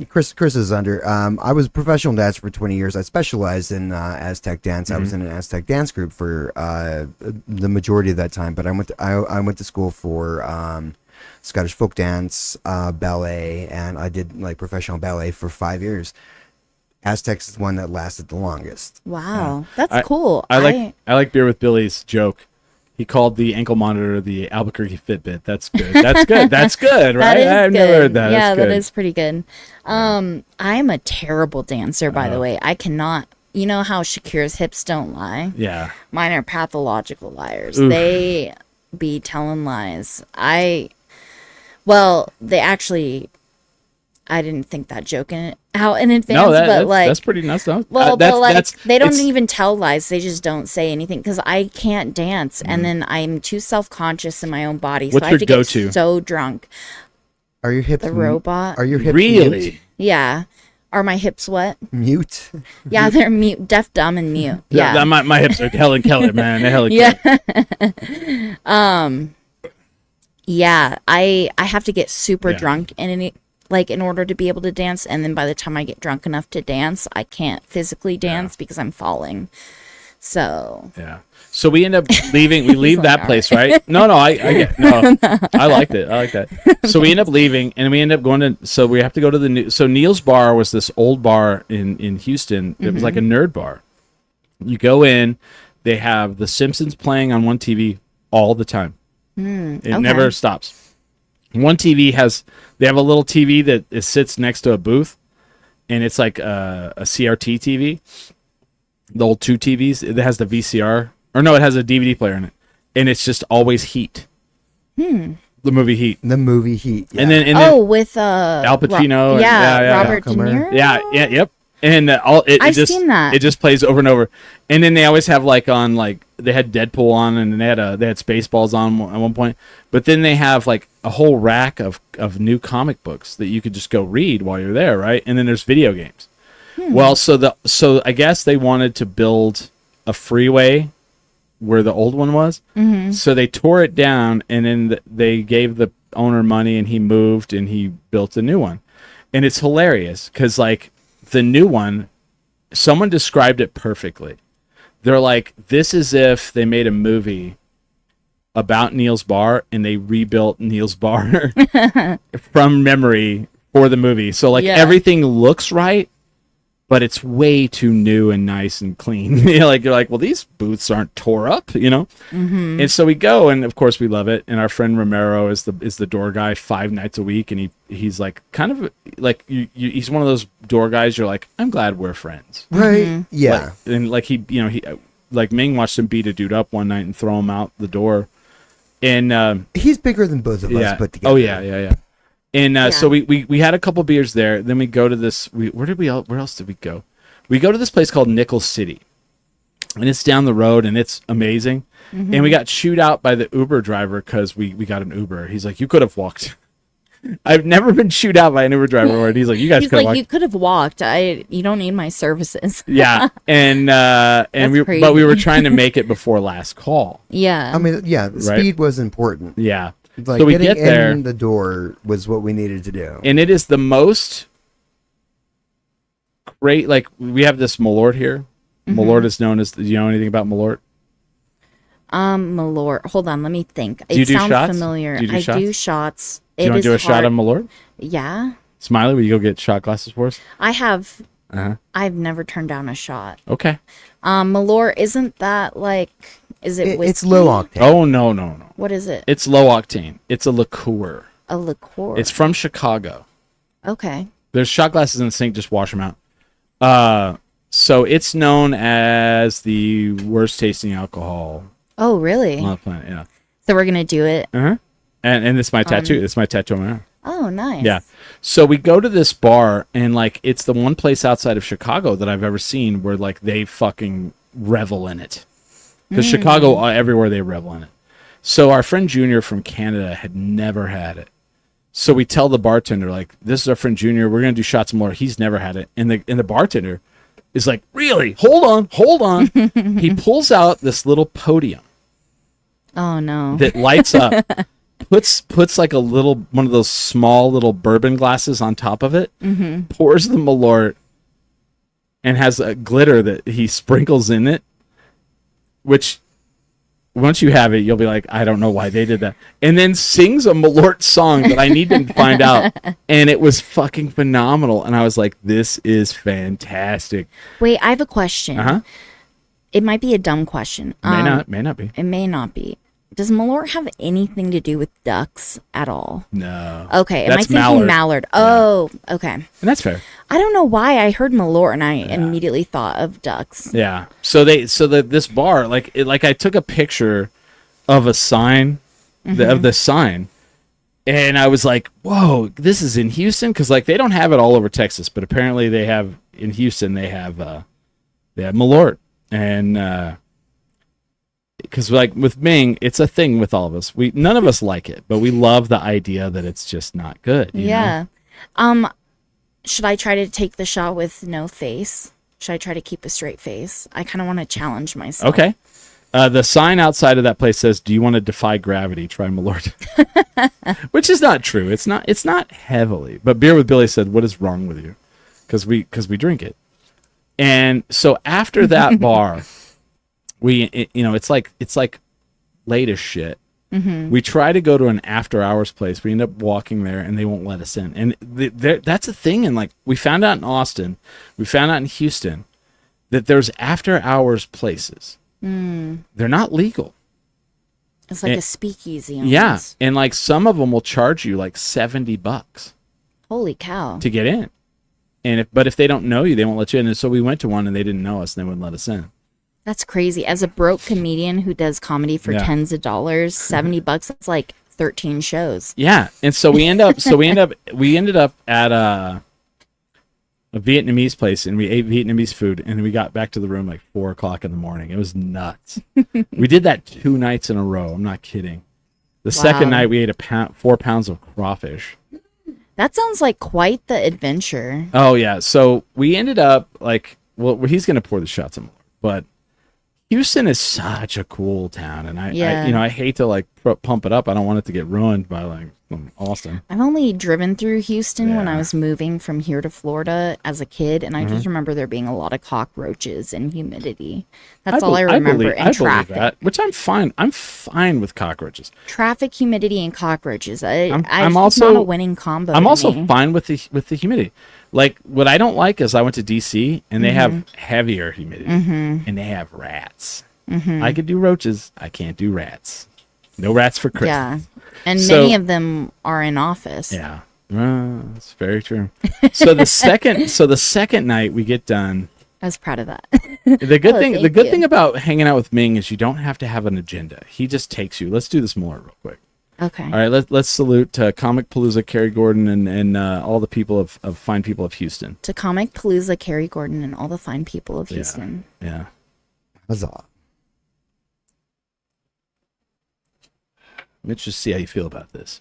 [SPEAKER 3] Chris is under. I was a professional dancer for 20 years. I specialized in Aztec dance. I was in an Aztec dance group for the majority of that time. But I went to school for Scottish folk dance, ballet, and I did like professional ballet for 5 years. Aztecs is the one that lasted the longest.
[SPEAKER 4] Wow, that's cool.
[SPEAKER 2] I like Beer with Billy's joke. He called the ankle monitor the Albuquerque Fitbit. That's good. That's good. That's good, right? I've never heard that.
[SPEAKER 4] Yeah,
[SPEAKER 2] that
[SPEAKER 4] is pretty good. I'm a terrible dancer, by the way. I cannot. You know how Shakira's hips don't lie?
[SPEAKER 2] Yeah.
[SPEAKER 4] Mine are pathological liars.
[SPEAKER 2] Oof.
[SPEAKER 4] They be telling lies. They actually. I didn't think that joke out in advance,
[SPEAKER 2] that's pretty nuts. Though.
[SPEAKER 4] They don't even tell lies. They just don't say anything because I can't dance, and then I'm too self-conscious in my own body, so I have to get so drunk.
[SPEAKER 3] Are your hips
[SPEAKER 4] the robot?
[SPEAKER 3] Are your hips
[SPEAKER 2] really?
[SPEAKER 3] Mute?
[SPEAKER 4] Yeah. Are my hips what?
[SPEAKER 3] Mute.
[SPEAKER 4] Yeah, they're mute, deaf, dumb, and mute. Yeah.
[SPEAKER 2] My hips are Helen Keller, man. They're Helen
[SPEAKER 4] Keller. Yeah. I have to get super drunk in order to be able to dance, and then by the time I get drunk enough to dance, I can't physically dance because I'm falling. So
[SPEAKER 2] so we end up leaving. We leave that place, right? No, I liked it. I like that. So we end up leaving, and we end up going to. So we have to go to the new. So Neil's Bar was this old bar in Houston. It was like a nerd bar. You go in, they have The Simpsons playing on one TV all the time. It never stops. One TV they have a little TV that sits next to a booth, and it's like a CRT TV. The old two TVs. It has the VCR, or no, it has a DVD player in it, and it's just always Heat. The movie Heat.
[SPEAKER 3] The movie Heat. Yeah.
[SPEAKER 2] And then
[SPEAKER 4] with
[SPEAKER 2] Al Pacino.
[SPEAKER 4] Robert De Niro.
[SPEAKER 2] Yep. And I've seen that. It just plays over and over. And then they always have they had Deadpool on, and they had Spaceballs on at one point. But then they have like a whole rack of new comic books that you could just go read while you're there, right? And then there's video games. Well, so I guess they wanted to build a freeway where the old one was. So they tore it down, and then they gave the owner money, and he moved, and he built a new one. And it's hilarious because the new one, someone described it perfectly. They're like, this is if they made a movie about Neil's Bar and they rebuilt Neil's Bar from memory for the movie. So everything looks right, but it's way too new and nice and clean. You're like, well, these booths aren't tore up, And so we go, and of course we love it. And our friend Romero is the door guy 5 nights a week, and he's like kind of like he's one of those door guys. You're like, I'm glad we're friends,
[SPEAKER 3] right? Yeah.
[SPEAKER 2] And he Ming watched him beat a dude up one night and throw him out the door, and
[SPEAKER 3] he's bigger than both of us put together.
[SPEAKER 2] Oh yeah. And so we had a couple beers there. Then we go to this. Where else did we go? We go to this place called Nickel City, and it's down the road, and it's amazing. And we got chewed out by the Uber driver because we got an Uber. He's like, you could have walked. I've never been chewed out by an Uber driver. Where he's like, you guys could have walked.
[SPEAKER 4] You could have walked. You don't need my services.
[SPEAKER 2] Yeah, and but we were trying to make it before last call.
[SPEAKER 4] Yeah.
[SPEAKER 3] I mean, speed was important.
[SPEAKER 2] Yeah.
[SPEAKER 3] So we get there. In the door was what we needed to do.
[SPEAKER 2] And it is the most great, we have this Malort here. Malort is known as, do you know anything about Malort?
[SPEAKER 4] Malort. Hold on, let me think.
[SPEAKER 2] Do you do shots?
[SPEAKER 4] Familiar.
[SPEAKER 2] Do you do shots?
[SPEAKER 4] Do shots.
[SPEAKER 2] Do you want to do a shot of Malort?
[SPEAKER 4] Yeah.
[SPEAKER 2] Smiley, will you go get shot glasses for us?
[SPEAKER 4] I have. I've never turned down a shot.
[SPEAKER 2] Okay.
[SPEAKER 4] Malort, isn't that is it whiskey?
[SPEAKER 3] It's low octane.
[SPEAKER 2] Oh, no.
[SPEAKER 4] What is it?
[SPEAKER 2] It's low octane. It's a liqueur.
[SPEAKER 4] A liqueur.
[SPEAKER 2] It's from Chicago.
[SPEAKER 4] Okay.
[SPEAKER 2] There's shot glasses in the sink. Just wash them out. So it's known as the worst tasting alcohol
[SPEAKER 4] Oh, really?
[SPEAKER 2] on the planet. Yeah.
[SPEAKER 4] So we're gonna do it.
[SPEAKER 2] Uh-huh. And it's my tattoo. It's my tattoo on my arm.
[SPEAKER 4] Oh, nice.
[SPEAKER 2] Yeah. So we go to this bar, and like it's the one place outside of Chicago that I've ever seen where like they fucking revel in it. Because Chicago, everywhere they revel in it. So our friend Junior from Canada had never had it. So we tell the bartender, like, this is our friend Junior. We're gonna do shots more. He's never had it. And the bartender is like, really? Hold on. He pulls out this little podium
[SPEAKER 4] Oh no.
[SPEAKER 2] that lights up. Puts like a little one of those small little bourbon glasses on top of it, pours the Malort, and has a glitter that he sprinkles in it, which once you have it, you'll be like, I don't know why they did that. And then sings a Malort song that I need to find out. And it was fucking phenomenal. And I was like, this is fantastic.
[SPEAKER 4] Wait, I have a question.
[SPEAKER 2] Uh-huh.
[SPEAKER 4] It might be a dumb question.
[SPEAKER 2] May not be.
[SPEAKER 4] It may not be. Does Malort have anything to do with ducks at all?
[SPEAKER 2] No.
[SPEAKER 4] Okay, am I
[SPEAKER 2] That's
[SPEAKER 4] thinking mallard? Oh, okay.
[SPEAKER 2] And that's fair.
[SPEAKER 4] I don't know why I heard Malort and I immediately thought of ducks.
[SPEAKER 2] Yeah. So this bar, like I took a picture of a sign, of the sign, and I was like, whoa, this is in Houston? Because like they don't have it all over Texas, but apparently they have in Houston. They have Malort, and because like with Ming, it's a thing with all of us. None of us like it, but we love the idea that it's just not good. You know?
[SPEAKER 4] Should I try to take the shot with no face? Should I try to keep a straight face? I kind of want to challenge myself.
[SPEAKER 2] Okay. The sign outside of that place says, "Do you want to defy gravity? Try Malort," which is not true. It's not heavily. But Beer with Billy said, "What is wrong with you?" Because we drink it. And so after that bar, it's like late as shit. We try to go to an after hours place. We end up walking there, and they won't let us in. And that's a thing. And like we found out in Austin, we found out in Houston that there's after hours places. They're not legal.
[SPEAKER 4] It's like a speakeasy. Almost.
[SPEAKER 2] Yeah, and like some of them will charge you like $70
[SPEAKER 4] Holy cow
[SPEAKER 2] to get in. And if they don't know you, they won't let you in. And so we went to one, and they didn't know us, and they wouldn't let us in.
[SPEAKER 4] That's crazy. As a broke comedian who does comedy for tens of dollars, $70, that's like 13 shows.
[SPEAKER 2] Yeah. And so we ended up at a Vietnamese place, and we ate Vietnamese food, and then we got back to the room like 4:00 in the morning. It was nuts. We did that 2 nights in a row. I'm not kidding. The second night we ate 4 pounds of crawfish.
[SPEAKER 4] That sounds like quite the adventure.
[SPEAKER 2] Oh yeah. So we ended up like, well, he's going to pour the shots in more, but Houston is such a cool town, and I hate to like pump it up. I don't want it to get ruined by like Austin.
[SPEAKER 4] I've only driven through Houston when I was moving from here to Florida as a kid, and I just remember there being a lot of cockroaches and humidity. That's all I remember. And traffic,
[SPEAKER 2] believe that, which I'm fine. I'm fine with cockroaches.
[SPEAKER 4] Traffic, humidity, and cockroaches.
[SPEAKER 2] I'm also
[SPEAKER 4] not a winning combo.
[SPEAKER 2] I'm also fine with the humidity. Like, what I don't like is I went to DC, and they have heavier humidity, and they have rats. I could do roaches. I can't do rats. No rats for Christmas.
[SPEAKER 4] Yeah, and many of them are in office.
[SPEAKER 2] Yeah, that's very true. So the second night we get done.
[SPEAKER 4] I was proud of that.
[SPEAKER 2] The good thing about hanging out with Ming is you don't have to have an agenda. He just takes you. Let's do this more real quick.
[SPEAKER 4] Okay.
[SPEAKER 2] All right, let's salute Comic Palooza, Carrie Gordon, and all the people of fine people of Houston.
[SPEAKER 4] To Comic Palooza, Carrie Gordon, and all the fine people of Houston.
[SPEAKER 2] Yeah.
[SPEAKER 3] Huzzah.
[SPEAKER 2] Let's just see how you feel about this.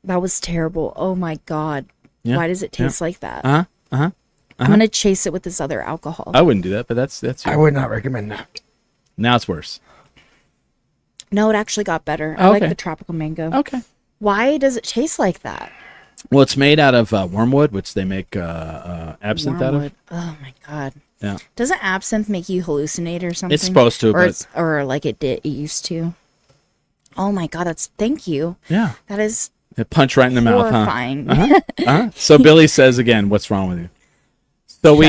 [SPEAKER 4] That was terrible. Oh my God.
[SPEAKER 2] Yeah.
[SPEAKER 4] Why does it taste like that?
[SPEAKER 2] I'm
[SPEAKER 4] gonna chase it with this other alcohol.
[SPEAKER 2] I wouldn't do that, but that's.
[SPEAKER 3] I would not recommend that.
[SPEAKER 2] Now it's worse.
[SPEAKER 4] No, it actually got better. I like the tropical mango.
[SPEAKER 2] Okay.
[SPEAKER 4] Why does it taste like that?
[SPEAKER 2] Well, it's made out of wormwood, which they make absinthe out of.
[SPEAKER 4] Oh my God.
[SPEAKER 2] Yeah.
[SPEAKER 4] Doesn't absinthe make you hallucinate or something?
[SPEAKER 2] It's supposed to,
[SPEAKER 4] or like it used to. Oh my God, thank you.
[SPEAKER 2] Yeah.
[SPEAKER 4] That is
[SPEAKER 2] it punch right in the mouth,
[SPEAKER 4] huh?
[SPEAKER 2] So Billy says again, "What's wrong with you?" So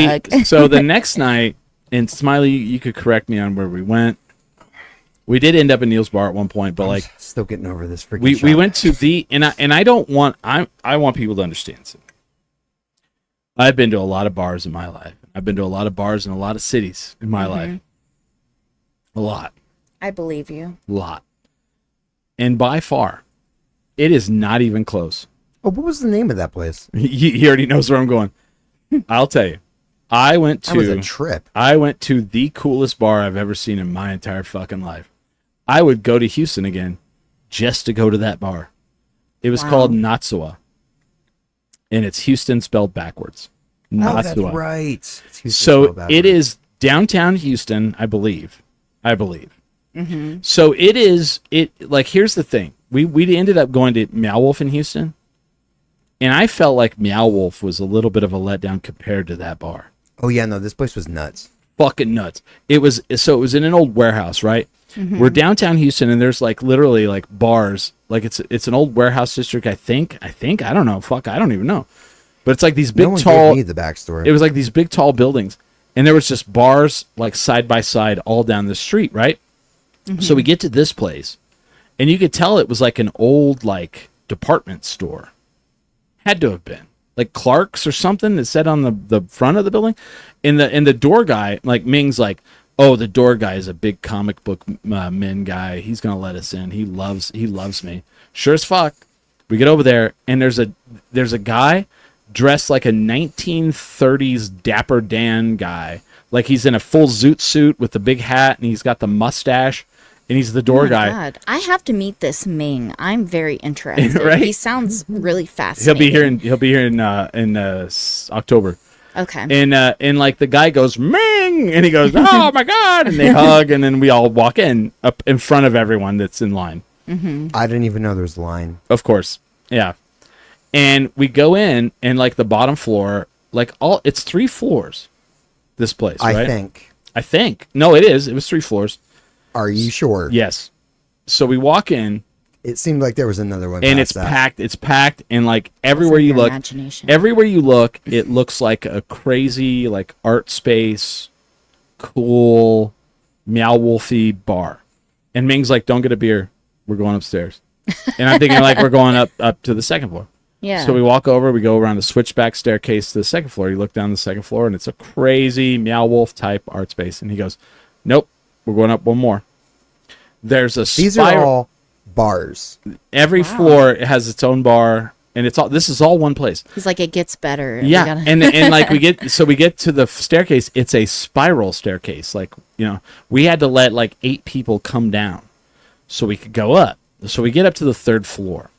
[SPEAKER 2] so the next night, and Smiley, you could correct me on where we went. We did end up in Neil's bar at one point, but
[SPEAKER 3] I'm
[SPEAKER 2] like
[SPEAKER 3] still getting over this freaking.
[SPEAKER 2] we went to the and I don't want I want people to understand something. I've been to a lot of bars in my life. I've been to a lot of bars in a lot of cities in my life. A lot.
[SPEAKER 4] I believe you.
[SPEAKER 2] A lot. And by far, it is not even close.
[SPEAKER 3] Oh, what was the name of that place?
[SPEAKER 2] He already knows where I'm going. I'll tell you. I went
[SPEAKER 3] That was a
[SPEAKER 2] to
[SPEAKER 3] trip.
[SPEAKER 2] I went to the coolest bar I've ever seen in my entire fucking life. I would go to Houston again just to go to that bar. It was called Natsua. And it's Houston spelled backwards. Natsua.
[SPEAKER 3] Oh, that's right. It's Houston
[SPEAKER 2] So
[SPEAKER 3] spelled backwards.
[SPEAKER 2] it is downtown Houston, I believe. So here's the thing. We ended up going to Meow Wolf in Houston. And I felt like Meow Wolf was a little bit of a letdown compared to that bar.
[SPEAKER 3] Oh yeah, no, this place was nuts.
[SPEAKER 2] Fucking nuts. It was in an old warehouse, right? We're downtown Houston, and there's like literally like bars. Like it's an old warehouse district. I think. I don't know. Fuck, I don't even know. But it's like these big
[SPEAKER 3] No one
[SPEAKER 2] tall.
[SPEAKER 3] gave me the backstory.
[SPEAKER 2] It was like these big tall buildings, and there was just bars like side by side all down the street, right? So we get to this place, and you could tell it was like an old like department store. Had to have been like Clark's or something that said on the front of the building. And the door guy, like Ming's like, oh, the door guy is a big comic book men guy. He's gonna let us in. He loves me. Sure as fuck. We get over there, and there's a guy dressed like a 1930s Dapper Dan guy. Like he's in a full zoot suit with the big hat, and he's got the mustache, and he's the door guy.
[SPEAKER 4] God, I have to meet this Ming. I'm very interested.
[SPEAKER 2] Right?
[SPEAKER 4] He sounds really fascinating.
[SPEAKER 2] He'll be here in October.
[SPEAKER 4] Okay.
[SPEAKER 2] And like the guy goes Ming, and he goes, oh my god, and they hug, and then we all walk in up in front of everyone that's in line.
[SPEAKER 3] I didn't even know there was a line.
[SPEAKER 2] Of course, yeah. And we go in, and like the bottom floor, like it's 3 floors. This place, right? I think. No, it is. It was 3 floors.
[SPEAKER 3] Are you sure?
[SPEAKER 2] Yes. So we walk in.
[SPEAKER 3] It seemed like there was another one.
[SPEAKER 2] And it's packed. It's packed, and like everywhere you look, it looks like a crazy like art space, cool, Meow Wolfy bar. And Ming's like, "Don't get a beer. We're going upstairs." And I'm thinking like we're going up to the second floor.
[SPEAKER 4] Yeah.
[SPEAKER 2] So we walk over. We go around the switchback staircase to the second floor. You look down the second floor, and it's a crazy Meow Wolf type art space. And he goes, "Nope, we're going up one more." There's a
[SPEAKER 3] These are all bars.
[SPEAKER 2] Every floor has its own bar, and this is all one place.
[SPEAKER 4] He's like, it gets better.
[SPEAKER 2] Yeah, and like we get to the staircase. It's a spiral staircase. Like, we had to let like 8 people come down so we could go up. So we get up to the 3rd floor,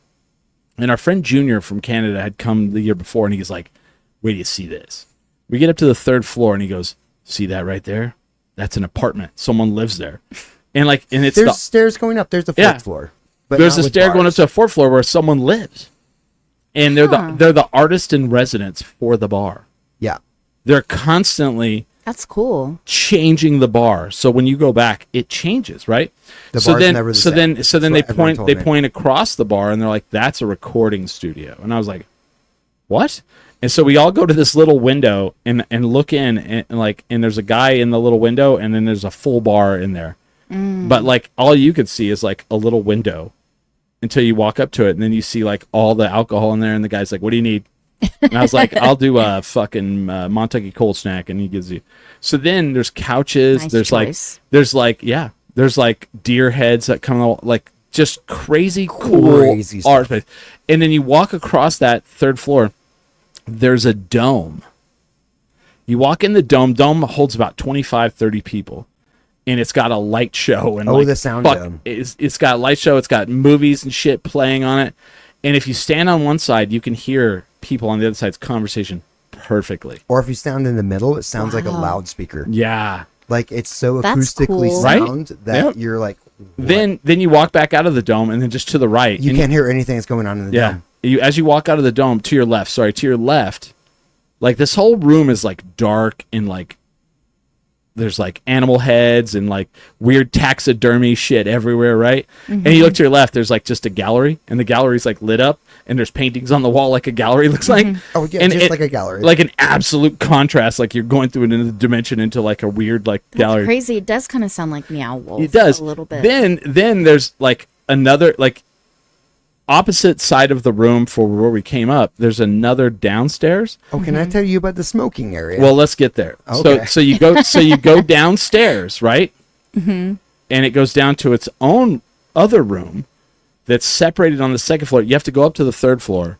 [SPEAKER 2] and our friend Junior from Canada had come the year before, and he's like, "Wait, do you see this?" We get up to the 3rd floor, and he goes, "See that right there? That's an apartment. Someone lives there." And there's
[SPEAKER 3] stairs going up. There's the 4th floor. But
[SPEAKER 2] there's a stair going up to a 4th floor where someone lives, and they're the artist in residence for the bar.
[SPEAKER 3] Yeah,
[SPEAKER 2] they're constantly
[SPEAKER 4] that's cool
[SPEAKER 2] changing the bar. So when you go back, it changes, right?
[SPEAKER 3] The bar's never the same.
[SPEAKER 2] So then they point across the bar, and they're like, "That's a recording studio." And I was like, "What?" And so we all go to this little window and look in, and there's a guy in the little window, and then there's a full bar in there. But like all you could see is like a little window until you walk up to it, and then you see like all the alcohol in there, and the guy's like, "What do you need?" And I was like, "I'll do a fucking Montucky cold snack," and he gives you. So then there's couches.
[SPEAKER 4] Nice
[SPEAKER 2] there's
[SPEAKER 4] choice.
[SPEAKER 2] there's like deer heads that come out, like just crazy cool art space. And then you walk across that 3rd floor. There's a dome. You walk in the dome. Dome holds about 25, 30 people. And it's got a light show. And
[SPEAKER 3] the sound dome.
[SPEAKER 2] It's got a light show. It's got movies and shit playing on it. And if you stand on one side, you can hear people on the other side's conversation perfectly.
[SPEAKER 3] Or if you stand in the middle, it sounds like a loudspeaker.
[SPEAKER 2] Yeah.
[SPEAKER 3] Like it's so
[SPEAKER 4] That's
[SPEAKER 3] acoustically
[SPEAKER 4] cool.
[SPEAKER 3] sound that you're like, what?
[SPEAKER 2] Then you walk back out of the dome, and then just to the right.
[SPEAKER 3] You can't hear anything that's going on in the dome.
[SPEAKER 2] As you walk out of the dome, to your left, like this whole room is like dark and like there's like animal heads and like weird taxidermy shit everywhere, right? And you look to your left, there's like just a gallery, and the gallery's like lit up, and there's paintings on the wall like a gallery looks like.
[SPEAKER 3] Oh yeah,
[SPEAKER 2] and
[SPEAKER 3] just like a gallery,
[SPEAKER 2] like an absolute contrast, like you're going through another dimension into like a weird like gallery.
[SPEAKER 4] Crazy. It does kind of sound like Meow Wolf.
[SPEAKER 2] It does
[SPEAKER 4] a little bit.
[SPEAKER 2] Then there's like another like opposite side of the room for where we came up. There's another downstairs.
[SPEAKER 3] Oh, can I tell you about the smoking area?
[SPEAKER 2] Well, let's get there.
[SPEAKER 3] Okay.
[SPEAKER 2] So you go downstairs, right? And it goes down to its own other room that's separated on the second floor. You have to go up to the third floor,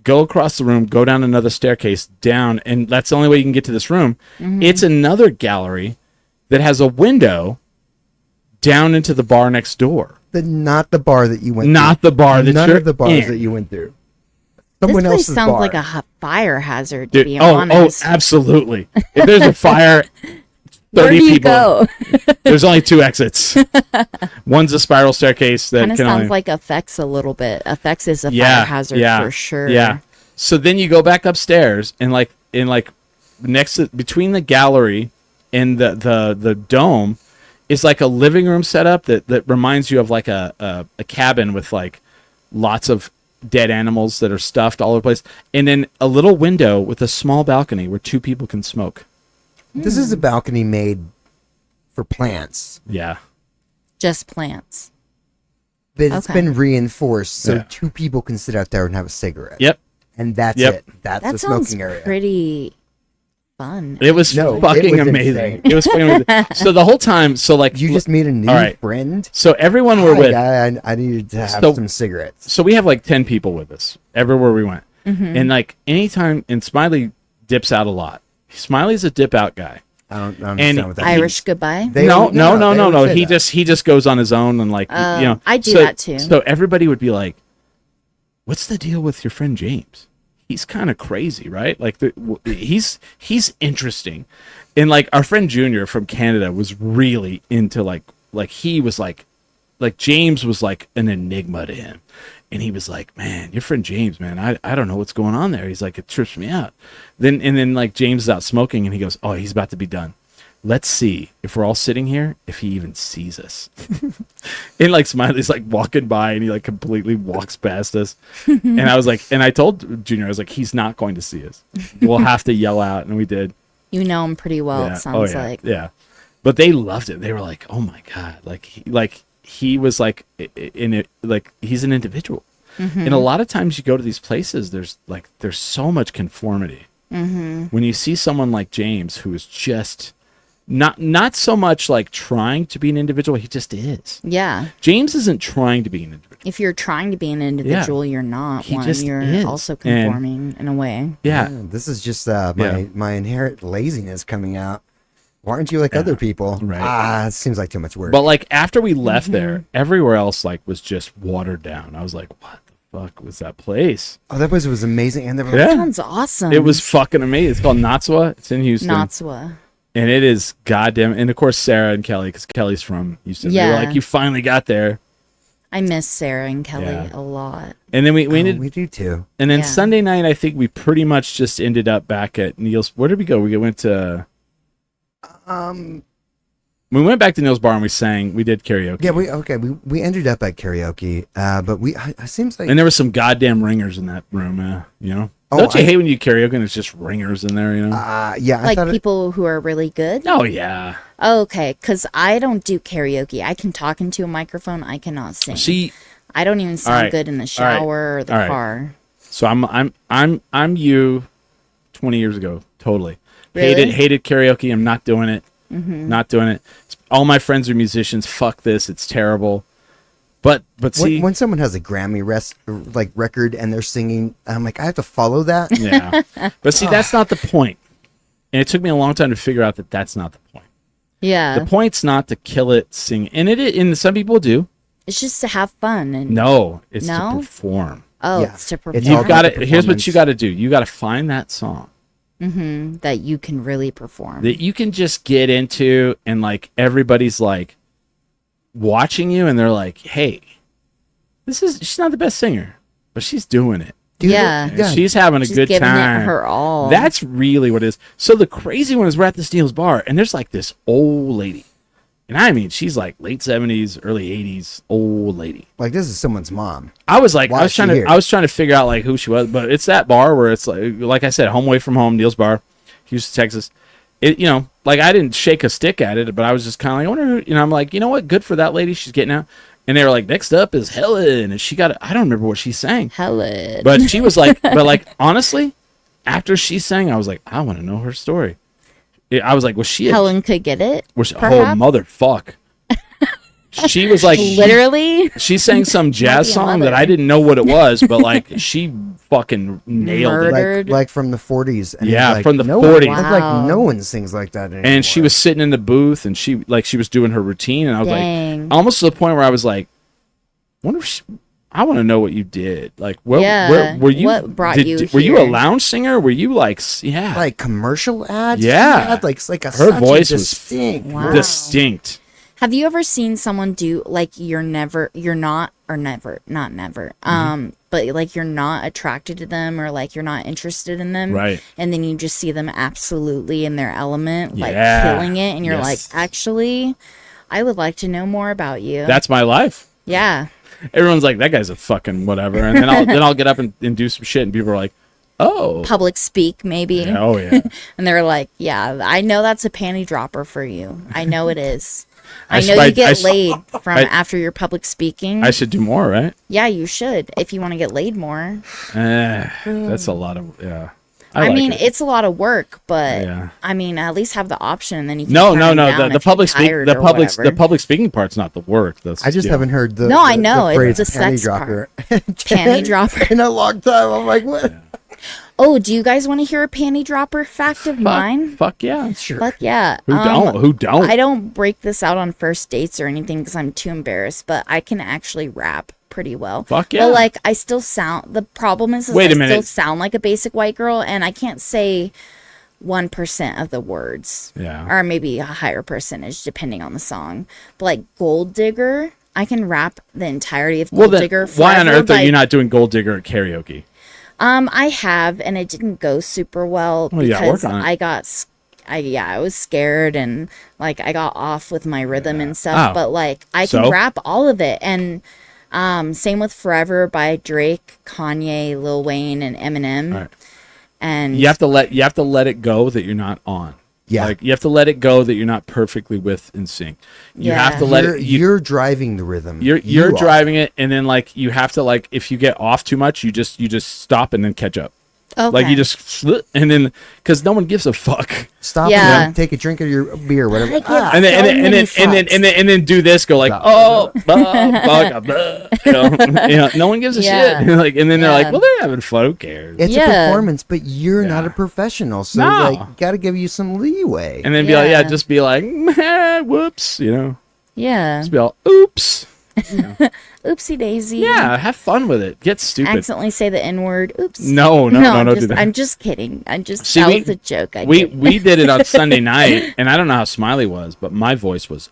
[SPEAKER 2] go across the room, go down another staircase down, and that's the only way you can get to this room. It's another gallery that has a window down into the bar next door.
[SPEAKER 3] Not the bar that you went
[SPEAKER 2] Not
[SPEAKER 3] through.
[SPEAKER 2] the bar that
[SPEAKER 3] None
[SPEAKER 2] you're
[SPEAKER 3] of the bars
[SPEAKER 2] in.
[SPEAKER 3] that you went through.
[SPEAKER 4] This
[SPEAKER 3] Someone
[SPEAKER 4] place
[SPEAKER 3] else's
[SPEAKER 4] sounds
[SPEAKER 3] bar.
[SPEAKER 4] like a fire hazard, to
[SPEAKER 2] Dude,
[SPEAKER 4] be
[SPEAKER 2] oh,
[SPEAKER 4] honest.
[SPEAKER 2] absolutely. If there's a fire, 30
[SPEAKER 4] Where do you
[SPEAKER 2] people.
[SPEAKER 4] go?
[SPEAKER 2] There's only 2 exits. One's a spiral staircase that
[SPEAKER 4] Kind of
[SPEAKER 2] can
[SPEAKER 4] sounds
[SPEAKER 2] only...
[SPEAKER 4] like Effects a little bit. Effects is a fire hazard for sure.
[SPEAKER 2] Yeah. So then you go back upstairs and like next to, between the gallery and the dome is like a living room setup that reminds you of like a cabin with like lots of dead animals that are stuffed all over the place, and then a little window with a small balcony where 2 people can smoke.
[SPEAKER 3] This is a balcony made for plants.
[SPEAKER 2] Yeah.
[SPEAKER 4] Just plants.
[SPEAKER 3] That it's
[SPEAKER 4] Okay.
[SPEAKER 3] been reinforced so
[SPEAKER 2] Yeah.
[SPEAKER 3] 2 people can sit out there and have a cigarette.
[SPEAKER 2] Yep.
[SPEAKER 3] And that's
[SPEAKER 2] Yep.
[SPEAKER 3] it. That's
[SPEAKER 4] That
[SPEAKER 3] the
[SPEAKER 4] sounds
[SPEAKER 3] smoking area.
[SPEAKER 4] pretty fun.
[SPEAKER 2] It was
[SPEAKER 3] No, it
[SPEAKER 2] fucking
[SPEAKER 3] was
[SPEAKER 2] amazing.
[SPEAKER 3] insane.
[SPEAKER 2] It was fucking amazing. So the whole time, so like
[SPEAKER 3] You just made a new
[SPEAKER 2] all right.
[SPEAKER 3] friend.
[SPEAKER 2] so everyone we're
[SPEAKER 3] Hi,
[SPEAKER 2] with.
[SPEAKER 3] I needed to have
[SPEAKER 2] So-
[SPEAKER 3] some cigarettes.
[SPEAKER 2] So we have like 10 people with us everywhere we went. And like anytime, and Smiley dips out a lot. Smiley's a dip out guy.
[SPEAKER 3] I don't understand
[SPEAKER 2] And
[SPEAKER 3] what that
[SPEAKER 4] Irish goodbye.
[SPEAKER 3] They
[SPEAKER 2] No.
[SPEAKER 3] always say
[SPEAKER 2] He
[SPEAKER 3] that.
[SPEAKER 2] he just goes on his own and like,
[SPEAKER 4] I do
[SPEAKER 2] so,
[SPEAKER 4] that too.
[SPEAKER 2] So everybody would be like, what's the deal with your friend James? He's kind of crazy, right? Like he's interesting. And like our friend Junior from Canada was really into like he was like James was like an enigma to him. And he was like, man, your friend James, man, I don't know what's going on there. He's like, it trips me out. Then like James is out smoking and he goes, oh, he's about to be done. Let's see if we're all sitting here, if he even sees us. And like Smiley's like walking by and he like completely walks past us. And I was like, and I told Junior, I was like, he's not going to see us. We'll have to yell out. And we did.
[SPEAKER 4] You know him pretty well,
[SPEAKER 2] Yeah.
[SPEAKER 4] it sounds
[SPEAKER 2] yeah.
[SPEAKER 4] like.
[SPEAKER 2] Yeah. But they loved it. They were like, oh my God. He was like in it, like he's an individual. And a lot of times you go to these places, there's so much conformity. When you see someone like James, who is just not so much like trying to be an individual, he just is.
[SPEAKER 4] Yeah.
[SPEAKER 2] James isn't trying to be an individual.
[SPEAKER 4] If you're trying to be an individual, you're not
[SPEAKER 2] He
[SPEAKER 4] one.
[SPEAKER 2] just
[SPEAKER 4] You're
[SPEAKER 2] is.
[SPEAKER 4] also conforming in a way.
[SPEAKER 2] Yeah.
[SPEAKER 3] This is just
[SPEAKER 2] Yeah.
[SPEAKER 3] my inherent laziness coming out. Why aren't you like other people?
[SPEAKER 2] Right.
[SPEAKER 3] It seems like too much work.
[SPEAKER 2] But like after we left there, everywhere else like was just watered down. I was like, what the fuck was that place?
[SPEAKER 3] Oh, that place was amazing. And there were
[SPEAKER 2] Yeah.
[SPEAKER 4] Sounds awesome.
[SPEAKER 2] It was fucking amazing. It's called Natswa. It's in Houston.
[SPEAKER 4] Natswa.
[SPEAKER 2] And it is goddamn. And of course, Sarah and Kelly, because Kelly's from Houston. They were
[SPEAKER 4] Yeah.
[SPEAKER 2] like, you finally got there.
[SPEAKER 4] I miss Sarah and Kelly
[SPEAKER 2] Yeah.
[SPEAKER 4] a lot.
[SPEAKER 2] And then we ended.
[SPEAKER 3] we do too.
[SPEAKER 2] And then
[SPEAKER 4] Yeah.
[SPEAKER 2] Sunday night, I think we pretty much just ended up back at Neil's. Where did we go? We went to. We went back to Neil's bar and we sang. We did karaoke.
[SPEAKER 3] Yeah, we ended up at karaoke, but it seems like
[SPEAKER 2] And there was some goddamn ringers in that room. You know.
[SPEAKER 3] Oh,
[SPEAKER 2] Don't you
[SPEAKER 3] I-
[SPEAKER 2] hate when you karaoke and it's just ringers in there? You know.
[SPEAKER 3] yeah, I
[SPEAKER 4] Like
[SPEAKER 3] thought
[SPEAKER 4] people who are really good.
[SPEAKER 2] Oh yeah.
[SPEAKER 4] Oh, okay, because I don't do karaoke. I can talk into a microphone. I cannot sing.
[SPEAKER 2] See.
[SPEAKER 4] I don't even sound
[SPEAKER 2] right.
[SPEAKER 4] good in the
[SPEAKER 2] All right.
[SPEAKER 4] shower or the
[SPEAKER 2] All right.
[SPEAKER 4] car.
[SPEAKER 2] So I'm you 20 years ago. Totally.
[SPEAKER 4] Really?
[SPEAKER 2] Hated karaoke. I'm not doing it. Not doing it. All my friends are musicians. Fuck this. It's terrible. But see,
[SPEAKER 3] when someone has a Grammy record and they're singing, I'm like, I have to follow that.
[SPEAKER 2] yeah. But see, that's not the point. And it took me a long time to figure out that that's not the point.
[SPEAKER 4] Yeah,
[SPEAKER 2] The point's not to kill it, sing, and and some people do.
[SPEAKER 4] it's just to have fun and
[SPEAKER 2] No, it's
[SPEAKER 4] No?
[SPEAKER 2] to perform.
[SPEAKER 4] oh,
[SPEAKER 3] Yeah.
[SPEAKER 4] it's to
[SPEAKER 3] It's
[SPEAKER 4] perform.
[SPEAKER 3] all
[SPEAKER 2] You've got
[SPEAKER 3] about
[SPEAKER 2] to.
[SPEAKER 3] the
[SPEAKER 2] Here's what
[SPEAKER 3] performance.
[SPEAKER 2] you got to do. You got to find that song
[SPEAKER 4] that you can really perform.
[SPEAKER 2] that you can just get into, and like everybody's like watching you, and they're like, "Hey, she's not the best singer, but she's doing it."
[SPEAKER 3] Dude,
[SPEAKER 4] Yeah.
[SPEAKER 2] She's having a
[SPEAKER 4] She's
[SPEAKER 2] good
[SPEAKER 4] giving
[SPEAKER 2] time.
[SPEAKER 4] it her all.
[SPEAKER 2] That's really what it is. So the crazy one is we're at this Neil's bar, and there's like this old lady. And I mean, she's like late 70s, early 80s, old lady.
[SPEAKER 3] Like this is someone's mom.
[SPEAKER 2] I was like,
[SPEAKER 3] Why is she here?
[SPEAKER 2] I was trying to figure out like who she was, but it's that bar where it's like I said, home away from home, Neil's bar, Houston, Texas. It, you know, like I didn't shake a stick at it, but I was just kind of like, I wonder who, you know, I'm like, you know what? Good for that lady. She's getting out. And they were like, next up is Helen. And she got, I don't remember what she sang.
[SPEAKER 4] Helen.
[SPEAKER 2] But she was like, but like, honestly, after she sang, I was like, I want to know her story. I was like, was she
[SPEAKER 4] Helen could get it?
[SPEAKER 2] was oh,
[SPEAKER 4] perhaps?
[SPEAKER 2] motherfuck. She was like,
[SPEAKER 4] Literally?
[SPEAKER 2] she sang some jazz
[SPEAKER 4] be a
[SPEAKER 2] song
[SPEAKER 4] mother.
[SPEAKER 2] that I didn't know what it was, but like, she fucking nailed it.
[SPEAKER 4] Murdered.
[SPEAKER 3] Like from the 40s. And
[SPEAKER 2] Yeah,
[SPEAKER 3] like,
[SPEAKER 2] from the
[SPEAKER 3] no
[SPEAKER 2] 40s.
[SPEAKER 3] One,
[SPEAKER 4] Wow.
[SPEAKER 3] like no one sings like that anymore.
[SPEAKER 2] And she was sitting in the booth, and she was doing her routine, and I was
[SPEAKER 4] Dang.
[SPEAKER 2] like, almost to the point where I was like, wonder if I want to know what you did. Like, where were you?
[SPEAKER 4] What brought you
[SPEAKER 2] Were you a
[SPEAKER 4] here?
[SPEAKER 2] lounge singer? Were you like, yeah,
[SPEAKER 3] like commercial ads.
[SPEAKER 2] Yeah.
[SPEAKER 3] she had, like a
[SPEAKER 2] her
[SPEAKER 3] such a
[SPEAKER 2] voice was
[SPEAKER 3] distinct.
[SPEAKER 4] Wow.
[SPEAKER 2] distinct.
[SPEAKER 4] Have you ever seen someone do like you're not never, but like you're not attracted to them or like you're not interested in them,
[SPEAKER 2] Right.
[SPEAKER 4] And then you just see them absolutely in their element, like
[SPEAKER 2] Yeah.
[SPEAKER 4] killing it, and you're
[SPEAKER 2] Yes.
[SPEAKER 4] like, actually, I would like to know more about you.
[SPEAKER 2] That's my life.
[SPEAKER 4] Yeah.
[SPEAKER 2] Everyone's like, that guy's a fucking whatever, and then I'll get up and do some shit, and people are like, oh,
[SPEAKER 4] Public speak, maybe.
[SPEAKER 2] oh yeah.
[SPEAKER 4] And they're like, yeah, I know that's a panty dropper for you. I know it is.
[SPEAKER 2] I
[SPEAKER 4] I know
[SPEAKER 2] should-
[SPEAKER 4] you get
[SPEAKER 2] I-
[SPEAKER 4] laid from
[SPEAKER 2] I-
[SPEAKER 4] after your public speaking.
[SPEAKER 2] I should do more, right?
[SPEAKER 4] Yeah, you should if you want to get laid more.
[SPEAKER 2] That's a lot of yeah.
[SPEAKER 4] I
[SPEAKER 2] like
[SPEAKER 4] mean,
[SPEAKER 2] it.
[SPEAKER 4] it's a lot of work, but
[SPEAKER 2] Yeah.
[SPEAKER 4] I mean, at least have the option, and then you can
[SPEAKER 2] No.
[SPEAKER 4] turn it down
[SPEAKER 2] The
[SPEAKER 4] if
[SPEAKER 2] public
[SPEAKER 4] you're tired
[SPEAKER 2] the
[SPEAKER 4] or
[SPEAKER 2] public
[SPEAKER 4] whatever.
[SPEAKER 2] the public speaking part's not the work. That's
[SPEAKER 3] I just
[SPEAKER 2] you know.
[SPEAKER 3] haven't heard the
[SPEAKER 4] No, I know,
[SPEAKER 3] the
[SPEAKER 4] it's
[SPEAKER 3] phrase
[SPEAKER 4] the
[SPEAKER 3] panty
[SPEAKER 4] sex
[SPEAKER 3] dropper.
[SPEAKER 4] Panty dropper.
[SPEAKER 3] in a long time. I'm like, what?
[SPEAKER 4] Oh, do you guys want to hear a panty dropper fact of mine?
[SPEAKER 2] Fuck yeah.
[SPEAKER 3] Sure.
[SPEAKER 4] Fuck yeah.
[SPEAKER 2] Who don't? Who don't?
[SPEAKER 4] I don't break this out on first dates or anything because I'm too embarrassed, but I can actually rap pretty well.
[SPEAKER 2] Fuck yeah.
[SPEAKER 4] But like, I still sound. The problem is
[SPEAKER 2] Wait a
[SPEAKER 4] I
[SPEAKER 2] minute.
[SPEAKER 4] still sound like a basic white girl, and I can't say 1% of the words.
[SPEAKER 2] Yeah.
[SPEAKER 4] Or maybe a higher percentage depending on the song. But like Gold Digger, I can rap the entirety of Gold
[SPEAKER 2] Well, then,
[SPEAKER 4] Digger.
[SPEAKER 2] why on
[SPEAKER 4] forever
[SPEAKER 2] earth are
[SPEAKER 4] by-
[SPEAKER 2] you not doing Gold Digger at karaoke?
[SPEAKER 4] I have, and it didn't go super well
[SPEAKER 2] Well, you gotta work
[SPEAKER 4] because
[SPEAKER 2] on it.
[SPEAKER 4] I was scared and like I got off with my rhythm and stuff.
[SPEAKER 2] Oh.
[SPEAKER 4] But like I can
[SPEAKER 2] So?
[SPEAKER 4] rap all of it, and same with Forever by Drake, Kanye, Lil Wayne, and Eminem.
[SPEAKER 2] All right.
[SPEAKER 4] And
[SPEAKER 2] You have to let it go that you're not on.
[SPEAKER 3] Yeah.
[SPEAKER 2] Like you have to let it go that you're not perfectly with in sync. You
[SPEAKER 4] Yeah.
[SPEAKER 2] have to let
[SPEAKER 3] You're,
[SPEAKER 2] it.
[SPEAKER 3] you're driving the rhythm.
[SPEAKER 2] You're
[SPEAKER 3] You are.
[SPEAKER 2] driving it, and then like you have to like if you get off too much, you just stop and then catch up.
[SPEAKER 4] okay.
[SPEAKER 2] Like you just and then because no one gives a fuck.
[SPEAKER 3] Stop
[SPEAKER 4] Yeah.
[SPEAKER 3] and then take a drink of your beer, whatever.
[SPEAKER 4] I get
[SPEAKER 2] And then
[SPEAKER 4] so
[SPEAKER 2] and then
[SPEAKER 4] many
[SPEAKER 2] and then do this. Go like
[SPEAKER 3] Stop.
[SPEAKER 2] fuck, you know, no one gives a
[SPEAKER 4] Yeah.
[SPEAKER 2] shit. Like and then they're like,
[SPEAKER 4] Yeah.
[SPEAKER 2] well, they're having fun. Who cares?
[SPEAKER 3] It's a
[SPEAKER 4] Yeah.
[SPEAKER 3] performance, but you're not
[SPEAKER 2] Yeah.
[SPEAKER 3] a professional, so
[SPEAKER 2] No.
[SPEAKER 3] like, gotta give you some leeway.
[SPEAKER 2] And then be like, yeah,
[SPEAKER 4] Yeah.
[SPEAKER 2] just be like, whoops, you know,
[SPEAKER 4] Yeah.
[SPEAKER 2] just be all, oops.
[SPEAKER 4] Oopsie daisy.
[SPEAKER 2] Yeah, have fun with it. Get stupid.
[SPEAKER 4] Accidentally say the N word. Oops.
[SPEAKER 2] No,
[SPEAKER 4] I'm
[SPEAKER 2] do
[SPEAKER 4] just,
[SPEAKER 2] that.
[SPEAKER 4] I'm just kidding.
[SPEAKER 2] See,
[SPEAKER 4] That
[SPEAKER 2] we-
[SPEAKER 4] was a joke.
[SPEAKER 2] we
[SPEAKER 4] did.
[SPEAKER 2] did it on Sunday night, and I don't know how Smiley was, but my voice was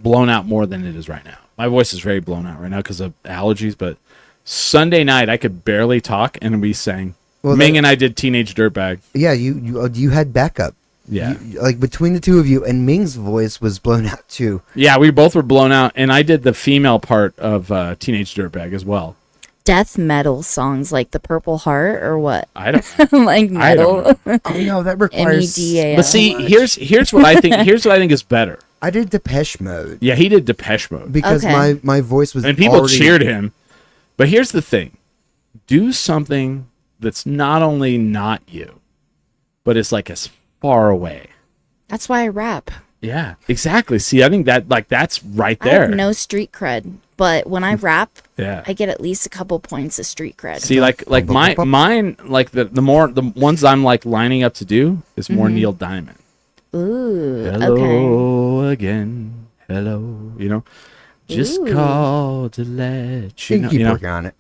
[SPEAKER 2] blown out more than it is right now. My voice is very blown out right now because of allergies. But Sunday night, I could barely talk, and we sang.
[SPEAKER 3] Well,
[SPEAKER 2] Ming
[SPEAKER 3] that-
[SPEAKER 2] and I did Teenage Dirtbag.
[SPEAKER 3] Yeah, you had backup.
[SPEAKER 2] Yeah,
[SPEAKER 3] Like between the two of you, and Ming's voice was blown out too.
[SPEAKER 2] yeah, we both were blown out, and I did the female part of Teenage Dirtbag as well.
[SPEAKER 4] Death metal songs like the Purple Heart or what?
[SPEAKER 2] I don't.
[SPEAKER 4] Like
[SPEAKER 2] I don't
[SPEAKER 4] metal.
[SPEAKER 3] Oh no, that requires.
[SPEAKER 4] MEDA.
[SPEAKER 2] But see, here's what I think. Here's what I think is better.
[SPEAKER 3] I did Depeche Mode
[SPEAKER 2] Yeah, he did Depeche Mode.
[SPEAKER 3] because
[SPEAKER 4] Okay.
[SPEAKER 3] my voice was
[SPEAKER 2] And people
[SPEAKER 3] already-
[SPEAKER 2] cheered him. But here's the thing. Do something that's not only not you, but it's like as far away.
[SPEAKER 4] That's why I rap.
[SPEAKER 2] Yeah, exactly. See, I think that's right
[SPEAKER 4] I
[SPEAKER 2] there.
[SPEAKER 4] have no street cred, but when I rap,
[SPEAKER 2] Yeah.
[SPEAKER 4] I get at least a couple points of street cred.
[SPEAKER 2] See, like mine, like the ones I'm like lining up to do is more
[SPEAKER 4] Mm-hmm.
[SPEAKER 2] Neil Diamond.
[SPEAKER 4] Ooh, okay.
[SPEAKER 2] Hello again, hello. You know, just
[SPEAKER 4] Ooh.
[SPEAKER 2] called to let you
[SPEAKER 3] You
[SPEAKER 2] know.
[SPEAKER 3] can keep
[SPEAKER 2] You know?
[SPEAKER 3] working on it.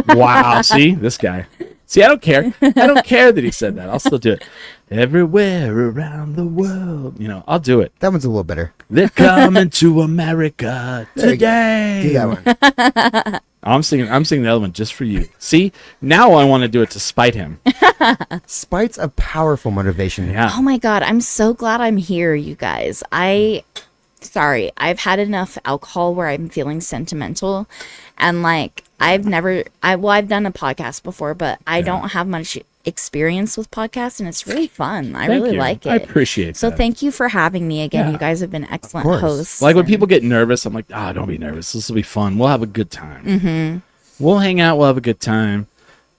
[SPEAKER 2] Wow. See this guy. See, I don't care. I don't care that he said that. I'll still do it. Everywhere around the world. You know, I'll do it.
[SPEAKER 3] That one's a little better.
[SPEAKER 2] They're coming to America today.
[SPEAKER 3] Do that one.
[SPEAKER 2] I'm singing the other one just for you. See, now I want to do it to spite him.
[SPEAKER 3] Spite's a powerful motivation.
[SPEAKER 2] Yeah.
[SPEAKER 4] Oh my God, I'm so glad I'm here, you guys. Sorry, I've had enough alcohol where I'm feeling sentimental. And like, I've done a podcast before, but I don't have much experience with podcasts, and it's really fun. I really like it.
[SPEAKER 2] I appreciate
[SPEAKER 4] So
[SPEAKER 2] that.
[SPEAKER 4] thank you for having me again.
[SPEAKER 2] Yeah.
[SPEAKER 4] You guys have been excellent
[SPEAKER 3] course.
[SPEAKER 4] hosts.
[SPEAKER 2] Like when
[SPEAKER 4] and-
[SPEAKER 2] people get nervous, I'm like, don't be nervous. This will be fun. We'll have a good time. Mm-hmm. We'll hang out. We'll have a good time.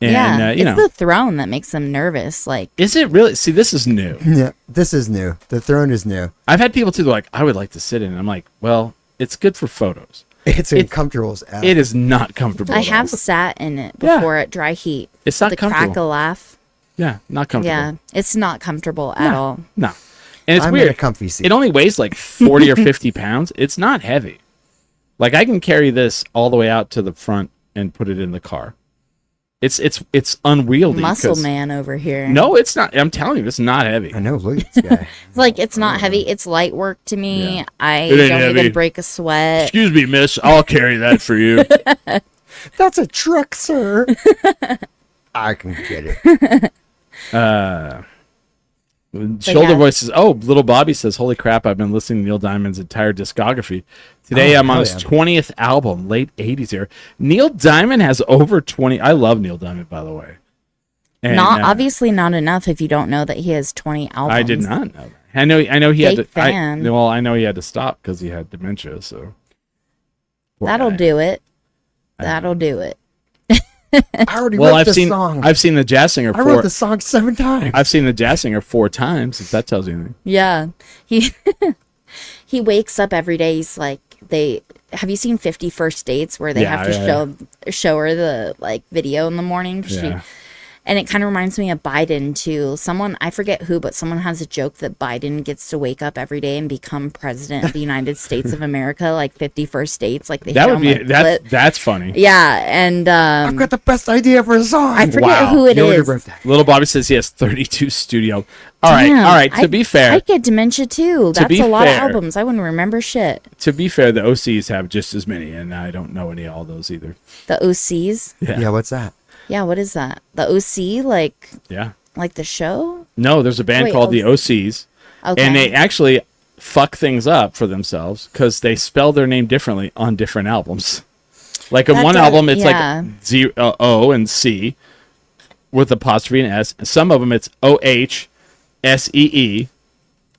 [SPEAKER 2] And,
[SPEAKER 4] yeah,
[SPEAKER 2] you
[SPEAKER 4] it's
[SPEAKER 2] know.
[SPEAKER 4] the throne that makes them nervous. Like,
[SPEAKER 2] Is it really? See, this is new.
[SPEAKER 3] Yeah, this is new. The throne is new.
[SPEAKER 2] I've had people too, they're like, I would like to sit in. I'm like, well, it's good for photos.
[SPEAKER 3] It's uncomfortable as hell.
[SPEAKER 2] It is not comfortable.
[SPEAKER 4] I
[SPEAKER 2] at
[SPEAKER 4] have
[SPEAKER 2] all.
[SPEAKER 4] sat in it
[SPEAKER 2] Yeah.
[SPEAKER 4] before at dry heat.
[SPEAKER 2] It's not
[SPEAKER 4] the
[SPEAKER 2] comfortable.
[SPEAKER 4] crack a laugh.
[SPEAKER 2] Yeah, not comfortable.
[SPEAKER 4] Yeah, it's not comfortable at all.
[SPEAKER 2] No. And it's
[SPEAKER 3] I'm in
[SPEAKER 2] weird.
[SPEAKER 3] a comfy seat.
[SPEAKER 2] It only weighs like 40 or 50 pounds. It's not heavy. Like I can carry this all the way out to the front and put it in the car. It's unwieldy.
[SPEAKER 4] Muscle
[SPEAKER 2] 'cause-
[SPEAKER 4] man over here.
[SPEAKER 2] No, it's not. I'm telling you, it's not heavy.
[SPEAKER 3] I know. Look at this guy.
[SPEAKER 4] It's like it's not heavy. It's light work to me.
[SPEAKER 2] Yeah.
[SPEAKER 4] I
[SPEAKER 2] It ain't
[SPEAKER 4] don't
[SPEAKER 2] heavy.
[SPEAKER 4] even break a sweat.
[SPEAKER 2] Excuse me, miss. I'll carry that for you.
[SPEAKER 3] That's a truck, sir. I can get it.
[SPEAKER 2] Shoulder
[SPEAKER 4] yeah.
[SPEAKER 2] voice says, "Oh, little Bobby says, holy crap! I've been listening to Neil Diamond's entire discography. Today, I'm on
[SPEAKER 3] hell
[SPEAKER 2] his
[SPEAKER 3] yeah.
[SPEAKER 2] 20th album, late 80s era. Neil Diamond has over 20. I love Neil Diamond, by the way. And,
[SPEAKER 4] Not obviously not enough if you don't know that he has 20 albums.
[SPEAKER 2] I did not know that. I know he had
[SPEAKER 4] Fake
[SPEAKER 2] to.
[SPEAKER 4] fan.
[SPEAKER 2] I know he had to stop because he had dementia. So poor
[SPEAKER 4] That'll
[SPEAKER 2] guy.
[SPEAKER 4] do it. That'll do it.
[SPEAKER 3] I already
[SPEAKER 2] Well,
[SPEAKER 3] wrote
[SPEAKER 2] I've
[SPEAKER 3] the
[SPEAKER 2] seen
[SPEAKER 3] song.
[SPEAKER 2] I've seen the jazz singer
[SPEAKER 3] I wrote the song 7 times.
[SPEAKER 2] I've seen the jazz singer 4 times. If that tells you anything.
[SPEAKER 4] Yeah. He he wakes up every day. He's like have you seen 50 First Dates where they
[SPEAKER 2] Yeah,
[SPEAKER 4] have to show her the like video in the morning?
[SPEAKER 2] Yeah.
[SPEAKER 4] And it kind of reminds me of Biden too. I forget who, but someone has a joke that Biden gets to wake up every day and become president of the United States of America, like 50 First Dates. Like they
[SPEAKER 2] That
[SPEAKER 4] show
[SPEAKER 2] would be
[SPEAKER 4] him, like,
[SPEAKER 2] that's funny.
[SPEAKER 4] yeah, and
[SPEAKER 3] I've got the best idea for a song.
[SPEAKER 4] I forget
[SPEAKER 2] Wow.
[SPEAKER 4] who it
[SPEAKER 3] You already
[SPEAKER 4] is.
[SPEAKER 3] wrote that.
[SPEAKER 2] Little Bobby says he has 32 studio. All right.
[SPEAKER 4] Damn,
[SPEAKER 2] To be fair,
[SPEAKER 4] I get dementia too.
[SPEAKER 2] To
[SPEAKER 4] That's
[SPEAKER 2] be
[SPEAKER 4] a lot
[SPEAKER 2] fair-
[SPEAKER 4] of albums. I wouldn't remember shit.
[SPEAKER 2] the OCs have just as many, and I don't know any of all those either.
[SPEAKER 4] The OCs.
[SPEAKER 3] Yeah, what's that?
[SPEAKER 4] Yeah, what is that? The OC,
[SPEAKER 2] Yeah.
[SPEAKER 4] like the show?
[SPEAKER 2] No, there's a band
[SPEAKER 4] Wait,
[SPEAKER 2] called the OCs,
[SPEAKER 4] Okay.
[SPEAKER 2] and they actually fuck things up for themselves because they spell their name differently on different albums. Like in
[SPEAKER 4] That
[SPEAKER 2] one
[SPEAKER 4] does-
[SPEAKER 2] album, it's
[SPEAKER 4] yeah.
[SPEAKER 2] like O and C with apostrophe and S. And some of them, it's OHSEE,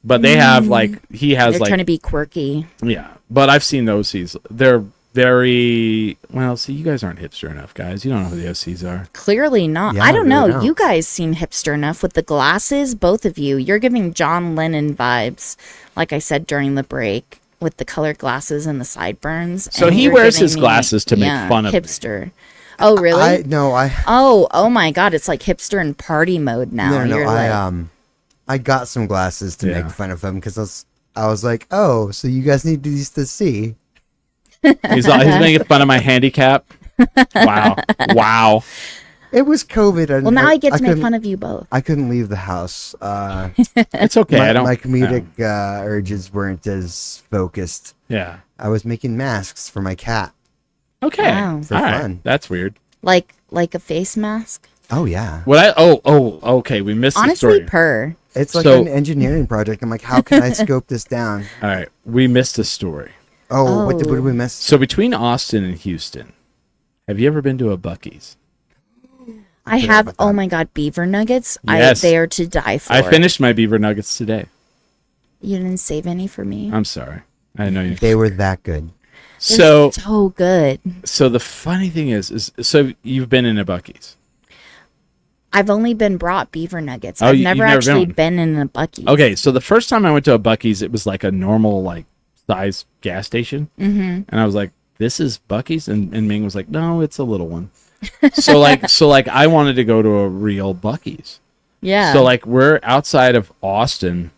[SPEAKER 2] but they have like he has
[SPEAKER 4] They're
[SPEAKER 2] like
[SPEAKER 4] trying to be quirky.
[SPEAKER 2] yeah. But I've seen the OCs. They're very well. See, you guys aren't hipster enough, guys. You don't know who the OCs are.
[SPEAKER 4] Clearly not.
[SPEAKER 3] Yeah,
[SPEAKER 4] I don't know.
[SPEAKER 3] really don't.
[SPEAKER 4] You guys seem hipster enough with the glasses, both of you. You're giving John Lennon vibes, like I said during the break, with the colored glasses and the sideburns.
[SPEAKER 2] So
[SPEAKER 4] and
[SPEAKER 2] he
[SPEAKER 4] you're
[SPEAKER 2] wears
[SPEAKER 4] giving
[SPEAKER 2] his glasses to make fun of me.
[SPEAKER 4] hipster. Oh, really? Oh my God! It's like hipster in party mode now.
[SPEAKER 3] No.
[SPEAKER 4] You're like,
[SPEAKER 3] I got some glasses to
[SPEAKER 2] Yeah.
[SPEAKER 3] make fun of him because I was like, oh, so you guys need these to see.
[SPEAKER 2] He's making fun of my handicap. Wow.
[SPEAKER 3] It was COVID. And
[SPEAKER 4] well, now I get to make
[SPEAKER 3] couldn't-
[SPEAKER 4] fun of you both.
[SPEAKER 3] I couldn't leave the house.
[SPEAKER 2] It's okay. I don't.
[SPEAKER 3] my comedic urges weren't as focused.
[SPEAKER 2] Yeah.
[SPEAKER 3] I was making masks for my cat.
[SPEAKER 2] Okay.
[SPEAKER 4] Wow.
[SPEAKER 3] For
[SPEAKER 2] All right.
[SPEAKER 3] fun.
[SPEAKER 2] That's weird.
[SPEAKER 4] Like a face mask.
[SPEAKER 3] Oh yeah,
[SPEAKER 2] Okay. We missed the
[SPEAKER 4] Honestly,
[SPEAKER 2] story.
[SPEAKER 4] purr.
[SPEAKER 3] it's like
[SPEAKER 2] So-
[SPEAKER 3] an engineering project. I'm like, how can I scope this down?
[SPEAKER 2] All right. We missed a story.
[SPEAKER 3] Oh, what did
[SPEAKER 4] Oh.
[SPEAKER 3] we miss?
[SPEAKER 2] So between Austin and Houston, have you ever been to a Buc-ee's?
[SPEAKER 4] I have. Oh my God, beaver nuggets.
[SPEAKER 2] Yes.
[SPEAKER 4] They are to die for.
[SPEAKER 2] I finished my beaver nuggets today.
[SPEAKER 4] You didn't save any for me.
[SPEAKER 2] I'm sorry. I know you.
[SPEAKER 3] They were that good.
[SPEAKER 2] So,
[SPEAKER 4] So good.
[SPEAKER 2] so the funny thing is so you've been in a Buc-ee's.
[SPEAKER 4] I've only been brought beaver nuggets.
[SPEAKER 2] Oh,
[SPEAKER 4] I've
[SPEAKER 2] you've
[SPEAKER 4] never
[SPEAKER 2] never
[SPEAKER 4] actually
[SPEAKER 2] been
[SPEAKER 4] been in a Buc-ee's.
[SPEAKER 2] Okay, so the first time I went to a Buc-ee's, it was like a normal like size gas station, and I was like, "This is Buc-ee's," and Ming was like, "No, it's a little one." so like I wanted to go to a real Buc-ee's.
[SPEAKER 4] Yeah.
[SPEAKER 2] So like we're outside of Austin,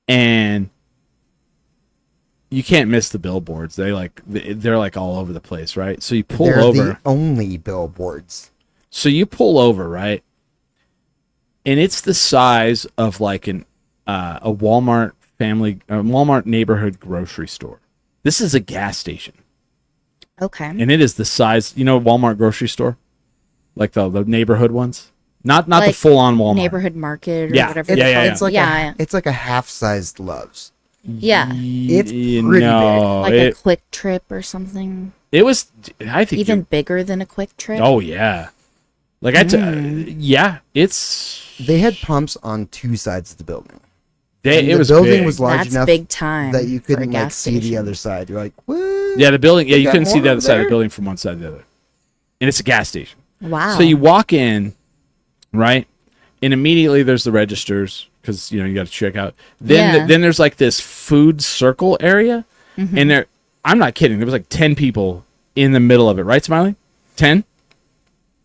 [SPEAKER 2] and you can't miss the billboards. They're like all over the place, right? So you pull
[SPEAKER 3] They're
[SPEAKER 2] over.
[SPEAKER 3] the only billboards.
[SPEAKER 2] So you pull over, right? And it's the size of like a Walmart Walmart neighborhood grocery store. This is a gas station.
[SPEAKER 4] Okay.
[SPEAKER 2] And it is the size, Walmart grocery store? Like the neighborhood ones? Not
[SPEAKER 4] Like
[SPEAKER 2] the full on Walmart.
[SPEAKER 4] neighborhood market or
[SPEAKER 2] Yeah.
[SPEAKER 4] whatever.
[SPEAKER 3] It's like
[SPEAKER 4] Yeah.
[SPEAKER 3] it's like a half-sized Love's.
[SPEAKER 4] Yeah.
[SPEAKER 3] It's pretty
[SPEAKER 4] Like a Quick Trip or something.
[SPEAKER 2] It was, I think,
[SPEAKER 4] Even bigger than a Quick Trip.
[SPEAKER 2] oh yeah, like yeah, it's
[SPEAKER 3] They had pumps on two sides of the building.
[SPEAKER 2] it
[SPEAKER 3] the
[SPEAKER 2] was
[SPEAKER 3] building
[SPEAKER 2] big.
[SPEAKER 3] was large
[SPEAKER 4] That's
[SPEAKER 3] enough
[SPEAKER 4] big time
[SPEAKER 3] that you
[SPEAKER 4] for a
[SPEAKER 3] couldn't
[SPEAKER 4] gas
[SPEAKER 3] see the
[SPEAKER 4] station.
[SPEAKER 3] other side. You're like, what?
[SPEAKER 2] Yeah, the building. Yeah, you
[SPEAKER 3] got
[SPEAKER 2] couldn't see
[SPEAKER 3] more
[SPEAKER 2] the other
[SPEAKER 3] over
[SPEAKER 2] side of the
[SPEAKER 3] there?
[SPEAKER 2] building from one side to the other, and it's a gas station.
[SPEAKER 4] Wow.
[SPEAKER 2] So you walk in, right, and immediately there's the registers because you got to check out. Then then there's like this food circle area, and there, I'm not kidding. There was like 10 people in the middle of it, right, Smiley? 10?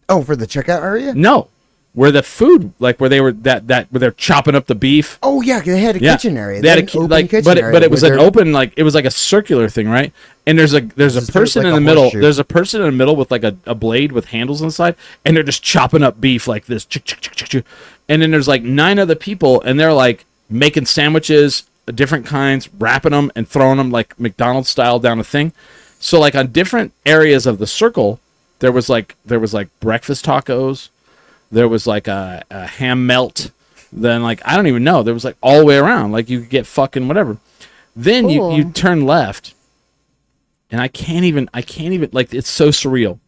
[SPEAKER 3] Oh, for the checkout area?
[SPEAKER 2] No, where the food, like where they were where they're chopping up the beef.
[SPEAKER 3] Oh yeah, they had a kitchen area.
[SPEAKER 2] They had
[SPEAKER 3] an open
[SPEAKER 2] like,
[SPEAKER 3] kitchen
[SPEAKER 2] but
[SPEAKER 3] area
[SPEAKER 2] but it was
[SPEAKER 3] where
[SPEAKER 2] an
[SPEAKER 3] they're-
[SPEAKER 2] open, like it was like a circular thing, right? And there's a
[SPEAKER 3] Just
[SPEAKER 2] person
[SPEAKER 3] like
[SPEAKER 2] in
[SPEAKER 3] a
[SPEAKER 2] the middle.
[SPEAKER 3] horseshoe.
[SPEAKER 2] There's a person in the middle with like a blade with handles inside, and they're just chopping up beef like this. And then there's like 9 other people, and they're like making sandwiches, different kinds, wrapping them and throwing them like McDonald's style down a thing. So like on different areas of the circle, there was like breakfast tacos. There was like a ham melt. Then like I don't even know. There was like all the way around. Like you could get fucking whatever. Then
[SPEAKER 4] Cool.
[SPEAKER 2] you turn left, and I can't even like it's so surreal.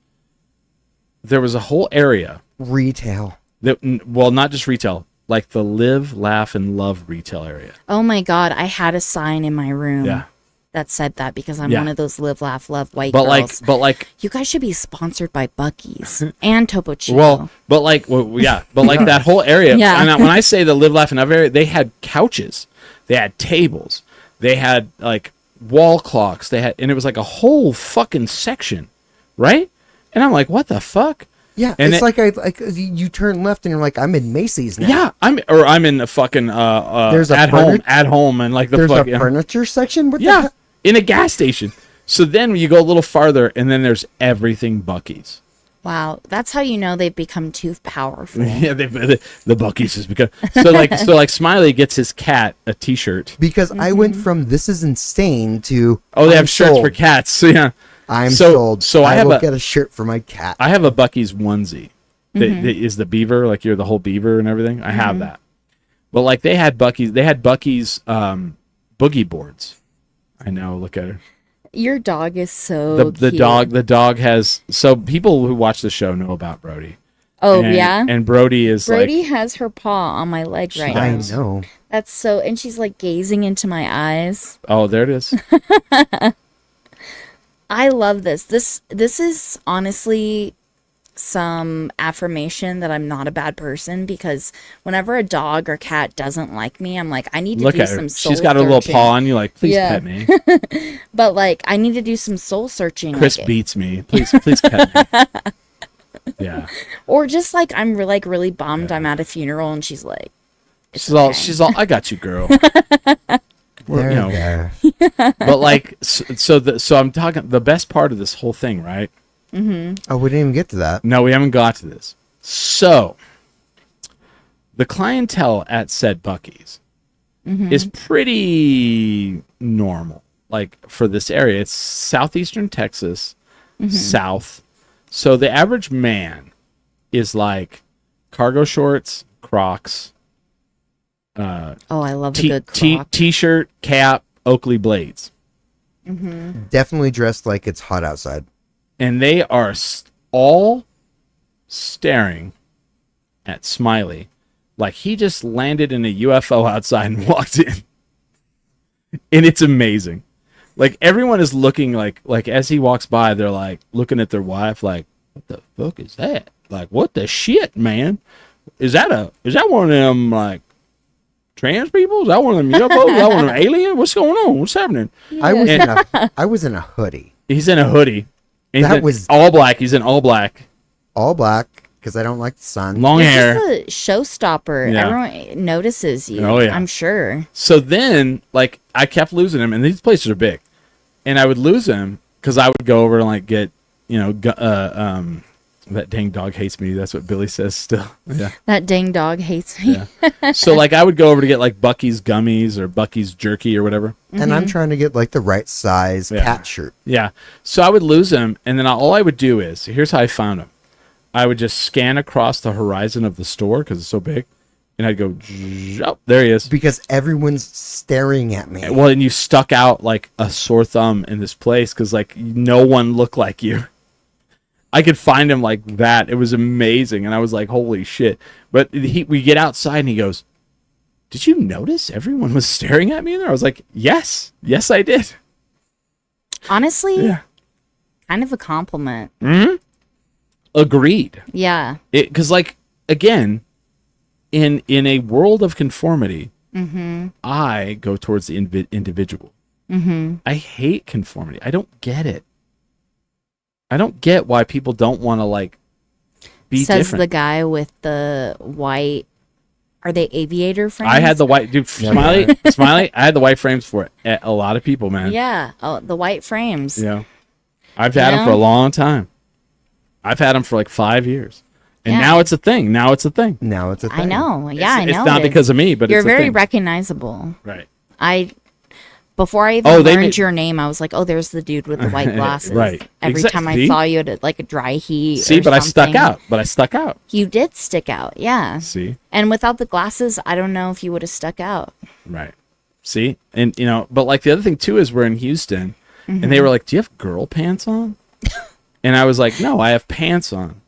[SPEAKER 2] There was a whole area
[SPEAKER 3] retail.
[SPEAKER 2] that not just retail, like the live, laugh, and love retail area.
[SPEAKER 4] Oh my God. I had a sign in my room
[SPEAKER 2] Yeah.
[SPEAKER 4] that said that because I'm
[SPEAKER 2] Yeah.
[SPEAKER 4] one of those live, laugh, love white
[SPEAKER 2] But
[SPEAKER 4] girls.
[SPEAKER 2] like
[SPEAKER 4] You guys should be sponsored by Buc-ee's and Topo Chico.
[SPEAKER 2] well, but like that whole area.
[SPEAKER 4] Yeah.
[SPEAKER 2] And when I say the live, laugh, and love area, they had couches, they had tables, they had like wall clocks, and it was like a whole fucking section, right? And I'm like, what the fuck?
[SPEAKER 3] Yeah,
[SPEAKER 2] And
[SPEAKER 3] it's like you turn left and you're like, I'm in Macy's now.
[SPEAKER 2] Yeah, I'm in the fucking
[SPEAKER 3] There's a
[SPEAKER 2] at home and like the
[SPEAKER 3] There's
[SPEAKER 2] fuck,
[SPEAKER 3] a furniture section. What the
[SPEAKER 2] yeah,
[SPEAKER 3] heck?
[SPEAKER 2] in a gas station. So then you go a little farther, and then there's everything Buc-ee's.
[SPEAKER 4] wow. That's how you know they've become too powerful.
[SPEAKER 2] Yeah, the Buc-ee's has become so like Smiley gets his cat a T-shirt.
[SPEAKER 3] Because I went from this is insane to
[SPEAKER 2] Oh, they
[SPEAKER 3] I'm
[SPEAKER 2] have shirts
[SPEAKER 3] sold.
[SPEAKER 2] for cats. So yeah,
[SPEAKER 3] I'm
[SPEAKER 2] So-
[SPEAKER 3] sold.
[SPEAKER 2] so I have
[SPEAKER 3] will
[SPEAKER 2] a-
[SPEAKER 3] get a shirt for my cat.
[SPEAKER 2] I have a Buc-ee's onesie. That is the beaver, like you're the whole beaver and everything. I have that. But like they had Buc-ee's boogie boards. I know. Look at her.
[SPEAKER 4] Your dog is so
[SPEAKER 2] The dog has. So people who watch the show know about Brody.
[SPEAKER 4] Oh,
[SPEAKER 2] And-
[SPEAKER 4] yeah?
[SPEAKER 2] And Brody is
[SPEAKER 4] Brody
[SPEAKER 2] like.
[SPEAKER 4] has her paw on my leg right
[SPEAKER 3] I
[SPEAKER 4] now.
[SPEAKER 3] know.
[SPEAKER 4] That's so, and she's like gazing into my eyes.
[SPEAKER 2] Oh, there it is.
[SPEAKER 4] I love this. This is honestly some affirmation that I'm not a bad person, because whenever a dog or cat doesn't like me, I'm like, I need to
[SPEAKER 2] Look
[SPEAKER 4] do
[SPEAKER 2] at her.
[SPEAKER 4] some soul
[SPEAKER 2] She's got her little
[SPEAKER 4] searching.
[SPEAKER 2] paw on you. Like, please
[SPEAKER 4] Yeah.
[SPEAKER 2] pet me.
[SPEAKER 4] But like, I need to do some soul searching.
[SPEAKER 2] Chris
[SPEAKER 4] like,
[SPEAKER 2] beats me. Please pet me. Yeah.
[SPEAKER 4] or just like I'm like really bummed I'm at a funeral and she's like,
[SPEAKER 2] She's all. I got you, girl.
[SPEAKER 3] There,
[SPEAKER 2] you know.
[SPEAKER 3] there.
[SPEAKER 2] But like, so I'm talking. The best part of this whole thing, right?
[SPEAKER 3] Oh, we didn't even get to that.
[SPEAKER 2] No, we haven't got to this. So, the clientele at said Buc-ee's is pretty normal. Like for this area, it's southeastern Texas, south. So the average man is like cargo shorts, Crocs,
[SPEAKER 4] oh, I love a good croc.
[SPEAKER 2] t-shirt, cap, Oakley blades.
[SPEAKER 3] Definitely dressed like it's hot outside.
[SPEAKER 2] And they are all staring at Smiley like he just landed in a UFO outside and walked in. And it's amazing. Like everyone is looking like as he walks by, they're like looking at their wife like, what the fuck is that? Like, what the shit, man? Is that one of them like trans people? Is that one of them UFOs? Is that one of them aliens? What's going on? What's happening?
[SPEAKER 3] I was in a hoodie,
[SPEAKER 2] He's in a hoodie. And
[SPEAKER 3] That
[SPEAKER 2] he's
[SPEAKER 3] was-
[SPEAKER 2] all black. He's in all black.
[SPEAKER 3] all black because I don't like the sun.
[SPEAKER 2] Long
[SPEAKER 4] This
[SPEAKER 2] hair.
[SPEAKER 4] is a showstopper.
[SPEAKER 2] Yeah.
[SPEAKER 4] Everyone notices you.
[SPEAKER 2] Oh, yeah.
[SPEAKER 4] I'm sure.
[SPEAKER 2] So then, like, I kept losing him, and these places are big, and I would lose him because I would go over and like get, That dang dog hates me. That's what Billy says still. Yeah.
[SPEAKER 4] That dang dog hates me.
[SPEAKER 2] Yeah. So like I would go over to get like Bucky's gummies or Bucky's jerky or whatever.
[SPEAKER 3] And I'm trying to get like the right size cat shirt.
[SPEAKER 2] Yeah. So I would lose him, and then all I would do is, here's how I found him. I would just scan across the horizon of the store because it's so big, and I'd go, oh, there he is.
[SPEAKER 3] Because everyone's staring at me.
[SPEAKER 2] Well, and you stuck out like a sore thumb in this place because like no one looked like you. I could find him like that. It was amazing, and I was like, holy shit. But we get outside, and he goes, did you notice everyone was staring at me in there? I was like, yes, I did.
[SPEAKER 4] Honestly, kind of a compliment.
[SPEAKER 2] Mm-hmm. Agreed.
[SPEAKER 4] Yeah.
[SPEAKER 2] Because, like, again, in a world of conformity, I go towards the individual. I hate conformity. I don't get it. I don't get why people don't want to, like, be
[SPEAKER 4] Says
[SPEAKER 2] different.
[SPEAKER 4] the guy with the white. Are they aviator frames?
[SPEAKER 2] I had the white, dude. Smiley. I had the white frames for it. A lot of people, man.
[SPEAKER 4] Yeah. Oh, the white frames.
[SPEAKER 2] Yeah. I've had them for a long time. I've had them for like 5 years, and now it's a thing.
[SPEAKER 3] Now it's a thing.
[SPEAKER 4] I know. Yeah, I know.
[SPEAKER 2] It's not because of me, but
[SPEAKER 4] you're
[SPEAKER 2] it's
[SPEAKER 4] very
[SPEAKER 2] thing.
[SPEAKER 4] recognizable.
[SPEAKER 2] Right.
[SPEAKER 4] Before I even learned your name, I was like, "Oh, there's the dude with the white glasses."
[SPEAKER 2] Right.
[SPEAKER 4] Every time I saw you at like a dry heat.
[SPEAKER 2] See, but
[SPEAKER 4] something.
[SPEAKER 2] I stuck out.
[SPEAKER 4] You did stick out, yeah.
[SPEAKER 2] See.
[SPEAKER 4] And without the glasses, I don't know if you would have stuck out.
[SPEAKER 2] Right. See, and but like the other thing too is we're in Houston, and they were like, "Do you have girl pants on?" And I was like, "No, I have pants on."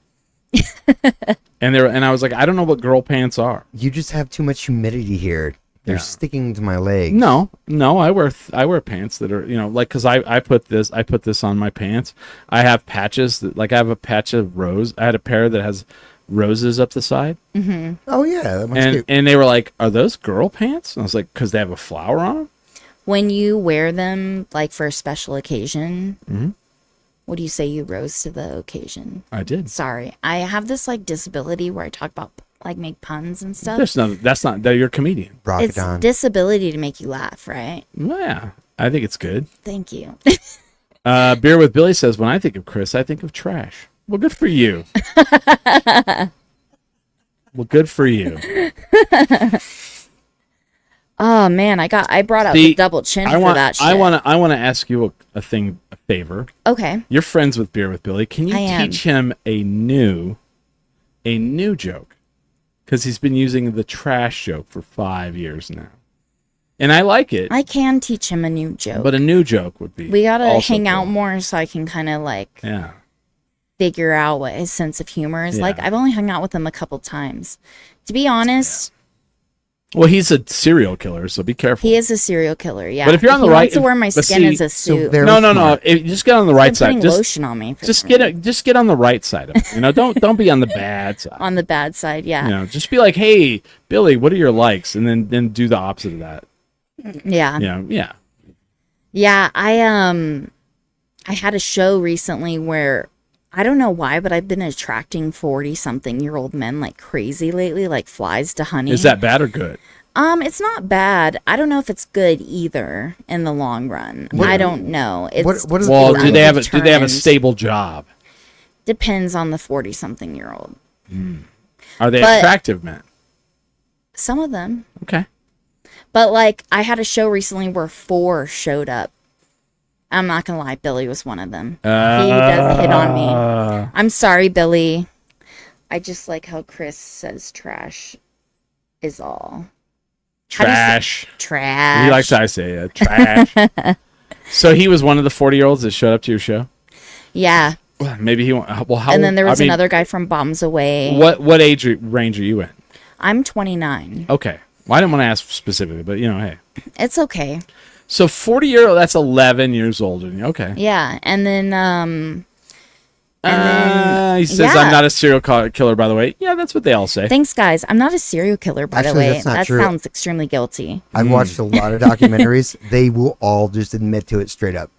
[SPEAKER 2] and I was like, "I don't know what girl pants are."
[SPEAKER 3] You just have too much humidity here. They're sticking to my legs.
[SPEAKER 2] No, I wear pants that are like because I put this on my pants. I have patches that like I have a patch of rose. I had a pair that has roses up the side.
[SPEAKER 4] Mm-hmm.
[SPEAKER 3] Oh yeah, that
[SPEAKER 2] and they were like, "Are those girl pants?" And I was like, "Because they have a flower on them."
[SPEAKER 4] When you wear them like for a special occasion, what do you say you rose to the occasion?
[SPEAKER 2] I did.
[SPEAKER 4] Sorry, I have this like disability where I talk about like make puns and stuff.
[SPEAKER 2] That's not that you're a comedian.
[SPEAKER 4] It's disability to make you laugh, right?
[SPEAKER 2] Well, yeah, I think it's good.
[SPEAKER 4] Thank you.
[SPEAKER 2] Beer with Billy says, when I think of Chris, I think of trash. Well, good for you. Well, good for you.
[SPEAKER 4] Oh man, I brought out the double chin for that shit.
[SPEAKER 2] I want to ask you a favor.
[SPEAKER 4] Okay.
[SPEAKER 2] You're friends with Beer with Billy. Can you teach him a new joke? Because he's been using the trash joke for 5 years now. And I like it.
[SPEAKER 4] I can teach him a new joke.
[SPEAKER 2] But a new joke would be
[SPEAKER 4] we gotta hang out more so I can kind of like figure out what his sense of humor is like. I've only hung out with him a couple times. To be honest.
[SPEAKER 2] Well, he's a serial killer, so be careful.
[SPEAKER 4] He is a serial killer, yeah.
[SPEAKER 2] But if you're on the right,
[SPEAKER 4] to wear my skin as a suit.
[SPEAKER 2] No. Just get on the right side.
[SPEAKER 4] Just lotion on me.
[SPEAKER 2] Just get on the right side of it. Don't be on the bad side.
[SPEAKER 4] On the bad side, yeah.
[SPEAKER 2] Just be like, hey, Billy, what are your likes, and then do the opposite of that.
[SPEAKER 4] Yeah.
[SPEAKER 2] Yeah.
[SPEAKER 4] Yeah. I had a show recently where I don't know why, but I've been attracting 40-something-year-old men like crazy lately, like flies to honey.
[SPEAKER 2] Is that bad or good?
[SPEAKER 4] It's not bad. I don't know if it's good either in the long run. I don't know.
[SPEAKER 2] Do they have a stable job?
[SPEAKER 4] Depends on the 40-something-year-old.
[SPEAKER 2] Are they attractive men?
[SPEAKER 4] Some of them.
[SPEAKER 2] Okay.
[SPEAKER 4] But like I had a show recently where 4 showed up. I'm not gonna lie, Billy was one of them. He does hit on me. I'm sorry, Billy. I just like how Chris says trash is all.
[SPEAKER 2] Trash.
[SPEAKER 4] Trash.
[SPEAKER 2] He likes how I say it. Trash. So he was one of the 40-year-olds that showed up to your show?
[SPEAKER 4] Yeah.
[SPEAKER 2] Maybe he won't. Well, how?
[SPEAKER 4] And then there was another guy from Bombs Away.
[SPEAKER 2] What age range are you in?
[SPEAKER 4] I'm 29.
[SPEAKER 2] Okay. Well, I didn't want to ask specifically, but hey.
[SPEAKER 4] It's okay.
[SPEAKER 2] So 40-year-old, that's 11 years older than you. Okay.
[SPEAKER 4] Yeah, and then
[SPEAKER 2] he says, I'm not a serial killer, by the way. Yeah, that's what they all say.
[SPEAKER 4] Thanks, guys. I'm not a serial killer, by the way.
[SPEAKER 3] That's not true.
[SPEAKER 4] Sounds extremely guilty.
[SPEAKER 3] I've watched a lot of documentaries. They will all just admit to it straight up.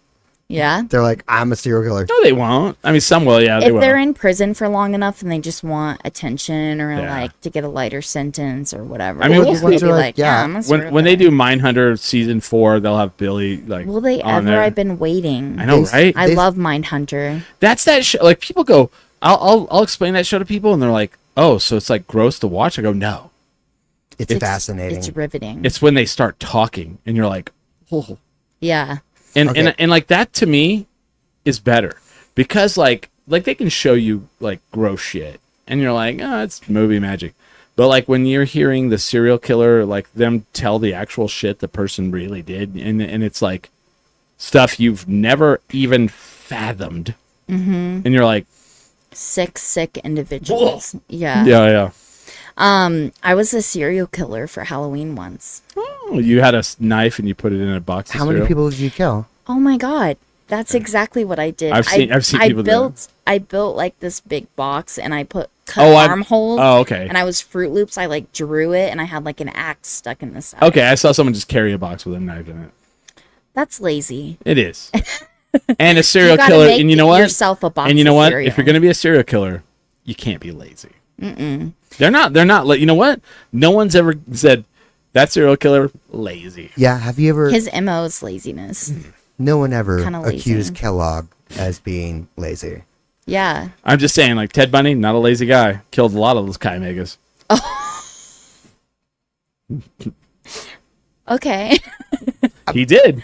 [SPEAKER 4] Yeah?
[SPEAKER 3] They're like, I'm a serial killer.
[SPEAKER 2] No, they won't. I mean, some will, yeah.
[SPEAKER 4] If they're in prison for long enough and they just want attention or like to get a lighter sentence or whatever.
[SPEAKER 2] I mean, when they do Mindhunter season 4, they'll have Billy like.
[SPEAKER 4] Will they ever? I've been waiting.
[SPEAKER 2] I know, right?
[SPEAKER 4] I love Mindhunter.
[SPEAKER 2] That's that show. Like people go, I'll explain that show to people, and they're like, "Oh, so it's like gross to watch?" I go, "No,
[SPEAKER 3] It's fascinating.
[SPEAKER 4] It's riveting.
[SPEAKER 2] it's when they start talking, and you're like, oh."
[SPEAKER 4] Yeah.
[SPEAKER 2] And
[SPEAKER 3] Okay.
[SPEAKER 2] and like that to me is better because like they can show you like gross shit, and you're like, "Oh, it's movie magic." But like when you're hearing the serial killer, like them tell the actual shit the person really did, and it's like stuff you've never even fathomed, and you're like,
[SPEAKER 4] Sick individuals. Yeah.
[SPEAKER 2] yeah.
[SPEAKER 4] I was a serial killer for Halloween once.
[SPEAKER 2] Oh, you had a knife and you put it in a box. Of
[SPEAKER 3] How many
[SPEAKER 2] cereal?
[SPEAKER 3] people did you kill?
[SPEAKER 4] Oh my god. That's exactly what I did.
[SPEAKER 2] I've seen people do that.
[SPEAKER 4] I built like this big box and I cut
[SPEAKER 2] Oh,
[SPEAKER 4] armholes.
[SPEAKER 2] Oh, okay.
[SPEAKER 4] And I was Fruit Loops. I like drew it and I had like an axe stuck in the side.
[SPEAKER 2] Okay, I saw someone just carry a box with a knife in it.
[SPEAKER 4] That's lazy.
[SPEAKER 2] It is. And a serial
[SPEAKER 4] You gotta
[SPEAKER 2] killer,
[SPEAKER 4] make
[SPEAKER 2] and you know what?
[SPEAKER 4] yourself a box
[SPEAKER 2] And you know
[SPEAKER 4] of
[SPEAKER 2] what?
[SPEAKER 4] cereal.
[SPEAKER 2] If you're going to be a serial killer, you can't be lazy. They're not. You know what? No one's ever said that serial killer lazy.
[SPEAKER 3] Yeah, have you ever?
[SPEAKER 4] His MO is laziness.
[SPEAKER 3] No one ever
[SPEAKER 4] Kinda lazy.
[SPEAKER 3] accused Kellogg as being lazy.
[SPEAKER 4] Yeah.
[SPEAKER 2] I'm just saying, like Ted Bundy, not a lazy guy. Killed a lot of those Chi Megas.
[SPEAKER 4] Okay.
[SPEAKER 2] He did.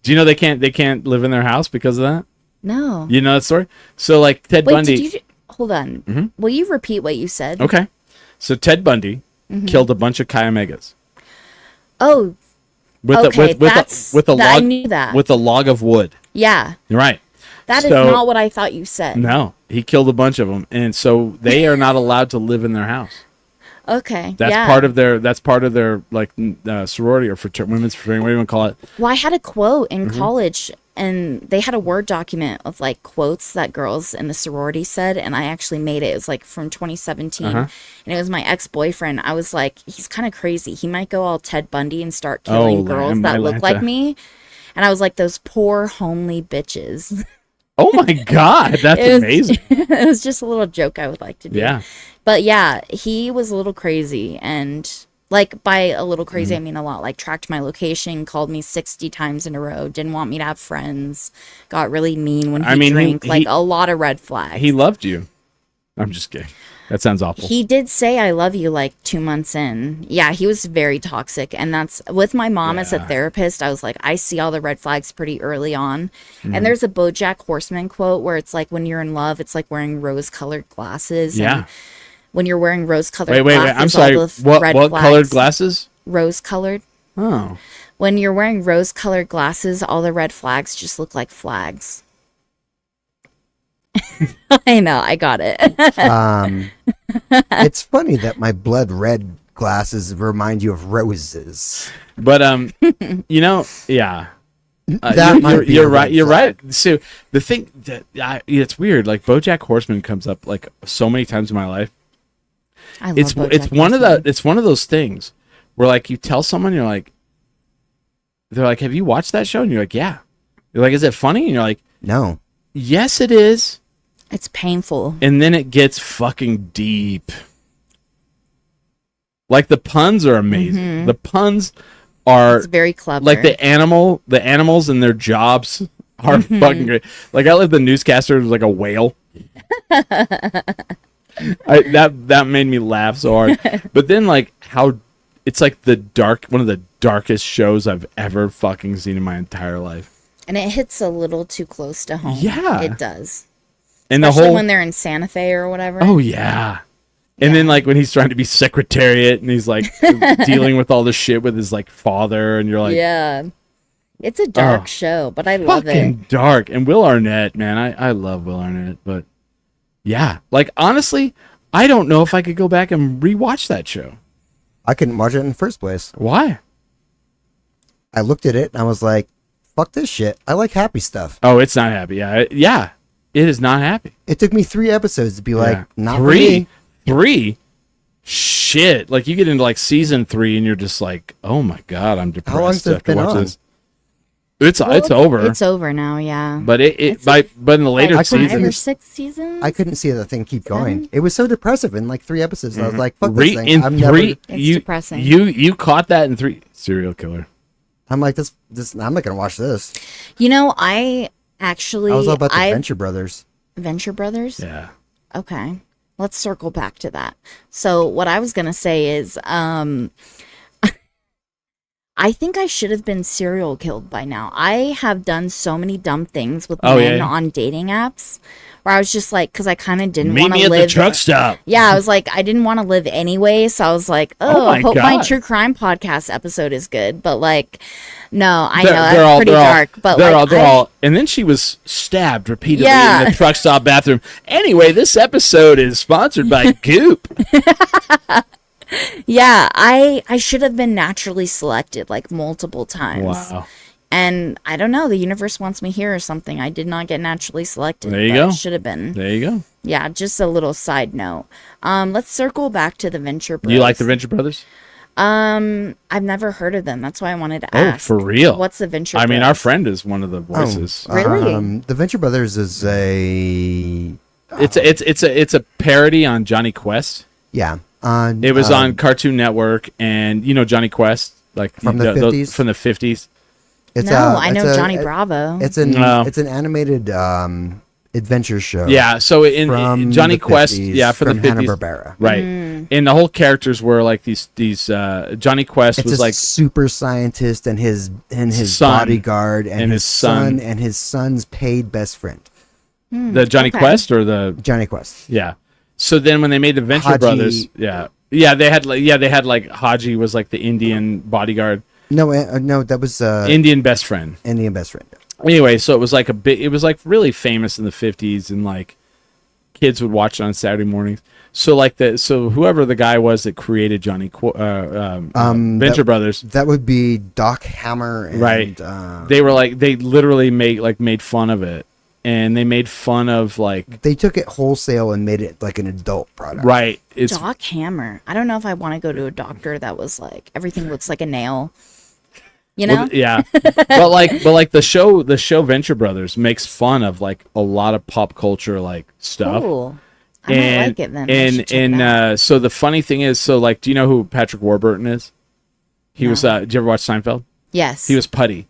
[SPEAKER 2] Do you know they can't live in their house because of that?
[SPEAKER 4] No.
[SPEAKER 2] You know that story? So like Ted
[SPEAKER 4] Wait,
[SPEAKER 2] Bundy.
[SPEAKER 4] did you hold on. Will you repeat what you said?
[SPEAKER 2] Okay. So Ted Bundy killed a bunch of Chi Megas.
[SPEAKER 4] Oh,
[SPEAKER 2] With
[SPEAKER 4] Okay,
[SPEAKER 2] with a
[SPEAKER 4] I
[SPEAKER 2] log
[SPEAKER 4] knew that.
[SPEAKER 2] with a log of wood.
[SPEAKER 4] yeah.
[SPEAKER 2] You're right.
[SPEAKER 4] That is
[SPEAKER 2] So-
[SPEAKER 4] not what I thought you said.
[SPEAKER 2] No, he killed a bunch of them, and so they are not allowed to live in their house.
[SPEAKER 4] Okay.
[SPEAKER 2] That's
[SPEAKER 4] yeah.
[SPEAKER 2] part of their. That's part of their like sorority or women's fraternity. What do you want to call it?
[SPEAKER 4] Well, I had a quote in
[SPEAKER 2] Mm-hmm.
[SPEAKER 4] college, and they had a Word document of like quotes that girls in the sorority said, and I actually made it. It was like from 2017,
[SPEAKER 2] Uh-huh.
[SPEAKER 4] and it was my ex-boyfriend. I was like, he's kind of crazy. He might go all Ted Bundy and start killing girls that look like me. And I was like, those poor homely bitches.
[SPEAKER 2] Oh my God, that's
[SPEAKER 4] It was-
[SPEAKER 2] amazing.
[SPEAKER 4] It was just a little joke I would like to do.
[SPEAKER 2] Yeah.
[SPEAKER 4] But yeah, he was a little crazy, and like by a little crazy,
[SPEAKER 2] Mm-hmm.
[SPEAKER 4] I mean a lot. Like tracked my location, called me 60 times in a row, didn't want me to have friends, got really mean when he drank, like a lot of red flags.
[SPEAKER 2] He loved you. I'm just kidding. That sounds awful.
[SPEAKER 4] He did say I love you like 2 months in. Yeah, he was very toxic. And that's with my mom as a
[SPEAKER 2] Yeah.
[SPEAKER 4] therapist. I was like, I see all the red flags pretty early on.
[SPEAKER 2] Mm-hmm.
[SPEAKER 4] And there's a BoJack Horseman quote where it's like when you're in love, it's like wearing rose colored glasses.
[SPEAKER 2] Yeah.
[SPEAKER 4] And when you're wearing rose colored
[SPEAKER 2] Wait.
[SPEAKER 4] glasses,
[SPEAKER 2] I'm sorry.
[SPEAKER 4] all the
[SPEAKER 2] What
[SPEAKER 4] red
[SPEAKER 2] colored
[SPEAKER 4] flags-
[SPEAKER 2] glasses?
[SPEAKER 4] Rose colored.
[SPEAKER 2] Oh.
[SPEAKER 4] When you're wearing rose colored glasses, all the red flags just look like flags. I know, I got it.
[SPEAKER 3] It's funny that my blood red glasses remind you of roses.
[SPEAKER 2] But you know, yeah.
[SPEAKER 3] That might be a
[SPEAKER 2] you're right.
[SPEAKER 3] red
[SPEAKER 2] You're
[SPEAKER 3] flag.
[SPEAKER 2] right. So the thing that it's weird. Like BoJack Horseman comes up like so many times in my life.
[SPEAKER 4] I love
[SPEAKER 2] It's
[SPEAKER 4] BoJack
[SPEAKER 2] one of
[SPEAKER 4] Horseman.
[SPEAKER 2] it's one of those things where like you tell someone you're like, they're like, have you watched that show? And you're like, yeah. You're like, is it funny? And you're like,
[SPEAKER 3] No.
[SPEAKER 2] yes, it is.
[SPEAKER 4] It's painful.
[SPEAKER 2] And then it gets fucking deep. Like the puns are amazing. The puns are
[SPEAKER 4] It's very clever.
[SPEAKER 2] like the animals and their jobs are fucking great. Like I like the newscaster was like a whale. That made me laugh so hard. But then like how it's like one of the darkest shows I've ever fucking seen in my entire life.
[SPEAKER 4] And it hits a little too close to home.
[SPEAKER 2] Yeah.
[SPEAKER 4] It does.
[SPEAKER 2] And
[SPEAKER 4] Especially
[SPEAKER 2] the whole
[SPEAKER 4] when they're in Santa Fe or whatever.
[SPEAKER 2] oh yeah. And then like when he's trying to be secretariat and he's like dealing with all the shit with his like father and you're like
[SPEAKER 4] yeah. It's a dark
[SPEAKER 2] Oh,
[SPEAKER 4] show, but I love
[SPEAKER 2] fucking
[SPEAKER 4] it.
[SPEAKER 2] dark. And Will Arnett, man, I love Will Arnett, but yeah, like honestly, I don't know if I could go back and rewatch that show.
[SPEAKER 3] I couldn't watch it in the first place.
[SPEAKER 2] Why?
[SPEAKER 3] I looked at it and I was like, fuck this shit. I like happy stuff.
[SPEAKER 2] Oh, it's not happy. Yeah, it is not happy.
[SPEAKER 3] It took me 3 episodes to be like,
[SPEAKER 2] Yeah.
[SPEAKER 3] not for me.
[SPEAKER 2] Three. Shit, like you get into like season 3 and you're just like, oh my god, I'm depressed.
[SPEAKER 3] How long's it
[SPEAKER 2] after
[SPEAKER 3] been
[SPEAKER 2] watching
[SPEAKER 3] on?
[SPEAKER 2] this. It's over.
[SPEAKER 4] It's over now, yeah.
[SPEAKER 2] But but in the later
[SPEAKER 4] like 5
[SPEAKER 2] seasons,
[SPEAKER 4] or 6 seasons?
[SPEAKER 3] I couldn't see the thing keep going. It was so depressive in like 3 episodes. I was like, fuck
[SPEAKER 2] Re-
[SPEAKER 3] this thing.
[SPEAKER 2] in
[SPEAKER 3] I'm
[SPEAKER 2] 3
[SPEAKER 4] It's
[SPEAKER 2] you
[SPEAKER 4] depressing.
[SPEAKER 2] you caught that in 3 serial killer.
[SPEAKER 3] I'm like, this I'm not gonna watch this.
[SPEAKER 4] You know, I actually
[SPEAKER 3] I was all about the
[SPEAKER 4] I've-
[SPEAKER 3] Venture Brothers.
[SPEAKER 4] Venture Brothers?
[SPEAKER 2] Yeah.
[SPEAKER 4] Okay. Let's circle back to that. So what I was going to say is, I think I should have been serial killed by now. I have done so many dumb things with men on dating apps where I was just like, because I kind of didn't want to live.
[SPEAKER 2] Meet me at the truck stop.
[SPEAKER 4] Yeah, I was like, I didn't want to live anyway. So I was like, I hope my true crime podcast episode is good. But like, no, I know that's pretty dark. But
[SPEAKER 2] they're all. And then she was stabbed repeatedly in the truck stop bathroom. Anyway, this episode is sponsored by Goop.
[SPEAKER 4] Yeah, I should have been naturally selected like multiple times.
[SPEAKER 2] Wow.
[SPEAKER 4] And I don't know, the universe wants me here or something. I did not get naturally selected.
[SPEAKER 2] There you go.
[SPEAKER 4] Should have been.
[SPEAKER 2] There you go.
[SPEAKER 4] Yeah, just a little side note. Let's circle back to the Venture Brothers.
[SPEAKER 2] You like the Venture Brothers?
[SPEAKER 4] I've never heard of them. That's why I wanted to ask.
[SPEAKER 2] Oh, for real?
[SPEAKER 4] What's the Venture
[SPEAKER 2] Brothers? I mean, our
[SPEAKER 4] Brothers?
[SPEAKER 2] friend is one of the voices.
[SPEAKER 4] Really?
[SPEAKER 3] The Venture Brothers is a.
[SPEAKER 2] It's a parody on Johnny Quest.
[SPEAKER 3] Yeah.
[SPEAKER 2] It was on Cartoon Network, and you know Johnny Quest, like
[SPEAKER 3] from the 50s.
[SPEAKER 2] From the 50s.
[SPEAKER 4] I know Johnny Bravo.
[SPEAKER 3] It's an animated adventure show.
[SPEAKER 2] Yeah, so in Johnny Quest,
[SPEAKER 3] 50s,
[SPEAKER 2] for the 50s,
[SPEAKER 3] Hanna-Barbera.
[SPEAKER 2] Right. And the whole characters were like these Johnny Quest was like
[SPEAKER 3] super scientist and his
[SPEAKER 2] son,
[SPEAKER 3] bodyguard and his son and his son's paid best friend.
[SPEAKER 2] The Johnny Quest or the
[SPEAKER 3] Johnny Quest.
[SPEAKER 2] Yeah. So then when they made the Venture
[SPEAKER 3] Haji,
[SPEAKER 2] Brothers, they had like Haji was like the Indian bodyguard.
[SPEAKER 3] No, that was
[SPEAKER 2] Indian best friend.
[SPEAKER 3] Indian best friend.
[SPEAKER 2] Anyway, so it was like it was like really famous in the 50s, and like kids would watch it on Saturday mornings. So like whoever the guy was that created Johnny Venture Brothers,
[SPEAKER 3] that would be Doc Hammer. And,
[SPEAKER 2] right. They were like they literally made fun of it. And they made fun of like
[SPEAKER 3] they took it wholesale and made it like an adult product.
[SPEAKER 2] Right.
[SPEAKER 4] It's Doc Hammer. I don't know if I want to go to a doctor that was like everything looks like a nail. You know?
[SPEAKER 2] Well, yeah. but like the show Venture Brothers makes fun of like a lot of pop culture like stuff.
[SPEAKER 4] Cool. I might like it then.
[SPEAKER 2] So the funny thing is, so like, do you know who Patrick Warburton is? He was did you ever watch Seinfeld?
[SPEAKER 4] Yes.
[SPEAKER 2] He was Putty.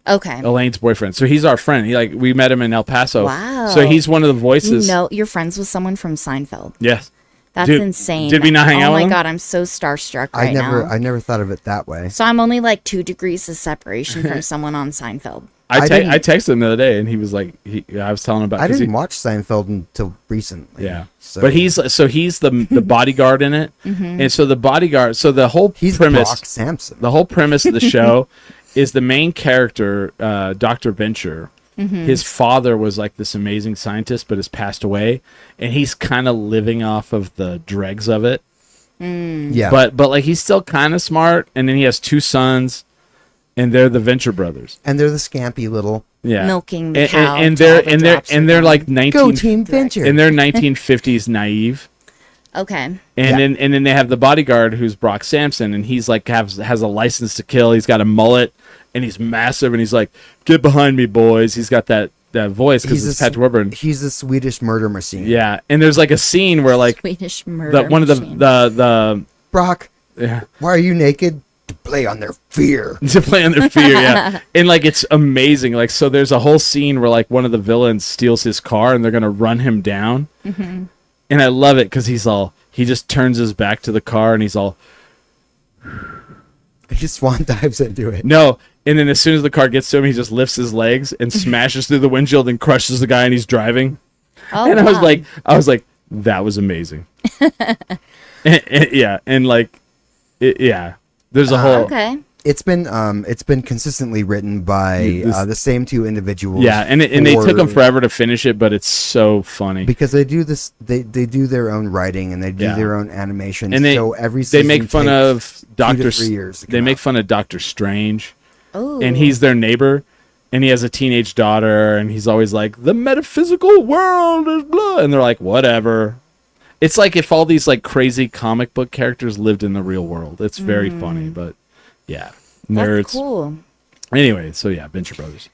[SPEAKER 4] Okay.
[SPEAKER 2] Elaine's boyfriend. So he's our friend. We met him in El Paso.
[SPEAKER 4] Wow.
[SPEAKER 2] So he's one of the voices.
[SPEAKER 4] You know, you're friends with someone from Seinfeld.
[SPEAKER 2] Yes.
[SPEAKER 4] That's insane.
[SPEAKER 2] Did we not hang out with him?
[SPEAKER 4] Oh my God, I'm so starstruck right now.
[SPEAKER 3] I never thought of it that way.
[SPEAKER 4] So I'm only like 2 degrees of separation from someone on Seinfeld.
[SPEAKER 2] I texted him the other day, and he was like, I was telling him about.
[SPEAKER 3] I didn't watch Seinfeld until recently.
[SPEAKER 2] Yeah, but he's the bodyguard in it, and so the bodyguard. So he's premise,
[SPEAKER 3] Brock Sampson.
[SPEAKER 2] The whole premise of the show is the main character, Dr. Venture. His father was like this amazing scientist, but has passed away, and he's kind of living off of the dregs of it.
[SPEAKER 3] Yeah,
[SPEAKER 2] but like he's still kind of smart, and then he has 2 sons, and they're the Venture Brothers,
[SPEAKER 3] and they're the scampy little
[SPEAKER 4] milking the cow,
[SPEAKER 2] and they're like 19
[SPEAKER 3] Go Team Venture,
[SPEAKER 2] and they're 1950s naive.
[SPEAKER 4] Okay.
[SPEAKER 2] And then they have the bodyguard who's Brock Sampson, and he's like has a license to kill. He's got a mullet, and he's massive, and he's like, "Get behind me, boys!" He's got that voice because it's Patrick Warburton.
[SPEAKER 3] He's a Swedish murder machine.
[SPEAKER 2] Yeah, and there's like a scene where like
[SPEAKER 4] Swedish murder
[SPEAKER 2] one of the
[SPEAKER 3] Brock.
[SPEAKER 2] Yeah.
[SPEAKER 3] Why are you naked? To play on their fear.
[SPEAKER 2] To play on their fear, yeah. And like it's amazing. Like so, there's a whole scene where like one of the villains steals his car, and they're gonna run him down. And I love it because he just turns his back to the car and he's all.
[SPEAKER 3] He just swan dives into it.
[SPEAKER 2] No, and then as soon as the car gets to him, he just lifts his legs and smashes through the windshield and crushes the guy, and he's driving.
[SPEAKER 4] Oh,
[SPEAKER 2] and
[SPEAKER 4] wow.
[SPEAKER 2] I was like, that was amazing. There's a whole.
[SPEAKER 4] Okay.
[SPEAKER 3] It's been consistently written by the same 2 individuals.
[SPEAKER 2] Yeah, and they took them forever to finish it, but it's so funny
[SPEAKER 3] because they do this. They do their own writing and they do their own animation.
[SPEAKER 2] And
[SPEAKER 3] so every season
[SPEAKER 2] they make fun of Doctor.
[SPEAKER 3] 3 years.
[SPEAKER 2] They make fun of Doctor Strange,
[SPEAKER 4] Ooh.
[SPEAKER 2] and he's their neighbor, and he has a teenage daughter, and he's always like, "The metaphysical world is blah," and they're like, "Whatever." It's like if all these like crazy comic book characters lived in the real world. It's very funny, but. Yeah, nerds.
[SPEAKER 4] That's cool.
[SPEAKER 2] Anyway, so yeah, Venture Brothers.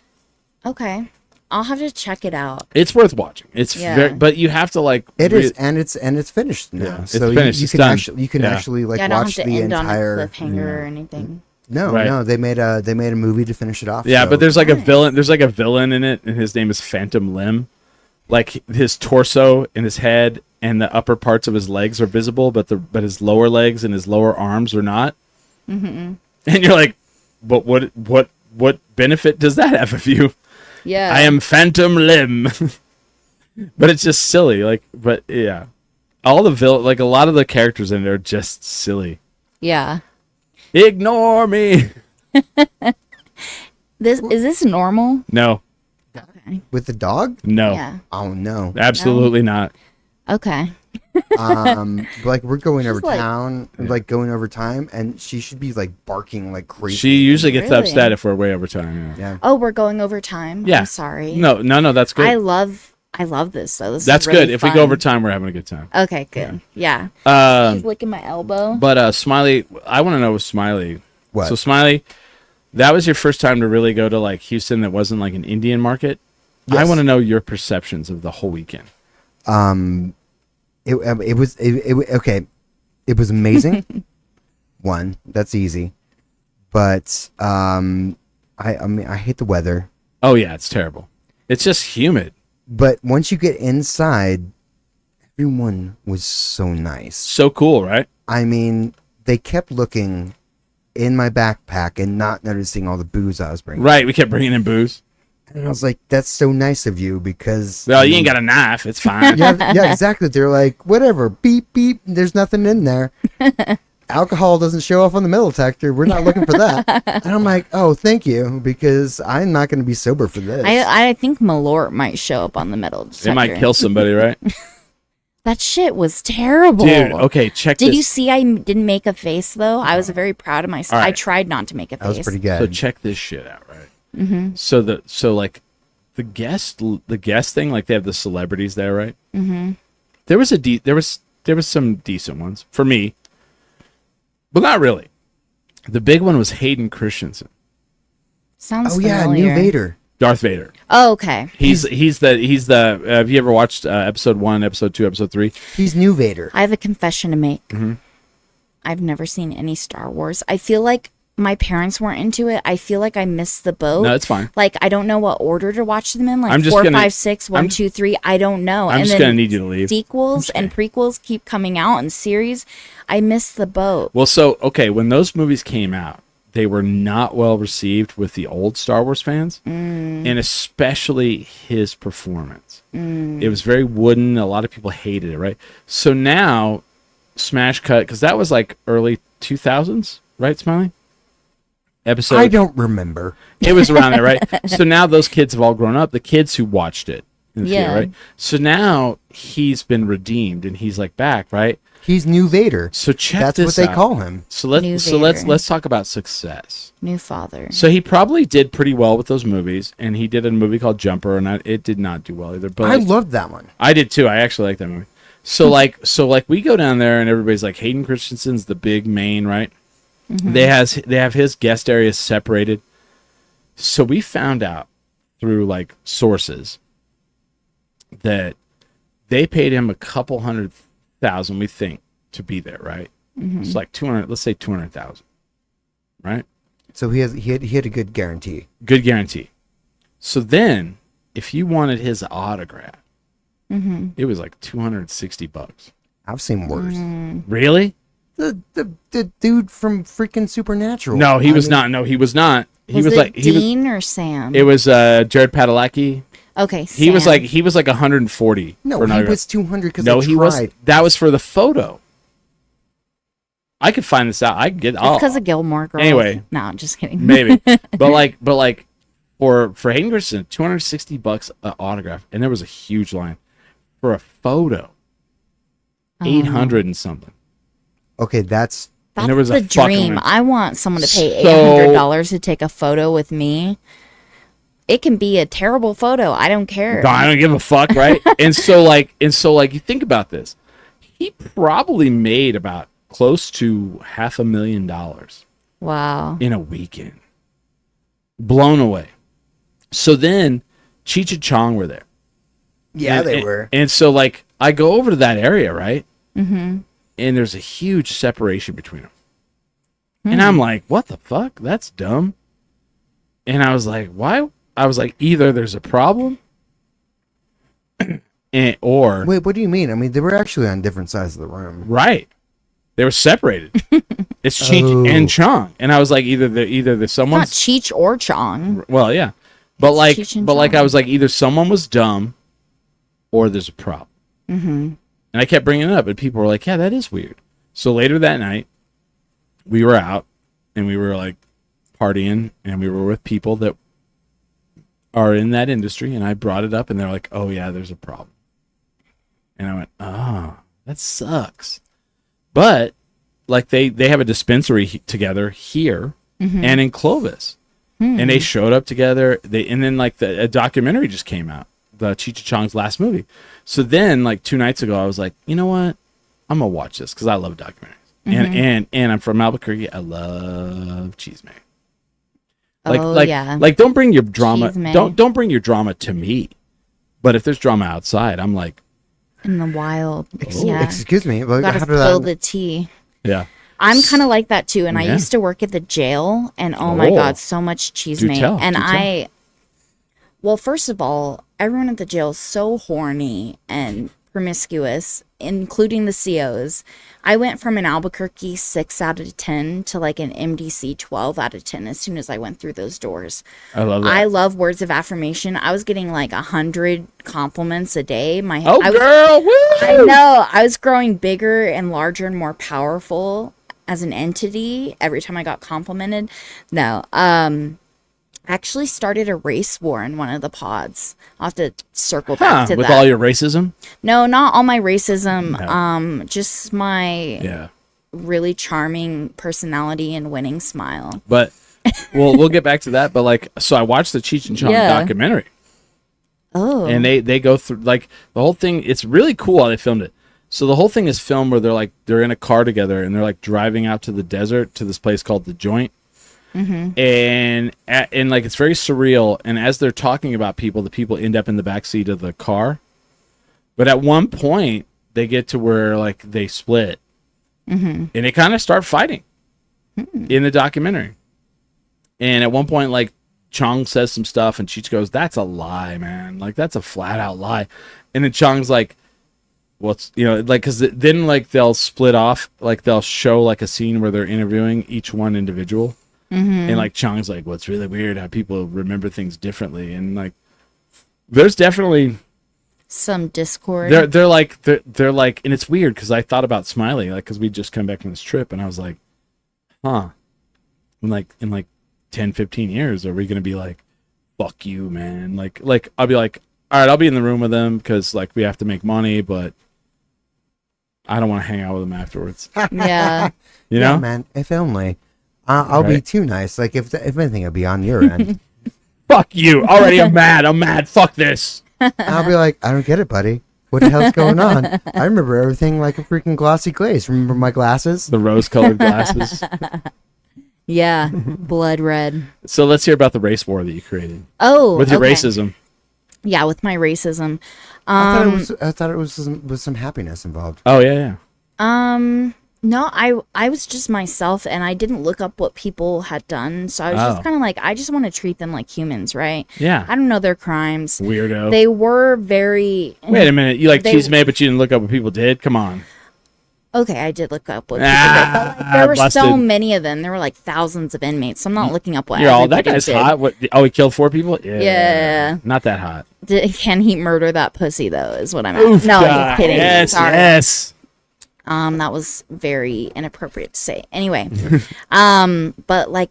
[SPEAKER 4] Okay, I'll have to check it out.
[SPEAKER 2] It's worth watching. It's very, but you have to like.
[SPEAKER 3] It is, and it's finished now.
[SPEAKER 2] Yeah,
[SPEAKER 3] so
[SPEAKER 2] it's finished.
[SPEAKER 3] You can actually like
[SPEAKER 4] I don't
[SPEAKER 3] watch
[SPEAKER 4] have to
[SPEAKER 3] the
[SPEAKER 4] end
[SPEAKER 3] entire
[SPEAKER 4] on a cliffhanger or anything.
[SPEAKER 3] No, they made a movie to finish it off.
[SPEAKER 2] Yeah,
[SPEAKER 3] so.
[SPEAKER 2] but there's like a villain. There's like a villain in it, and his name is Phantom Limb. like his torso and his head and the upper parts of his legs are visible, but his lower legs and his lower arms are not. Mm-hmm. And you're like, but what benefit does that have of you?
[SPEAKER 4] Yeah.
[SPEAKER 2] I am phantom limb. But it's just silly. Like, but yeah, all the like a lot of the characters in there are just silly.
[SPEAKER 4] Yeah.
[SPEAKER 2] Ignore me.
[SPEAKER 4] Is this normal?
[SPEAKER 2] No.
[SPEAKER 4] Okay.
[SPEAKER 3] With the dog?
[SPEAKER 2] No.
[SPEAKER 4] Yeah.
[SPEAKER 3] Oh no.
[SPEAKER 2] Absolutely not.
[SPEAKER 4] Okay.
[SPEAKER 3] Like we're going over
[SPEAKER 4] like-
[SPEAKER 3] town, like going over time, and she should be like barking like crazy.
[SPEAKER 2] She usually gets
[SPEAKER 4] Really?
[SPEAKER 2] upset if we're way over time. Yeah.
[SPEAKER 3] Yeah.
[SPEAKER 4] Oh, we're going over time.
[SPEAKER 2] Yeah.
[SPEAKER 4] I'm sorry.
[SPEAKER 2] No, that's good.
[SPEAKER 4] I love this though. This
[SPEAKER 2] That's
[SPEAKER 4] is really
[SPEAKER 2] good. If we go
[SPEAKER 4] fun.
[SPEAKER 2] over time, we're having a good time.
[SPEAKER 4] Okay, good. Yeah. She's licking my elbow.
[SPEAKER 2] But Smiley, I want to know with Smiley.
[SPEAKER 3] What?
[SPEAKER 2] So Smiley, that was your first time to really go to like Houston that wasn't like an Indian market. I
[SPEAKER 3] Yes.
[SPEAKER 2] want to know your perceptions of the whole weekend.
[SPEAKER 3] It was okay. It was amazing. One, that's easy. But I mean I hate the weather.
[SPEAKER 2] Oh yeah, it's terrible. It's just humid.
[SPEAKER 3] But once you get inside, everyone was so nice.
[SPEAKER 2] So cool, right?
[SPEAKER 3] I mean, they kept looking in my backpack and not noticing all the booze I was bringing.
[SPEAKER 2] Right. We kept bringing in booze.
[SPEAKER 3] And I was like, that's so nice of you because...
[SPEAKER 2] Well, you ain't got a knife. It's fine.
[SPEAKER 3] yeah, exactly. They're like, whatever, beep, beep, there's nothing in there. Alcohol doesn't show up on the metal detector. We're not looking for that. And I'm like, oh, thank you, because I'm not going to be sober for this.
[SPEAKER 4] I think Malort might show up on the metal detector.
[SPEAKER 2] It might kill somebody, right?
[SPEAKER 4] That shit was terrible.
[SPEAKER 2] Dude, okay, check
[SPEAKER 4] Did
[SPEAKER 2] this.
[SPEAKER 4] you see I didn't make a face, though? I was very proud of myself.
[SPEAKER 2] All right.
[SPEAKER 4] I tried not to make a face.
[SPEAKER 3] That was pretty good.
[SPEAKER 2] So check this shit out, right? Mm-hmm. So like the guest thing, like they have the celebrities there, right? Mm-hmm. There was some decent ones for me, but not really. The big one was Hayden Christensen,
[SPEAKER 4] Sounds
[SPEAKER 3] Oh, yeah,
[SPEAKER 4] familiar.
[SPEAKER 3] new Vader.
[SPEAKER 2] Darth Vader.
[SPEAKER 4] Oh, okay.
[SPEAKER 2] He's the. Have you ever watched episode 1, episode 2, episode 3?
[SPEAKER 3] He's new Vader.
[SPEAKER 4] I have a confession to make.
[SPEAKER 2] Mm-hmm.
[SPEAKER 4] I've never seen any Star Wars. I feel like my parents weren't into it. I feel like I missed the boat.
[SPEAKER 2] No, it's fine.
[SPEAKER 4] Like I don't know what order to watch them in. Like
[SPEAKER 2] I'm just
[SPEAKER 4] 4,
[SPEAKER 2] gonna-
[SPEAKER 4] 5, 6, 1, 2, 3. I don't know.
[SPEAKER 2] I'm
[SPEAKER 4] and
[SPEAKER 2] just
[SPEAKER 4] then
[SPEAKER 2] gonna need you to leave.
[SPEAKER 4] Sequels and prequels keep coming out in series. I missed the boat.
[SPEAKER 2] Well, so okay, when those movies came out, they were not well received with the old Star Wars fans, and especially his performance. It was very wooden. A lot of people hated it, right? So now, smash cut, because that was like early 2000s, right, Smiley? Episode.
[SPEAKER 3] I don't remember.
[SPEAKER 2] It was around there, right? So now those kids have all grown up. The kids who watched it, in the theater,
[SPEAKER 4] Yeah.
[SPEAKER 2] right? So now he's been redeemed, and he's like back, right?
[SPEAKER 3] He's new Vader.
[SPEAKER 2] So check
[SPEAKER 3] That's
[SPEAKER 2] this
[SPEAKER 3] what they
[SPEAKER 2] out.
[SPEAKER 3] call him.
[SPEAKER 2] So
[SPEAKER 4] New
[SPEAKER 2] let's
[SPEAKER 4] Vader.
[SPEAKER 2] talk about success.
[SPEAKER 4] New father.
[SPEAKER 2] So he probably did pretty well with those movies, and he did a movie called Jumper, and it did not do well either. But
[SPEAKER 3] I
[SPEAKER 2] like,
[SPEAKER 3] loved that one.
[SPEAKER 2] I did too. I actually like that movie. So like we go down there, and everybody's like Hayden Christensen's the big main, right? They have his guest areas separated. So we found out through like sources that they paid him a couple $100,000, we think, to be there, right? It's like 200. Let's say 200,000, right?
[SPEAKER 3] So he had a good guarantee.
[SPEAKER 2] Good guarantee. So then, if you wanted his autograph, it was like $260.
[SPEAKER 3] I've seen worse.
[SPEAKER 2] Really?
[SPEAKER 3] The dude from freaking Supernatural.
[SPEAKER 2] No, he
[SPEAKER 3] I
[SPEAKER 2] was
[SPEAKER 3] mean,
[SPEAKER 2] not. No, he was not. He was
[SPEAKER 4] it
[SPEAKER 2] like
[SPEAKER 4] Dean or Sam?
[SPEAKER 2] It was Jared Padalecki.
[SPEAKER 4] Okay,
[SPEAKER 2] He was
[SPEAKER 4] Sam.
[SPEAKER 2] like 140.
[SPEAKER 3] No,
[SPEAKER 2] for an
[SPEAKER 3] he
[SPEAKER 2] autograph.
[SPEAKER 3] was 200 because
[SPEAKER 2] No,
[SPEAKER 3] I
[SPEAKER 2] he was.
[SPEAKER 3] tried.
[SPEAKER 2] That was for the photo. I could find this out. I could get.
[SPEAKER 4] because of Gilmore Girls.
[SPEAKER 2] Anyway.
[SPEAKER 4] No, I'm just kidding.
[SPEAKER 2] Maybe, but like for Hayden Christensen, $260 an autograph, and there was a huge line for a photo. 800 and something.
[SPEAKER 3] Okay, that's
[SPEAKER 2] And there was
[SPEAKER 4] the
[SPEAKER 2] a fucking
[SPEAKER 4] dream.
[SPEAKER 2] line.
[SPEAKER 4] I want someone to pay
[SPEAKER 2] So-
[SPEAKER 4] $800 to take a photo with me. It can be a terrible photo. I don't care.
[SPEAKER 2] I don't give a fuck, right? and so like you think about this. He probably made about close to $500,000
[SPEAKER 4] Wow.
[SPEAKER 2] in a weekend. Blown away. So then Cheech and Chong were there.
[SPEAKER 3] yeah,
[SPEAKER 2] And-
[SPEAKER 3] they
[SPEAKER 2] and-
[SPEAKER 3] were.
[SPEAKER 2] And so like I go over to that area, right? Mm-hmm. And there's a huge separation between them. And I'm like, what the fuck? That's dumb. And I was like, why? I was like, either there's a problem or
[SPEAKER 3] Wait, what do you mean? I mean, they were actually on different sides of the room.
[SPEAKER 2] right. They were separated. It's Cheech and Chong, and I was like, either the
[SPEAKER 4] Not
[SPEAKER 2] someone's
[SPEAKER 4] Cheech or Chong.
[SPEAKER 2] well, yeah, but
[SPEAKER 4] It's
[SPEAKER 2] like,
[SPEAKER 4] Cheech and
[SPEAKER 2] but like, I
[SPEAKER 4] Chong.
[SPEAKER 2] was like, either someone was dumb, or there's a problem. Mm-hmm. And I kept bringing it up, and people were like, "Yeah, that is weird." So later that night, we were out, and we were like partying, and we were with people that are in that industry, and I brought it up, and they're like, "Oh yeah, there's a problem," and I went, "Oh, that sucks." But like they have a dispensary together here and in Clovis, and they showed up together. And then like a documentary just came out, the Cheech and Chong's last movie. So then like 2 nights ago, I was like, you know what, I'm gonna watch this because I love documentaries, and I'm from Albuquerque. I love Cheese Man. Like don't bring your drama. Don't bring your drama to me. But if there's drama outside, I'm like,
[SPEAKER 4] In the wild.
[SPEAKER 3] Excuse me. Well,
[SPEAKER 4] Gotta
[SPEAKER 3] how did
[SPEAKER 4] spill
[SPEAKER 3] that?
[SPEAKER 4] the tea.
[SPEAKER 2] yeah.
[SPEAKER 4] I'm kind of like that too, and I
[SPEAKER 2] Yeah.
[SPEAKER 4] used to work at the jail, and oh my god, so much cheese
[SPEAKER 2] Do
[SPEAKER 4] made.
[SPEAKER 2] tell,
[SPEAKER 4] And
[SPEAKER 2] do tell.
[SPEAKER 4] well, first of all, everyone at the jail is so horny and promiscuous, including the COs. I went from an Albuquerque 6 out of 10 to like an MDC 12 out of 10 as soon as I went through those doors.
[SPEAKER 2] I love that.
[SPEAKER 4] I love words of affirmation. I was getting like 100 compliments a day.
[SPEAKER 2] Oh,
[SPEAKER 4] I was,
[SPEAKER 2] girl, woo!
[SPEAKER 4] I know. I was growing bigger and larger and more powerful as an entity every time I got complimented. No. I actually started a race war in one of the pods. I'll have to circle back to
[SPEAKER 2] With
[SPEAKER 4] that.
[SPEAKER 2] all your racism?
[SPEAKER 4] No, not all my racism.
[SPEAKER 2] No.
[SPEAKER 4] Just my
[SPEAKER 2] Yeah.
[SPEAKER 4] really charming personality and winning smile.
[SPEAKER 2] But we'll get back to that. But like, so I watched the Cheech and Chong
[SPEAKER 4] Yeah.
[SPEAKER 2] documentary,
[SPEAKER 4] Oh.
[SPEAKER 2] and they go through like the whole thing. It's really cool how they filmed it. So the whole thing is filmed where they're in a car together and they're like driving out to the desert to this place called the Joint. And like it's very surreal. And as they're talking about people, the people end up in the back seat of the car. But at one point, they get to where like they split, and they kind of start fighting in the documentary. And at one point, like Chong says some stuff, and Cheech goes, "That's a lie, man. Like that's a flat out lie." And then Chong's like, "What's like?" Because then like they'll split off, like they'll show like a scene where they're interviewing each one individual. And like Chong's like, what's really weird how people remember things differently, and like there's definitely
[SPEAKER 4] Some discord.
[SPEAKER 2] they're like, and it's weird because I thought about Smiley, like because we just come back from this trip, and I was like, in like 10, 15 years, are we gonna be like, fuck you, man? Like I'll be like, all right, I'll be in the room with them because like we have to make money, but I don't want to hang out with them afterwards.
[SPEAKER 4] Yeah.
[SPEAKER 2] You
[SPEAKER 3] Yeah,
[SPEAKER 2] know,
[SPEAKER 3] man. If only. I'll be
[SPEAKER 2] Right.
[SPEAKER 3] too nice. Like if anything, I'll be on your end.
[SPEAKER 2] fuck you. Already, I'm mad. I'm mad. Fuck this.
[SPEAKER 3] I'll be like, I don't get it, buddy. What the hell's going on? I remember everything like a freaking glossy glaze. Remember my glasses?
[SPEAKER 2] The rose-colored glasses.
[SPEAKER 4] Yeah. Blood red.
[SPEAKER 2] So let's hear about the race war that you created
[SPEAKER 4] Oh.
[SPEAKER 2] with your
[SPEAKER 4] okay.
[SPEAKER 2] racism.
[SPEAKER 4] Yeah, with my racism.
[SPEAKER 3] I thought it was some happiness involved.
[SPEAKER 2] Oh yeah.
[SPEAKER 4] No, I was just myself, and I didn't look up what people had done. So I was just
[SPEAKER 2] Oh.
[SPEAKER 4] kind of like, I just want to treat them like humans, right?
[SPEAKER 2] Yeah.
[SPEAKER 4] I don't know their crimes.
[SPEAKER 2] Weirdo.
[SPEAKER 4] They were very.
[SPEAKER 2] Wait a minute. You like
[SPEAKER 4] They-
[SPEAKER 2] cheese made, but you didn't look up what people did? Come on.
[SPEAKER 4] Okay, I did look up what people did, but like, there were so
[SPEAKER 2] busted.
[SPEAKER 4] many of them. There were like thousands of inmates. So I'm not looking up what
[SPEAKER 2] You're all, that
[SPEAKER 4] everybody
[SPEAKER 2] guy's
[SPEAKER 4] did.
[SPEAKER 2] hot. What? Oh, he killed 4 people?
[SPEAKER 4] Yeah.
[SPEAKER 2] Not that hot.
[SPEAKER 4] Can he murder that pussy though? Is what I'm
[SPEAKER 2] Oof,
[SPEAKER 4] asking. No,
[SPEAKER 2] God.
[SPEAKER 4] I'm just kidding.
[SPEAKER 2] Yes,
[SPEAKER 4] Sorry.
[SPEAKER 2] yes.
[SPEAKER 4] That was very inappropriate to say. Anyway, but like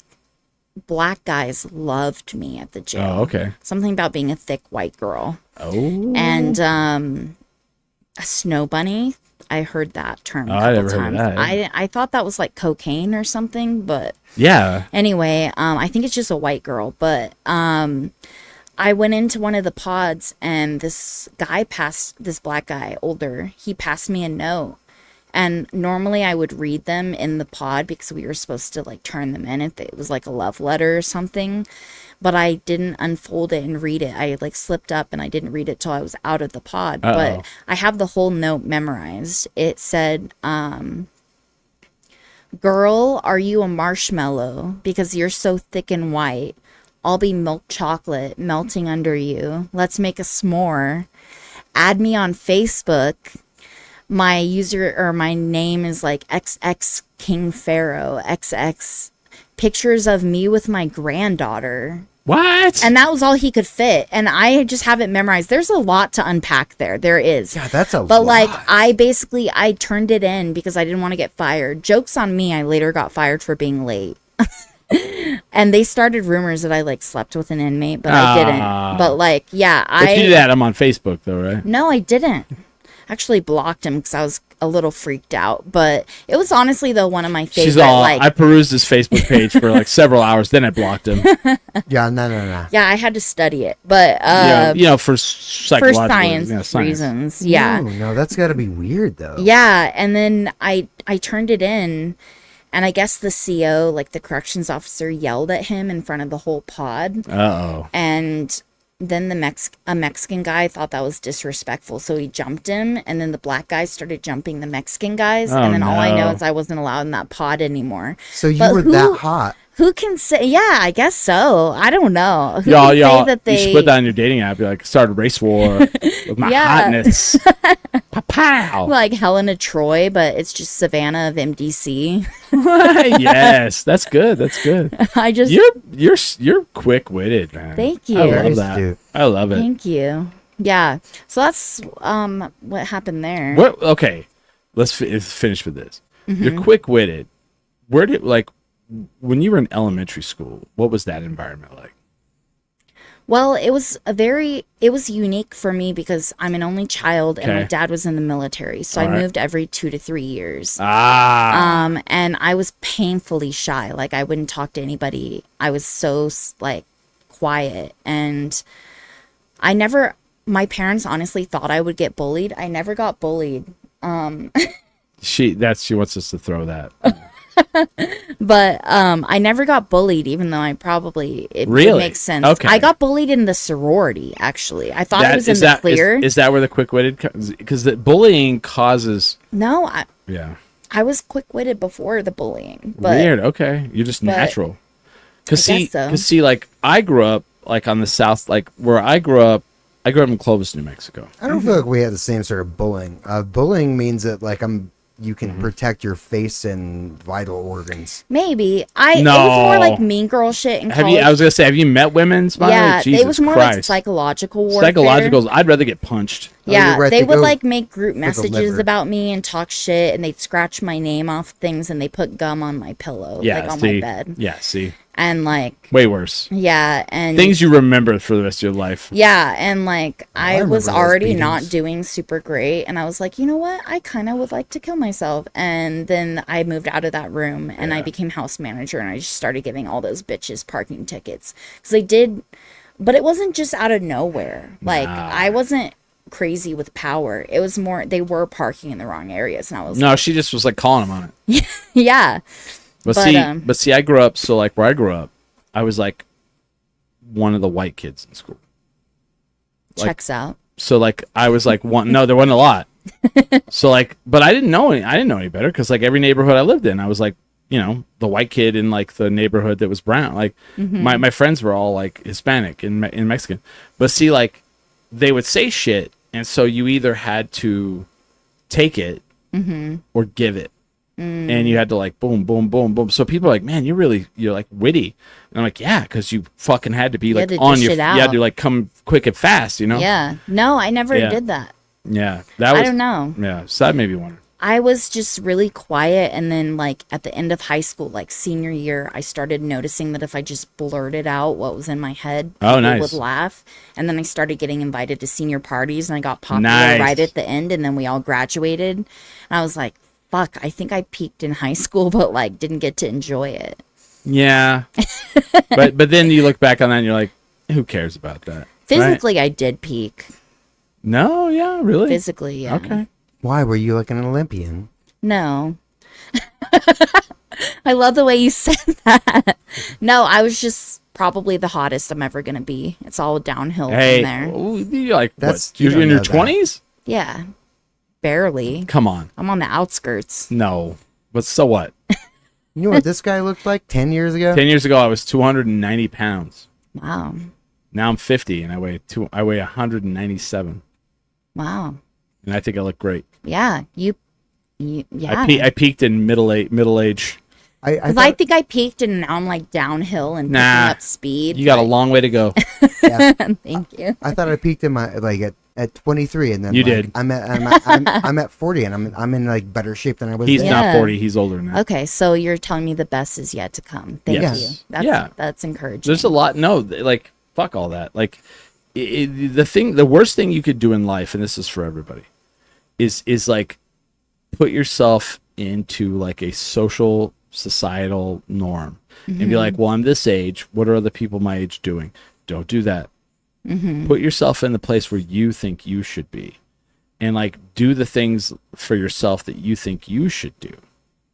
[SPEAKER 4] black guys loved me at the jail.
[SPEAKER 2] Oh, okay.
[SPEAKER 4] Something about being a thick white girl.
[SPEAKER 2] Oh.
[SPEAKER 4] And a snow bunny. I heard that term.
[SPEAKER 2] Oh,
[SPEAKER 4] A
[SPEAKER 2] I
[SPEAKER 4] couple
[SPEAKER 2] never heard of
[SPEAKER 4] times.
[SPEAKER 2] that.
[SPEAKER 4] I thought that was like cocaine or something, but
[SPEAKER 2] Yeah.
[SPEAKER 4] anyway, I think it's just a white girl. But I went into one of the pods, and this black guy, older, he passed me a note. And normally I would read them in the pod because we were supposed to like turn them in if it was like a love letter or something. But I didn't unfold it and read it. I like slipped up and I didn't read it till I was out of the pod.
[SPEAKER 2] Uh-oh.
[SPEAKER 4] But I have the whole note memorized. It said, girl, are you a marshmallow? Because you're so thick and white. I'll be milk chocolate melting under you. Let's make a s'more. add me on Facebook. My user or my name is like XX King Pharaoh, XX pictures of me with my granddaughter.
[SPEAKER 2] What?
[SPEAKER 4] And that was all he could fit. And I just have it memorized. There's a lot to unpack there. There is.
[SPEAKER 3] Yeah, that's a lot.
[SPEAKER 4] But like I turned it in because I didn't want to get fired. Joke's on me. I later got fired for being late. And they started rumors that I like slept with an inmate, but I didn't. But like, yeah,
[SPEAKER 2] If you do that, I'm on Facebook though, right?
[SPEAKER 4] No, I didn't. Actually blocked him because I was a little freaked out. But it was honestly though one of my favorite.
[SPEAKER 2] She's all. I perused his Facebook page for like several hours, then I blocked him.
[SPEAKER 3] Yeah, no.
[SPEAKER 4] Yeah, I had to study it, but
[SPEAKER 2] for psychological
[SPEAKER 4] science reasons. Yeah,
[SPEAKER 3] No, that's got to be weird though.
[SPEAKER 4] yeah, and then I turned it in, and I guess the CO, like the corrections officer, yelled at him in front of the whole pod.
[SPEAKER 2] Uh-oh.
[SPEAKER 4] And then a Mexican guy thought that was disrespectful, so he jumped him, and then the black guys started jumping the Mexican guys, and then all I know is I wasn't allowed in that pod anymore.
[SPEAKER 3] So you were that hot.
[SPEAKER 4] Who can say? Yeah, I guess so. I don't know. Who
[SPEAKER 2] Y'all,
[SPEAKER 4] can say that
[SPEAKER 2] you should put that on your dating app. You're like, start a race war with my hotness. Pow.
[SPEAKER 4] Like Helena Troy, but it's just Savannah of MDC.
[SPEAKER 2] Yes, that's good. That's good.
[SPEAKER 4] I just
[SPEAKER 2] You're quick-witted, man.
[SPEAKER 4] Thank you.
[SPEAKER 2] I love that.
[SPEAKER 3] Cute.
[SPEAKER 2] I love it.
[SPEAKER 4] Thank you. Yeah. So that's what happened there.
[SPEAKER 2] What? Okay, let's finish with this.
[SPEAKER 4] Mm-hmm.
[SPEAKER 2] You're quick-witted. Where did when you were in elementary school, what was that environment like?
[SPEAKER 4] Well, it was unique for me because I'm an only child and my dad was in the military. So I moved every 2 to 3 years. And I was painfully shy. Like I wouldn't talk to anybody. I was so like quiet, and my parents honestly thought I would get bullied. I never got bullied.
[SPEAKER 2] She wants us to throw that.
[SPEAKER 4] But I never got bullied, even though it
[SPEAKER 2] really
[SPEAKER 4] would make sense.
[SPEAKER 2] Okay.
[SPEAKER 4] I got bullied in the sorority, actually. I thought it was in the clear.
[SPEAKER 2] Is that where the quick-witted? Because the bullying causes.
[SPEAKER 4] No, I was quick-witted before the bullying. But,
[SPEAKER 2] weird. Okay, you're just natural. Because see, like I grew up like on the south, like where I grew up. I grew up in Clovis, New Mexico.
[SPEAKER 3] I don't feel like we had the same sort of bullying. Bullying means that like you can protect your face and vital organs.
[SPEAKER 4] Maybe. It was more like mean girl shit in college.
[SPEAKER 2] I was going to say, have you met women?
[SPEAKER 4] Yeah,
[SPEAKER 2] Jesus
[SPEAKER 4] it was more
[SPEAKER 2] Christ.
[SPEAKER 4] like psychological warfare.
[SPEAKER 2] Psychologicals, I'd rather get punched.
[SPEAKER 4] Yeah,
[SPEAKER 3] right,
[SPEAKER 4] they would like make group
[SPEAKER 3] the
[SPEAKER 4] messages
[SPEAKER 3] liver.
[SPEAKER 4] about me and talk shit, and they'd scratch my name off things, and they put gum on my pillow, like on my bed.
[SPEAKER 2] Yeah, see.
[SPEAKER 4] And like
[SPEAKER 2] way worse.
[SPEAKER 4] Yeah, and
[SPEAKER 2] things you remember for the rest of your life.
[SPEAKER 4] Yeah, and like I was already
[SPEAKER 3] beatings.
[SPEAKER 4] not doing super great, and I was like, you know what? I kind of would like to kill myself. And then I moved out of that room, and I became house manager, and I just started giving all those bitches parking tickets because they did, but it wasn't just out of nowhere. Like I wasn't crazy with power. It was more they were parking in the wrong areas, and I was
[SPEAKER 2] she just was like calling them on
[SPEAKER 4] it. Yeah.
[SPEAKER 2] But see, I grew up, so like where I grew up, I was like one of the white kids in school.
[SPEAKER 4] Checks out.
[SPEAKER 2] So like I was like one. No, there wasn't a lot. So like, but I didn't know any better because like every neighborhood I lived in, I was like, the white kid in like the neighborhood that was brown. Like my friends were all like Hispanic and Mexican. But see, like they would say shit, and so you either had to take it or give it. And you had to like boom, boom, boom, boom. So people are like, man, you're like witty. And I'm like, yeah, because you fucking had to be like on your, you had to like come quick and fast,
[SPEAKER 4] Yeah. No, I never did that.
[SPEAKER 2] Yeah. I
[SPEAKER 4] don't know.
[SPEAKER 2] Yeah. So that made me wonder.
[SPEAKER 4] I was just really quiet. And then like at the end of high school, like senior year, I started noticing that if I just blurted out what was in my head, people would laugh. And then I started getting invited to senior parties, and I got popular right at the end. And then we all graduated. And I was like, fuck, I think I peaked in high school, but like didn't get to enjoy it.
[SPEAKER 2] Yeah. but then you look back on that and you're like, who cares about that?
[SPEAKER 4] Physically, right? I did peak.
[SPEAKER 2] No, yeah, really?
[SPEAKER 4] Physically, yeah.
[SPEAKER 2] Okay.
[SPEAKER 3] Why? Were you like an Olympian?
[SPEAKER 4] No. I love the way you said that. No, I was just probably the hottest I'm ever going to be. It's all downhill from there.
[SPEAKER 2] You're like, you're in your 20s?
[SPEAKER 4] Yeah. Barely.
[SPEAKER 2] Come on.
[SPEAKER 4] I'm on the outskirts.
[SPEAKER 2] No. But so what?
[SPEAKER 3] You know what this guy looked like 10 years ago?
[SPEAKER 2] 10 years ago, I was 290 pounds.
[SPEAKER 4] Wow.
[SPEAKER 2] Now I'm 50, and I weigh 197.
[SPEAKER 4] Wow.
[SPEAKER 2] And I think I look great.
[SPEAKER 4] Yeah. Yeah.
[SPEAKER 2] I peaked in middle age.
[SPEAKER 4] I think I peaked and now I'm like downhill and picking up speed.
[SPEAKER 2] You got a long way to go.
[SPEAKER 3] Yeah.
[SPEAKER 4] Thank you.
[SPEAKER 3] I thought I peaked in my at 23, and then
[SPEAKER 2] You
[SPEAKER 3] like,
[SPEAKER 2] did.
[SPEAKER 3] I'm at 40, and I'm in like better shape than I was.
[SPEAKER 2] He's
[SPEAKER 3] then.
[SPEAKER 2] not
[SPEAKER 4] Yeah.
[SPEAKER 2] 40. He's older than that.
[SPEAKER 4] Okay, so you're telling me the best is yet to come. Thank
[SPEAKER 2] Yes.
[SPEAKER 4] you.
[SPEAKER 2] Yeah.
[SPEAKER 4] That's encouraging.
[SPEAKER 2] There's a lot. No, like fuck all that. Like the worst thing you could do in life, and this is for everybody, is like put yourself into like a social societal norm and be like, well, I'm this age. What are other people my age doing? Don't do that. Put yourself in the place where you think you should be, and like do the things for yourself that you think you should do.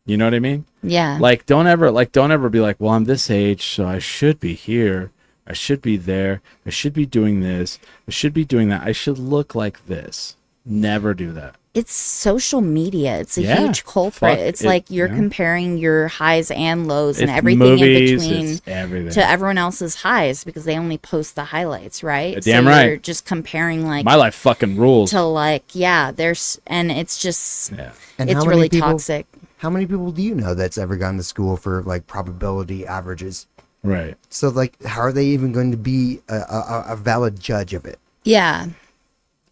[SPEAKER 2] You know what I mean?
[SPEAKER 4] Yeah.
[SPEAKER 2] Like don't ever be like, well, I'm this age, so I should be here. I should be there. I should be doing this. I should be doing that. I should look like this. Never do that.
[SPEAKER 4] It's social media. It's a
[SPEAKER 2] Yeah,
[SPEAKER 4] huge culprit.
[SPEAKER 2] fuck
[SPEAKER 4] It's
[SPEAKER 2] it,
[SPEAKER 4] like you're
[SPEAKER 2] yeah.
[SPEAKER 4] comparing your highs and lows and
[SPEAKER 2] It's
[SPEAKER 4] everything
[SPEAKER 2] movies,
[SPEAKER 4] in between
[SPEAKER 2] it's everything.
[SPEAKER 4] to everyone else's highs because they only post the highlights, right?
[SPEAKER 2] Damn
[SPEAKER 4] so
[SPEAKER 2] right.
[SPEAKER 4] You're just comparing like
[SPEAKER 2] My life fucking rules.
[SPEAKER 4] to like, yeah, and it's just,
[SPEAKER 2] Yeah.
[SPEAKER 3] And
[SPEAKER 4] it's
[SPEAKER 3] how many
[SPEAKER 4] really
[SPEAKER 3] people-
[SPEAKER 4] toxic.
[SPEAKER 3] How many people do you know that's ever gone to school for like probability averages?
[SPEAKER 2] Right.
[SPEAKER 3] So like, how are they even going to be a valid judge of it?
[SPEAKER 4] Yeah.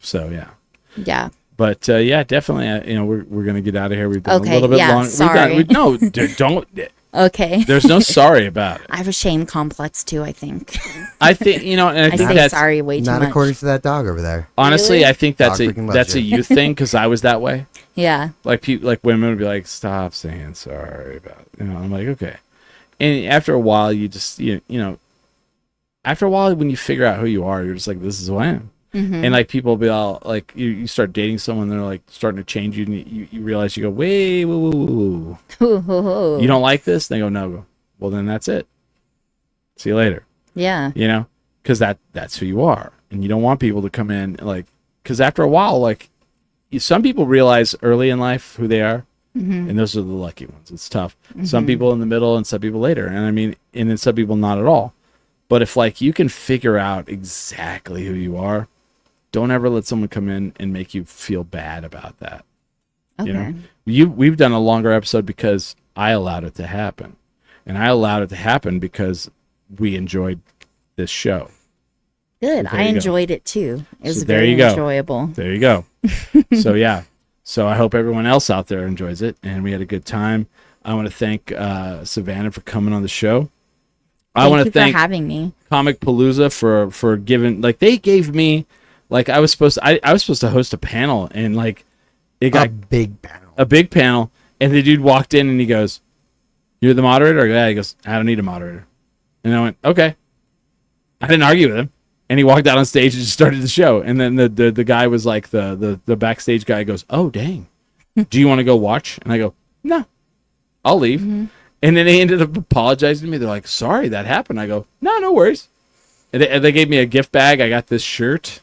[SPEAKER 2] So yeah.
[SPEAKER 4] Yeah.
[SPEAKER 2] But yeah, definitely. We're gonna get out of here. We've been
[SPEAKER 4] Okay,
[SPEAKER 2] a little bit
[SPEAKER 4] yeah,
[SPEAKER 2] long.
[SPEAKER 4] sorry.
[SPEAKER 2] No, don't.
[SPEAKER 4] Okay.
[SPEAKER 2] There's no sorry about it.
[SPEAKER 4] I have a shame complex too, I think.
[SPEAKER 2] I think and I
[SPEAKER 4] I
[SPEAKER 2] think
[SPEAKER 4] say
[SPEAKER 2] that's
[SPEAKER 4] sorry way too
[SPEAKER 3] Not
[SPEAKER 4] much.
[SPEAKER 3] according to that dog over there.
[SPEAKER 2] honestly.
[SPEAKER 4] Really?
[SPEAKER 2] I think that's
[SPEAKER 3] Dog freaking loves
[SPEAKER 2] that's a
[SPEAKER 3] you.
[SPEAKER 2] youth thing because I was that way.
[SPEAKER 4] Yeah.
[SPEAKER 2] Like people, like women would be like, "Stop saying sorry about." I'm like, okay. And after a while, you just after a while, when you figure out who you are, you're just like, "This is who I am." And like people will be all like, you start dating someone, they're like starting to change you, and you realize you go, wait, whoa. You don't like this? They go, no. Well, then that's it. See you later.
[SPEAKER 4] Yeah.
[SPEAKER 2] Because that's who you are, and you don't want people to come in like, because after a while, like some people realize early in life who they are, and those are the lucky ones. It's tough. Some people in the middle, and some people later, and then some people not at all. But if like you can figure out exactly who you are, don't ever let someone come in and make you feel bad about that.
[SPEAKER 4] Okay.
[SPEAKER 2] We've done a longer episode because I allowed it to happen, and I allowed it to happen because we enjoyed this show.
[SPEAKER 4] Good.
[SPEAKER 2] So there
[SPEAKER 4] I
[SPEAKER 2] you go.
[SPEAKER 4] enjoyed it too. It was
[SPEAKER 2] So there
[SPEAKER 4] very
[SPEAKER 2] you go.
[SPEAKER 4] enjoyable.
[SPEAKER 2] There you go. So yeah. So I hope everyone else out there enjoys it, and we had a good time. I want to thank Savannah for coming on the show. I want to
[SPEAKER 4] Thank you
[SPEAKER 2] thank
[SPEAKER 4] for having me.
[SPEAKER 2] Comic Palooza for giving, like, they gave me, like, I was supposed to host a panel, and like it got
[SPEAKER 3] A big panel.
[SPEAKER 2] a big panel, and the dude walked in and he goes, "You're the moderator?" Yeah. He goes, "I don't need a moderator." And I went, "Okay." I didn't argue with him, and he walked out on stage and just started the show. And then the guy was like, the backstage guy goes, "Oh dang, do you want to go watch?" And I go, "No, I'll leave." And then they ended up apologizing to me. They're like, "Sorry that happened." I go, No worries." And they gave me a gift bag. I got this shirt,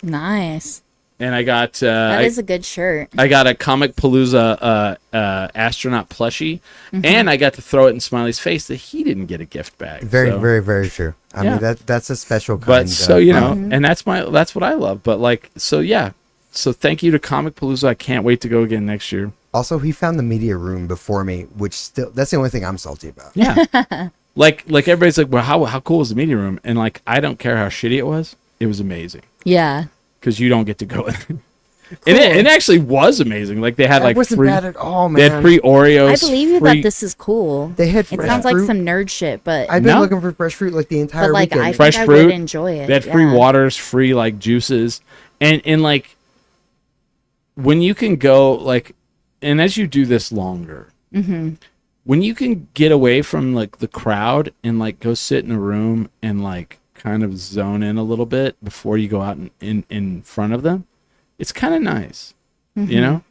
[SPEAKER 4] Nice.
[SPEAKER 2] and I got
[SPEAKER 4] That is a good shirt.
[SPEAKER 2] I got a Comic Palooza astronaut plushie, and I got to throw it in Smiley's face that he didn't get a gift bag.
[SPEAKER 3] Very,
[SPEAKER 2] So-
[SPEAKER 3] very, very true. I
[SPEAKER 2] Yeah.
[SPEAKER 3] mean, that's a special kind.
[SPEAKER 2] But so
[SPEAKER 3] of,
[SPEAKER 2] and that's what I love. But like, so yeah, so thank you to Comic Palooza. I can't wait to go again next year.
[SPEAKER 3] Also, he found the media room before me, which that's the only thing I'm salty about.
[SPEAKER 2] Yeah, like everybody's like, well, how cool was the media room? And like, I don't care how shitty it was amazing
[SPEAKER 4] Yeah.
[SPEAKER 2] because you don't get to go in. And it actually was amazing. Like they had
[SPEAKER 3] That
[SPEAKER 2] like
[SPEAKER 3] wasn't
[SPEAKER 2] free,
[SPEAKER 3] bad at all, man.
[SPEAKER 2] they had free Oreos.
[SPEAKER 4] I believe you
[SPEAKER 2] free,
[SPEAKER 4] that this is cool.
[SPEAKER 3] They had
[SPEAKER 4] It
[SPEAKER 3] fresh
[SPEAKER 4] sounds like
[SPEAKER 3] fruit.
[SPEAKER 4] some nerd shit, but
[SPEAKER 3] I've been
[SPEAKER 2] No.
[SPEAKER 3] looking for fresh fruit like the entire
[SPEAKER 4] but like
[SPEAKER 3] weekend.
[SPEAKER 4] I
[SPEAKER 2] Fresh
[SPEAKER 4] think I
[SPEAKER 2] fruit.
[SPEAKER 4] would enjoy it.
[SPEAKER 2] They had free
[SPEAKER 4] yeah.
[SPEAKER 2] waters, free like juices, and like when you can go like, and as you do this longer, when you can get away from like the crowd and like go sit in a room and like kind of zone in a little bit before you go out in front of them, it's kind of nice, you know.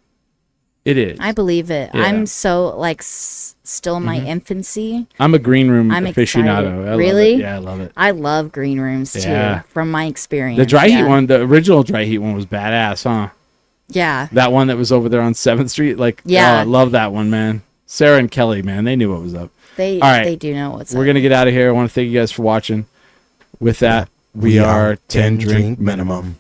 [SPEAKER 2] It is.
[SPEAKER 4] I believe it.
[SPEAKER 2] Yeah.
[SPEAKER 4] I'm so like still in my infancy.
[SPEAKER 2] I'm a green room
[SPEAKER 4] I'm
[SPEAKER 2] aficionado.
[SPEAKER 4] excited.
[SPEAKER 2] I love
[SPEAKER 4] Really?
[SPEAKER 2] it. Yeah, I love it.
[SPEAKER 4] I love green rooms too,
[SPEAKER 2] Yeah.
[SPEAKER 4] from my experience.
[SPEAKER 2] The dry heat
[SPEAKER 4] yeah.
[SPEAKER 2] one, the original dry heat one was badass, huh?
[SPEAKER 4] Yeah.
[SPEAKER 2] That one that was over there on 7th Street, like,
[SPEAKER 4] Yeah.
[SPEAKER 2] oh, I love that one, man. Sarah and Kelly, man, they knew what was up.
[SPEAKER 4] They
[SPEAKER 2] All right.
[SPEAKER 4] they do know what's
[SPEAKER 2] We're
[SPEAKER 4] up.
[SPEAKER 2] going to get out of here. I want to thank you guys for watching. With that, we are 10 drink minimum.